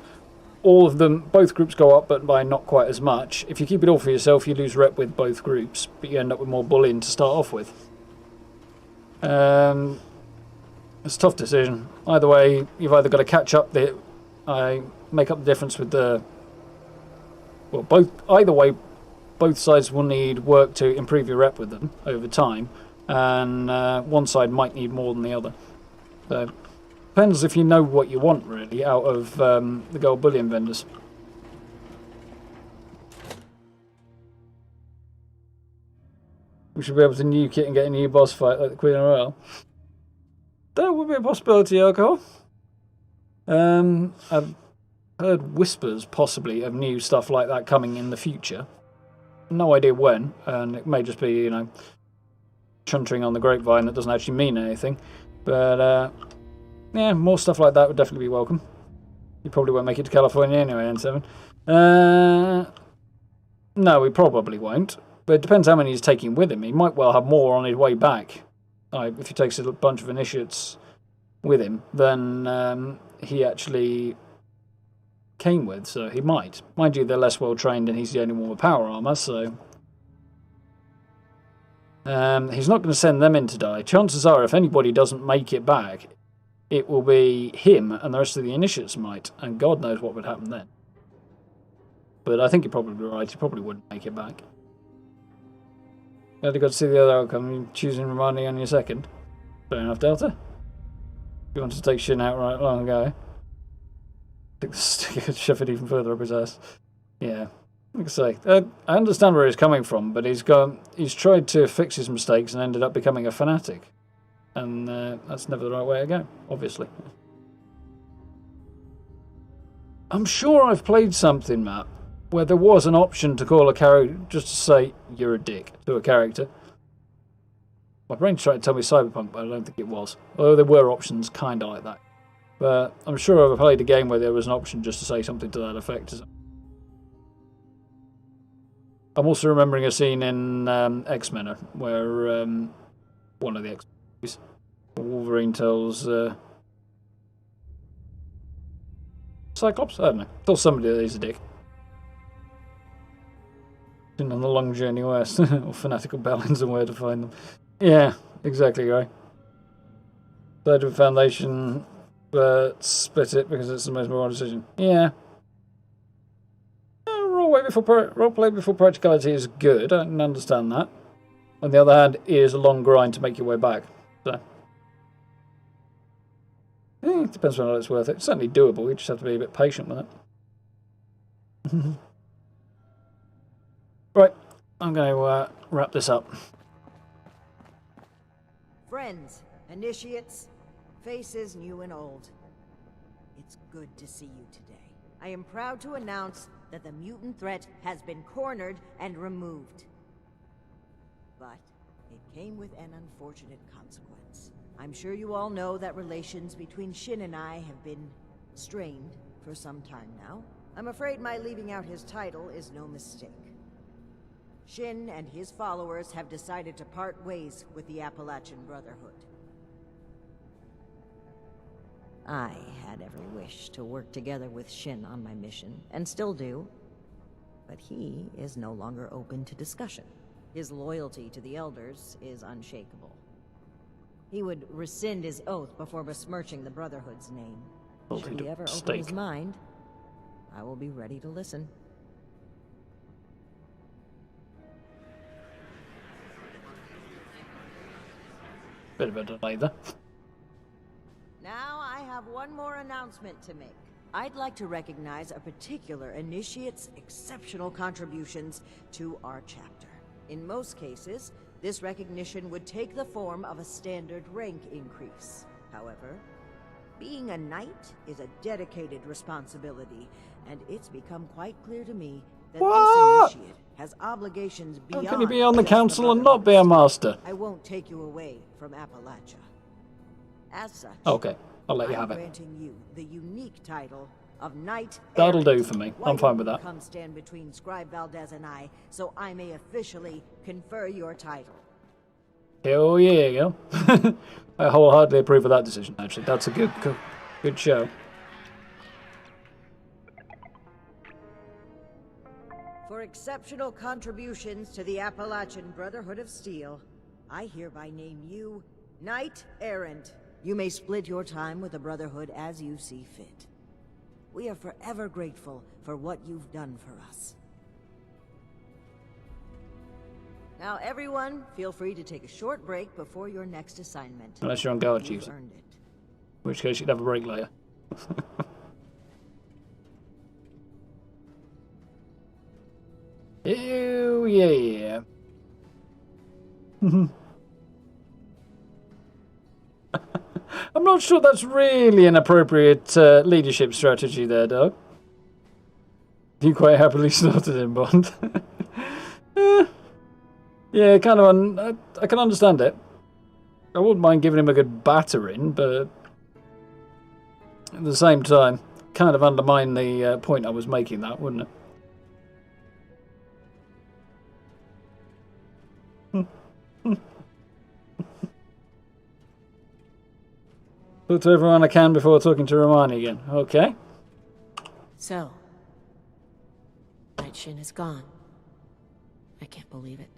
all of them, both groups go up, but by not quite as much. If you keep it all for yourself, you lose rep with both groups, but you end up with more bullion to start off with. It's a tough decision. Either way, you've either got to catch up make up the difference with the... Well, either way, both sides will need work to improve your rep with them over time, and one side might need more than the other. So, depends if you know what you want, really, out of the gold bullion vendors. We should be able to nuke it and get a new boss fight like the Queen of Royal. That would be a possibility, alcohol. I've heard whispers, possibly, of new stuff like that coming in the future. No idea when, and it may just be, you know, chuntering on the grapevine that doesn't actually mean anything. But, yeah, more stuff like that would definitely be welcome. You probably won't make it to California anyway, N7. No, we probably won't. But it depends how many he's taking with him. He might well have more on his way back. If he takes a bunch of initiates with him than he actually came with, so he might. Mind you, they're less well trained and he's the only one with power armor, so... he's not going to send them in to die. Chances are, if anybody doesn't make it back, it will be him and the rest of the initiates might, and God knows what would happen then. But I think you're probably right, he probably wouldn't make it back. Glad you got to see the other outcome. You're choosing Romani on your second. Fair enough, Delta. You wanted to take Xion out right long ago. Take the stick and shove it even further up his ass. Yeah. Like I say, I understand where he's coming from, but he's tried to fix his mistakes and ended up becoming a fanatic. And that's never the right way to go, obviously. I'm sure I've played something, Matt, where there was an option to call a character, just to say, you're a dick, to a character. My brain's trying to tell me Cyberpunk, but I don't think it was. Although there were options kind of like that. But I'm sure I've played a game where there was an option just to say something to that effect. I'm also remembering a scene in X-Men where one of the X-Men, Wolverine tells Cyclops? I don't know. Tells somebody that he's a dick. On the long journey west, or fanatical balance and where to find them. Yeah, exactly right. Third of Foundation, but split it because it's the most moral decision. Yeah. Roleplay before practicality is good, I can understand that. On the other hand, it is a long grind to make your way back. So, It depends whether it's worth it. It's certainly doable. You just have to be a bit patient with it. Right, I'm going to wrap this up. Friends, initiates, faces new and old. It's good to see you today. I am proud to announce that the mutant threat has been cornered and removed. But it came with an unfortunate consequence. I'm sure you all know that relations between Xion and I have been strained for some time now. I'm afraid my leaving out his title is no mistake. Xion and his followers have decided to part ways with the Appalachian Brotherhood. I had every wish to work together with Xion on my mission, and still do. But he is no longer open to discussion. His loyalty to the Elders is unshakable. He would rescind his oath before besmirching the Brotherhood's name. Should he ever open his mind, I will be ready to listen. Bit of a delay there. Now I have one more announcement to make. I'd like to recognize a particular initiate's exceptional contributions to our chapter. In most cases, this recognition would take the form of a standard rank increase. However, being a knight is a dedicated responsibility, and it's become quite clear to me that this initiate has obligations beyond. How can you be on the just council and not Brotherhood be a of Steel? master? I won't take you away from Appalachia. As such, Okay, I'll let you have I'm it. granting you the unique title of Knight That'll Errant. do for me. Why I'm fine with don't that. you come stand between Scribe Valdez and I, so I may officially confer your title. Hell yeah, girl. I wholeheartedly approve of that decision, actually. That's a good show. For exceptional contributions to the Appalachian Brotherhood of Steel, I hereby name you Knight Errant. You may split your time with the Brotherhood as you see fit. We are forever grateful for what you've done for us. Now everyone, feel free to take a short break before your next assignment. Unless you're on guard You've duty. earned it. In which case you'd have a break later. Ew, yeah. I'm not sure that's really an appropriate leadership strategy there, Doug. You quite happily started in Bond. Yeah, kind of. I can understand it. I wouldn't mind giving him a good battering, but at the same time, kind of undermine the point I was making, that wouldn't it? Talk to everyone I can before talking to Romani again. Okay. So, Knight Xion is gone. I can't believe it.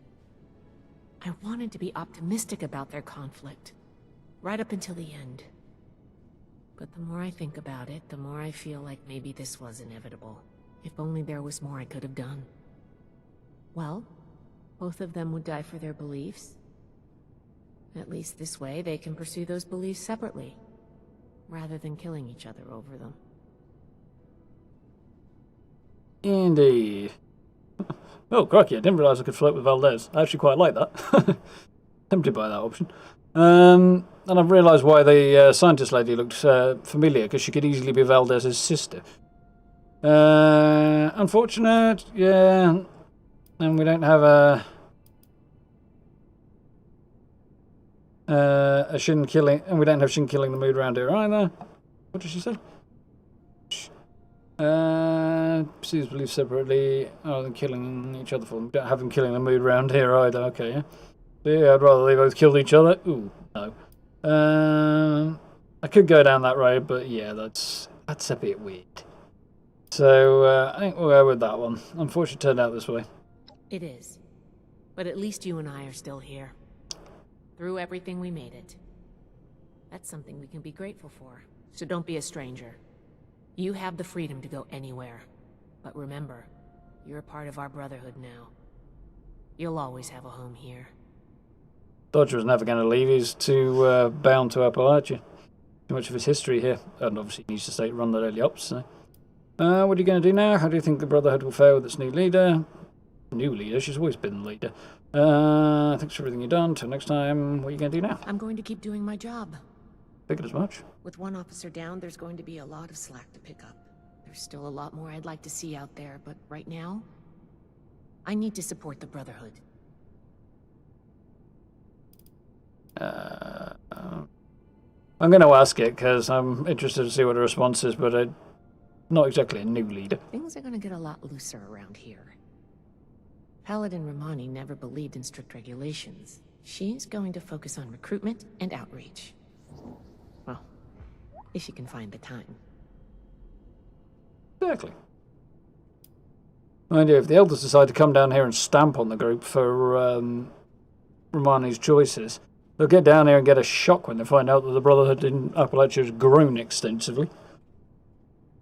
I wanted to be optimistic about their conflict, right up until the end. But the more I think about it, the more I feel like maybe this was inevitable. If only there was more I could have done. Well, both of them would die for their beliefs. At least this way they can pursue those beliefs separately, rather than killing each other over them. Indeed. Oh, crikey, I didn't realise I could flirt with Valdez. I actually quite like that. Tempted by that option. And I've realised why the scientist lady looked familiar, because she could easily be Valdez's sister. Unfortunate, yeah. And we don't have a Xion killing, and we don't have Xion killing the mood around here either. What did she say? Proceeds believe separately rather than killing each other for them. We don't have them killing the mood around here either. Okay, yeah. Yeah, I'd rather they both killed each other. Ooh, no. I could go down that road, but yeah, that's a bit weird. So I think we'll go with that one. Unfortunately, it turned out this way. It is. But at least you and I are still here. Through everything, we made it. That's something we can be grateful for. So don't be a stranger. You have the freedom to go anywhere. But remember, you're a part of our Brotherhood now. You'll always have a home here. Dodger was never going to leave. He's too bound to Appalachia. too much of his history here, and obviously he needs to stay run the daily ops. So. What are you going to do now? How do you think the Brotherhood will fare with its new leader? New leader? She's always been the leader. Thanks for everything you've done. Till next time, what are you going to do now? I'm going to keep doing my job. Figured as much. With one officer down, there's going to be a lot of slack to pick up. There's still a lot more I'd like to see out there, but right now, I need to support the Brotherhood. I'm going to ask it because I'm interested to see what the response is, but not exactly a new leader. Things are going to get a lot looser around here. Paladin Romani never believed in strict regulations. She's going to focus on recruitment and outreach. Well, if she can find the time. Exactly. Mind you, if the elders decide to come down here and stamp on the group for Romani's choices, they'll get down here and get a shock when they find out that the Brotherhood in Appalachia has grown extensively.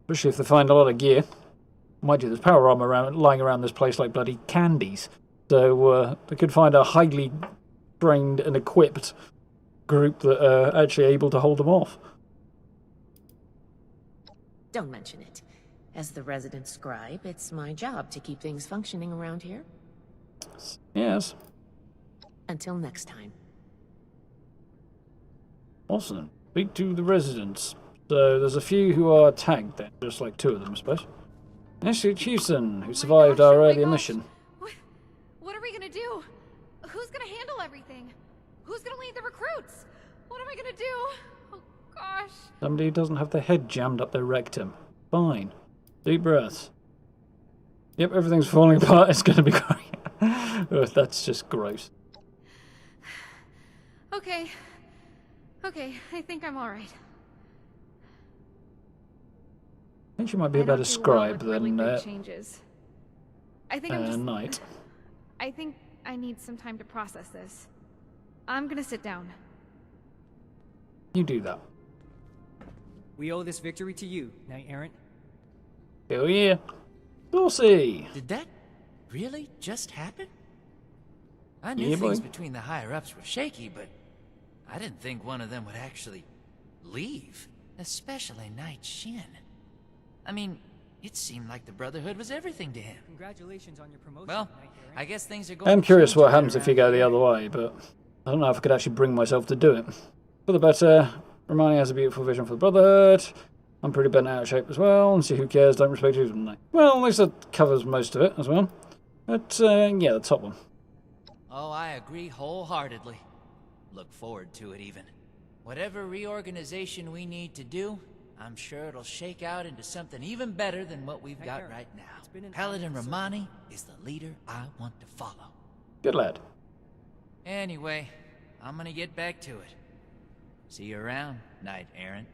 Especially if they find a lot of gear. Mind you, there's power armor lying around this place like bloody candies. So they could find a highly trained and equipped group that are actually able to hold them off. Don't mention it. As the resident scribe, it's my job to keep things functioning around here. Yes. Until next time. Awesome. Speak to the residents. So there's a few who are tagged then, just like 2 of them, I suppose. Initially Xion, who survived our earlier mission. What are we gonna do? Who's gonna handle everything? Who's gonna lead the recruits? What am I gonna do? Oh gosh. Somebody who doesn't have their head jammed up their rectum. Fine. Deep breaths. Yep, everything's falling apart. It's gonna be great. Oh, that's just gross. Okay. Okay, I think I'm alright. I think she might be a better scribe than changes. I think I'm Knight. I think I need some time to process this. I'm gonna sit down. You do that. We owe this victory to you, Knight Errant. Hell yeah. Saucy. Did that really just happen? I knew Yeah, things boy. between the higher-ups were shaky, but I didn't think one of them would actually leave, especially Knight Xion. I mean, it seemed like the Brotherhood was everything to him. Congratulations on your promotion, Well, Knight Errant. I guess things are going I'm to curious change what a bit happens if you around go the here. other way, but I don't know if I could actually bring myself to do it. For the better, Romani has a beautiful vision for the Brotherhood. I'm pretty bent out of shape as well, and see who cares, don't respect who doesn't. Well, at least that covers most of it as well. But, yeah, the top one. Oh, I agree wholeheartedly. Look forward to it, even. Whatever reorganization we need to do, I'm sure it'll shake out into something even better than what we've got right now. Paladin Romani is the leader I want to follow. Good lad. Anyway, I'm gonna get back to it. See you around, Knight Errant.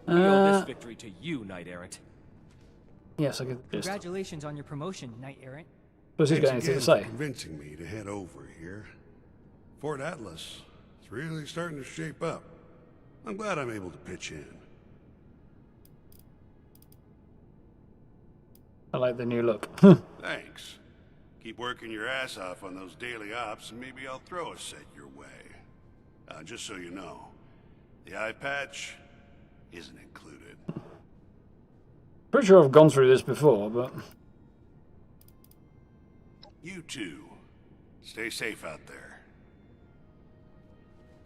We owe this victory to you, Knight Errant. Yes, I get the gist. Congratulations on your promotion, Knight Errant. Suppose he's got Thanks anything to again say. for convincing me to head over here. Fort Atlas is really starting to shape up. I'm glad I'm able to pitch in. I like the new look. Thanks. Keep working your ass off on those daily ops, and maybe I'll throw a set your way. Just so you know, the eye patch isn't included. Pretty sure I've gone through this before, but... You too. Stay safe out there.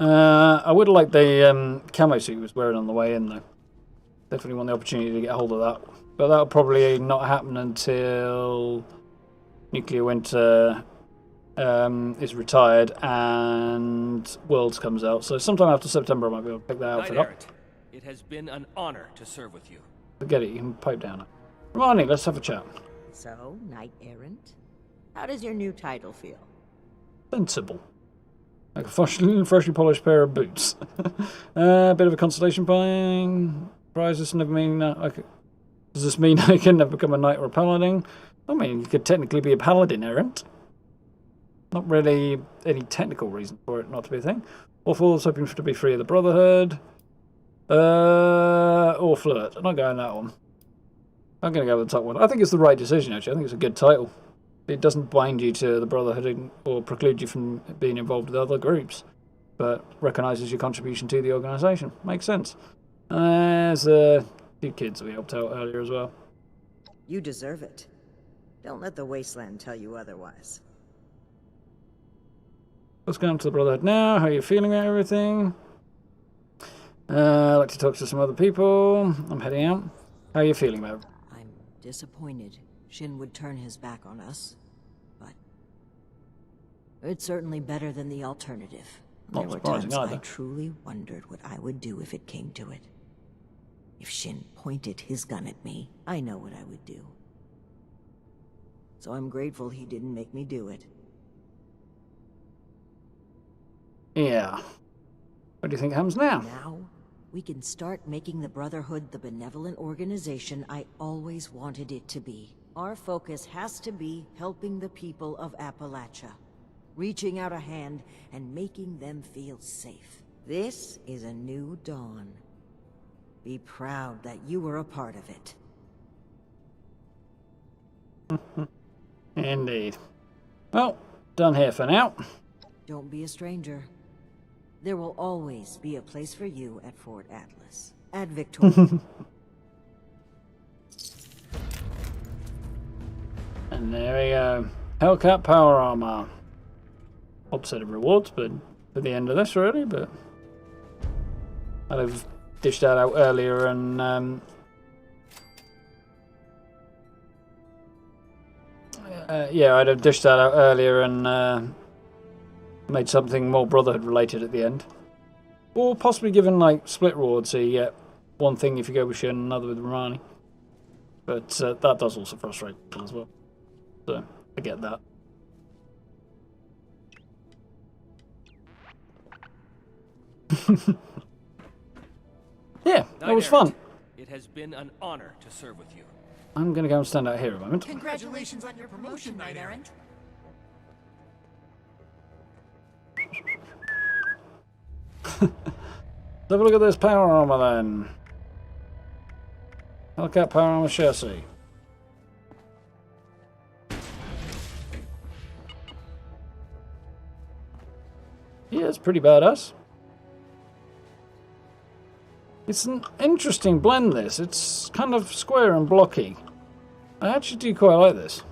I would like the camo suit he was wearing on the way in, though. Definitely want the opportunity to get a hold of that. But that'll probably not happen until Nuclear Winter is retired and Worlds comes out. So sometime after September I might be able to pick that outfit Knight up. Errant, it has been an honor to serve with you. Forget it, you can pipe down. Romani, let's have a chat. So, Knight Errant, how does your new title feel? Sensible. Like a freshly polished pair of boots. A bit of a consolation prize. Does this mean I can never become a knight or a paladin? I mean, you could technically be a paladin errant. Not really any technical reason for it not to be a thing. Or Falls hoping to be free of the Brotherhood. Or Flirt. I'm not going that one. I'm going to go with the top one. I think it's the right decision, actually. I think it's a good title. It doesn't bind you to the Brotherhood or preclude you from being involved with other groups. but recognises your contribution to the organisation. Makes sense. There's a few kids we helped out earlier as well. You deserve it. Don't let the wasteland tell you otherwise. Let's go on to the Brotherhood now. How are you feeling about everything? I'd like to talk to some other people. I'm heading out. How are you feeling about it? I'm disappointed Xion would turn his back on us, but it's certainly better than the alternative. Not there were surprising times either. I truly wondered what I would do if it came to it. If Xion pointed his gun at me, I know what I would do. So I'm grateful he didn't make me do it. Yeah. What do you think happens now? Now, we can start making the Brotherhood the benevolent organization I always wanted it to be. Our focus has to be helping the people of Appalachia, reaching out a hand and making them feel safe. This is a new dawn. Be proud that you were a part of it. Indeed. Well, done here for now. Don't be a stranger. There will always be a place for you at Fort Atlas. At Victoria. And there we go. Hellcat power armor. Odd set of rewards, but for the end of this really, but I'd have dished that out earlier and yeah, I'd have dished that out earlier and made something more Brotherhood related at the end. Or possibly given like split rewards, so you get one thing if you go with Xion and another with Romani. But that does also frustrate people as well. So I get that. Yeah, that was fun. It has been an honor to serve with you. I'm gonna go and stand out here a moment. Congratulations on your promotion, Knight Errant. Let's have a look at this power armor then. Hellcat power armor chassis. Yeah, it's pretty badass. It's an interesting blend, this. It's kind of square and blocky. I actually do quite like this.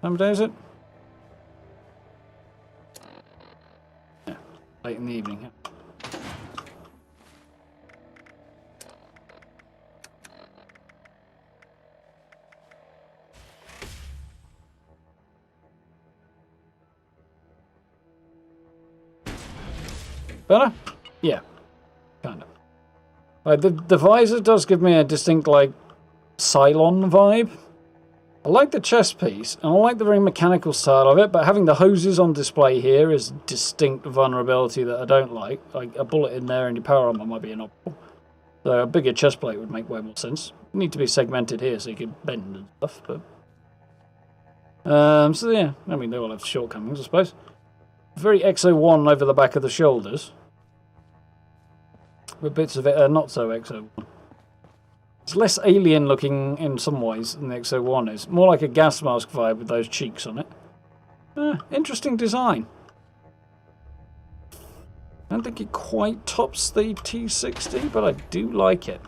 How many days is it? Yeah, late in the evening. Yeah. Better? Yeah, kind of. Like the visor does give me a distinct like Cylon vibe. I like the chest piece, and I like the very mechanical style of it, but having the hoses on display here is a distinct vulnerability that I don't like. Like a bullet in there and your power armor might be an optional. So a bigger chest plate would make way more sense. You need to be segmented here so you can bend and stuff, but so yeah, I mean they all have shortcomings, I suppose. Very XO1 over the back of the shoulders. But bits of it are not so XO1. It's less alien looking in some ways than the XO1 is. More like a gas mask vibe with those cheeks on it. Interesting design. I don't think it quite tops the T60, but I do like it.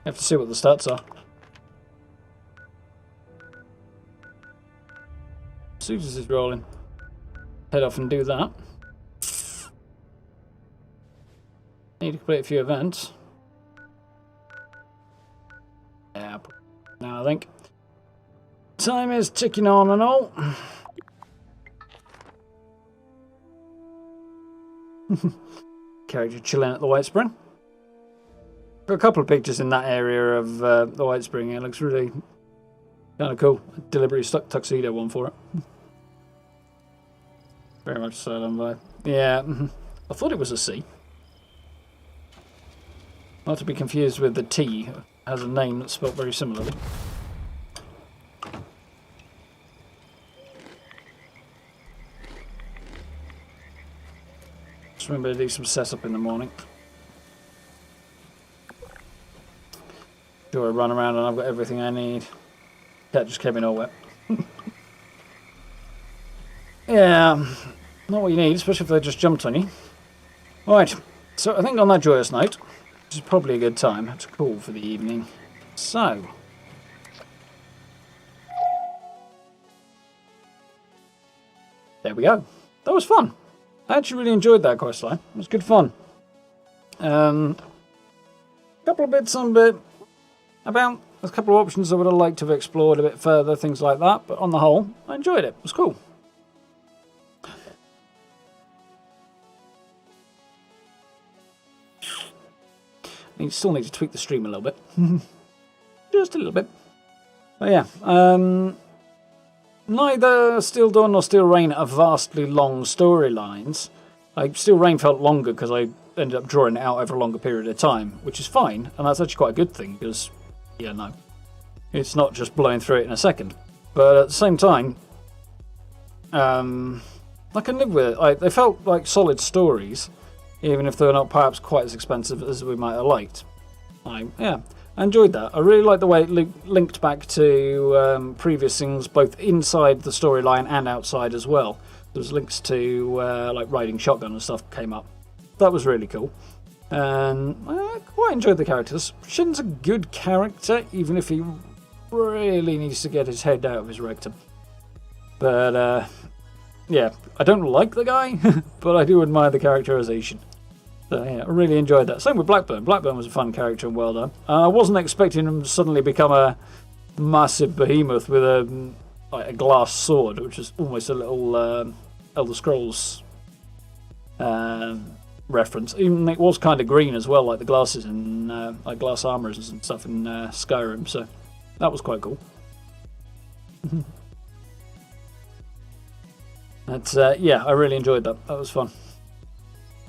Have to see what the stats are. Suitors is rolling. Head off and do that. Need to complete a few events. Yeah, now I think. Time is ticking on and all. Character chilling at the White Spring. Got a couple of pictures in that area of the White Spring. It looks really kind of cool. I deliberately stuck tuxedo one for it. Very much so, vibe. Yeah, I thought it was a C. Not to be confused with the T. It has a name that's spelled very similarly. Just remember to do some setup in the morning. Sure, I run around and I've got everything I need. Cat just came in all wet. Yeah, not what you need, especially if they just jumped on you. Right, so I think on that joyous note, which is probably a good time to call for the evening. So, there we go. That was fun. I actually really enjoyed that questline. It was good fun. Couple of bits on bit about a couple of options I would have liked to have explored a bit further, things like that. But on the whole, I enjoyed it. It was cool. I still need to tweak the stream a little bit. Just a little bit. But yeah, neither Steel Dawn nor Steel Rain are vastly long storylines. Like, Steel Rain felt longer because I ended up drawing it out over a longer period of time, which is fine, and that's actually quite a good thing, because, yeah, no, it's not just blowing through it in a second. But at the same time, I can live with it. They felt like solid stories, even if they're not perhaps quite as expensive as we might have liked. Yeah, I enjoyed that. I really liked the way it linked back to previous things, both inside the storyline and outside as well. There was links to like riding shotgun and stuff came up. That was really cool. And I quite enjoyed the characters. Shin's a good character, even if he really needs to get his head out of his rectum. But yeah, I don't like the guy, but I do admire the characterization. So yeah, I really enjoyed that. Same with Blackburn. Blackburn was a fun character and well done. I wasn't expecting him to suddenly become a massive behemoth with a glass sword, which is almost a little Elder Scrolls reference. Even it was kind of green as well, like the glasses and like glass armors and stuff in Skyrim. So that was quite cool. But yeah, I really enjoyed that. That was fun.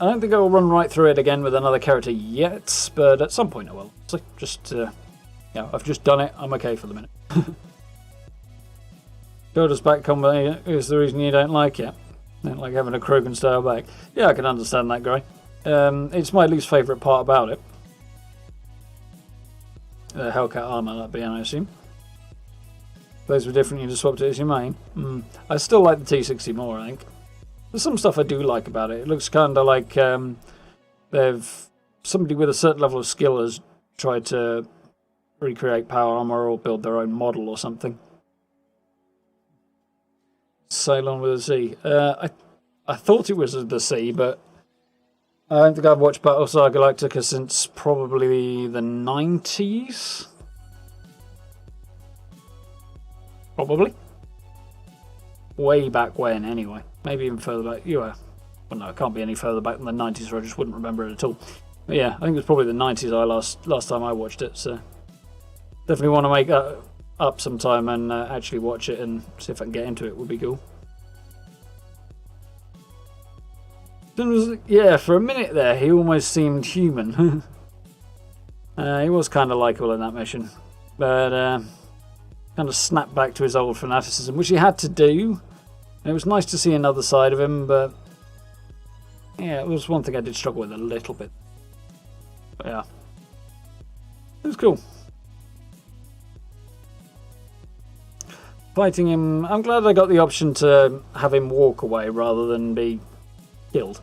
I don't think I'll run right through it again with another character yet, but at some point I will. So just, yeah, I've just done it. I'm okay for the minute. Yoda's back combat is the reason you don't like it. Don't like having a Krogan style back. Yeah, I can understand that, Gray. It's my least favourite part about it. The Hellcat armour, that being, I assume. Those were different, you just swapped it as your main. I still like the T60 more, I think. There's some stuff I do like about it. It looks kind of like somebody with a certain level of skill has tried to recreate power armor or build their own model or something. Sail on with a Z. I thought it was the sea, but I don't think I've watched Battlestar Galactica since probably the 90s. Probably. Way back when, anyway. Maybe even further back. Well, no, it can't be any further back than the 90s, or I just wouldn't remember it at all. But yeah, I think it was probably the 90s last time I watched it, so definitely want to make up sometime and actually watch it and see if I can get into it. Would be cool. Yeah, for a minute there, he almost seemed human. He was kind of likeable in that mission, but kind of snapped back to his old fanaticism, which he had to do. And it was nice to see another side of him, but yeah, it was one thing I did struggle with a little bit. But yeah, it was cool. Fighting him, I'm glad I got the option to have him walk away rather than be killed.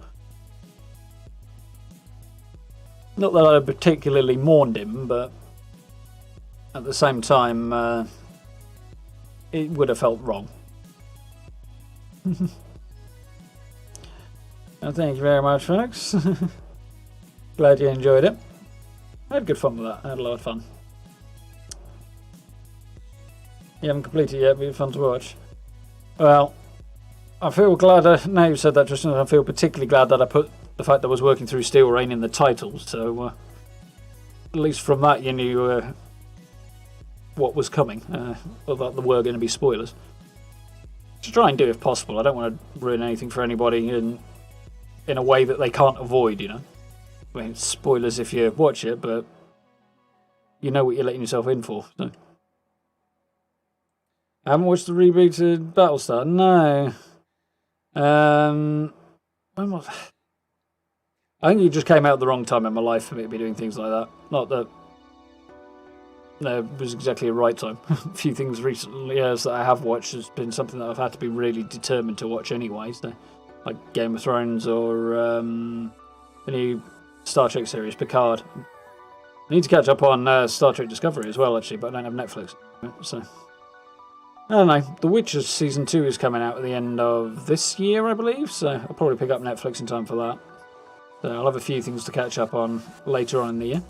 Not that I particularly mourned him, but at the same time, it would have felt wrong. Well, thank you very much, folks. Glad you enjoyed it. I had good fun with that. I had a lot of fun. You haven't completed it yet, but it's fun to watch. Well, I feel glad, now you've said that, Tristan, I feel particularly glad that I put the fact that I was working through Steel Rain in the title, so at least from that you knew what was coming, or that there were going to be spoilers. To try and do if possible. I don't want to ruin anything for anybody in a way that they can't avoid, you know. I mean, spoilers if you watch it, but you know what you're letting yourself in for. So. I haven't watched the rebooted Battlestar. No. I think it just came out at the wrong time in my life for me to be doing things like that. Not that was exactly a right time. A few things recently that I have watched has been something that I've had to be really determined to watch anyway. So, like Game of Thrones or the new Star Trek series, Picard. I need to catch up on Star Trek Discovery as well, actually, but I don't have Netflix. So, I don't know. The Witcher Season 2 is coming out at the end of this year, I believe, so I'll probably pick up Netflix in time for that. So I'll have a few things to catch up on later on in the year.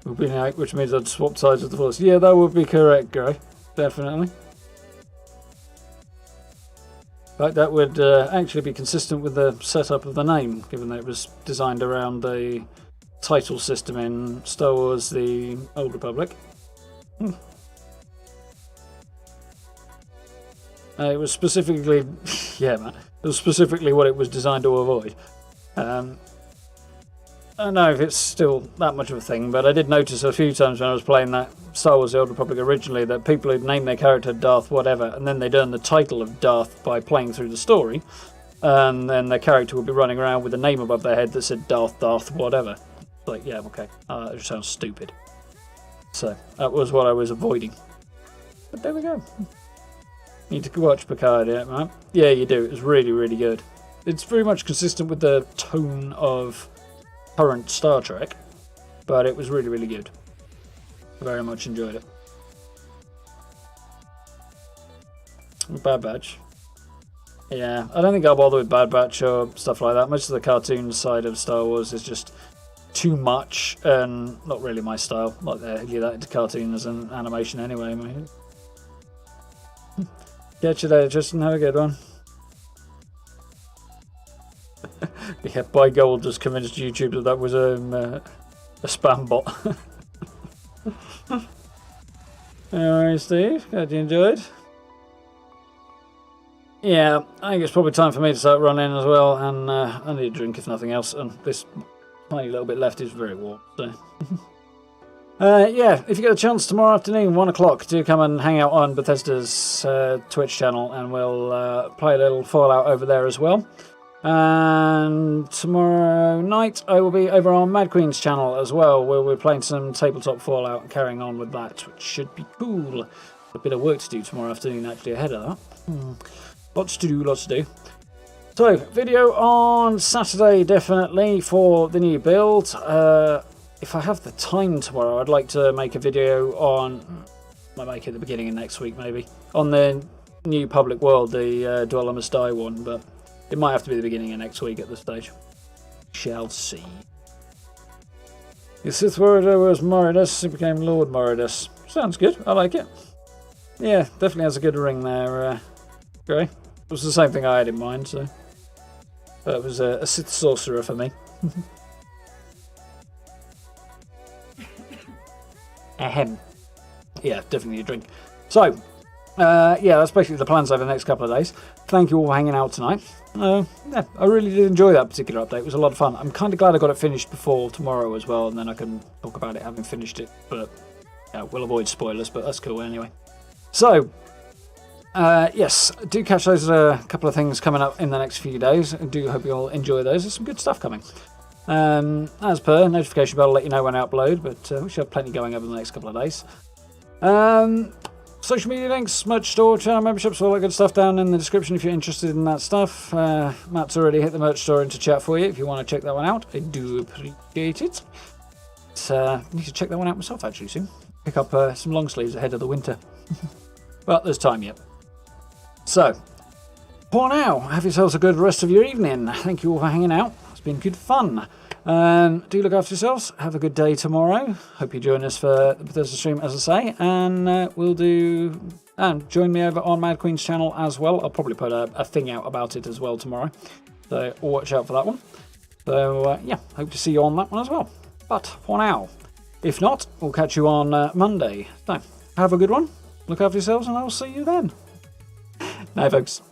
We'll be out, which means I'd swap sides of the Force. Yeah, that would be correct, Gray. Definitely. In fact, that would actually be consistent with the setup of the name, given that it was designed around the title system in Star Wars The Old Republic. It was specifically, yeah, man. It was specifically what it was designed to avoid. I don't know if it's still that much of a thing, but I did notice a few times when I was playing that Star Wars The Old Republic originally that people would name their character Darth whatever, and then they'd earn the title of Darth by playing through the story, and then their character would be running around with a name above their head that said Darth whatever. Like, yeah, okay, that just sounds stupid. So, that was what I was avoiding. But there we go. Need to watch Picard, yeah, man. Yeah, you do. It was really, really good. It's very much consistent with the tone of current Star Trek, but it was really, really good. Very much enjoyed it. Bad Batch. Yeah, I don't think I'll bother with Bad Batch or stuff like that. Most of the cartoon side of Star Wars is just too much and not really my style. Like they're that into cartoons and animation anyway. Catch you later, Tristan. Have a good one. Yeah, by gold just convinced YouTube that was a spam bot. Alright, Steve. Glad you enjoyed. Yeah, I think it's probably time for me to start running as well, and I need a drink if nothing else, and this tiny little bit left is very warm, so... yeah, if you get a chance tomorrow afternoon, 1 o'clock, do come and hang out on Bethesda's Twitch channel, and we'll play a little Fallout over there as well. And tomorrow night, I will be over on Mad Queen's channel as well, where we're playing some tabletop Fallout and carrying on with that, which should be cool. A bit of work to do tomorrow afternoon, actually, ahead of that. Lots to do. So, video on Saturday, definitely, for the new build. If I have the time tomorrow, I'd like to make a video on... I might make it at the beginning of next week, maybe. On the new Public World, the Dwell I Must Die one, but it might have to be the beginning of next week at this stage. Shall see. The Sith Warrior was Moridus, he became Lord Moridus. Sounds good, I like it. Yeah, definitely has a good ring there, Gray. It was the same thing I had in mind, so... That was a Sith Sorcerer for me. Ahem. Yeah, definitely a drink. So, yeah, that's basically the plans over the next couple of days. Thank you all for hanging out tonight. Yeah, I really did enjoy that particular update. It was a lot of fun. I'm kind of glad I got it finished before tomorrow as well, and then I can talk about it having finished it. But yeah, we'll avoid spoilers, but that's cool anyway. So, yes, do catch those couple of things coming up in the next few days. I do hope you all enjoy those. There's some good stuff coming. As per, notification bell will let you know when I upload, but we should have plenty going over the next couple of days. Social media links, merch store, channel memberships, all that good stuff down in the description if you're interested in that stuff. Matt's already hit the merch store into chat for you if you want to check that one out. I do appreciate it. I need to check that one out myself actually soon. Pick up some long sleeves ahead of the winter. Well, there's time yet. So, for now, have yourselves a good rest of your evening. Thank you all for hanging out. It's been good fun. Do look after yourselves. Have a good day tomorrow. Hope you join us for the Bethesda stream, as I say. And we'll do... And join me over on Mad Queen's channel as well. I'll probably put a thing out about it as well tomorrow. So watch out for that one. So, yeah, hope to see you on that one as well. But for now, if not, we'll catch you on Monday. So, have a good one. Look after yourselves, and I'll see you then. Night, folks.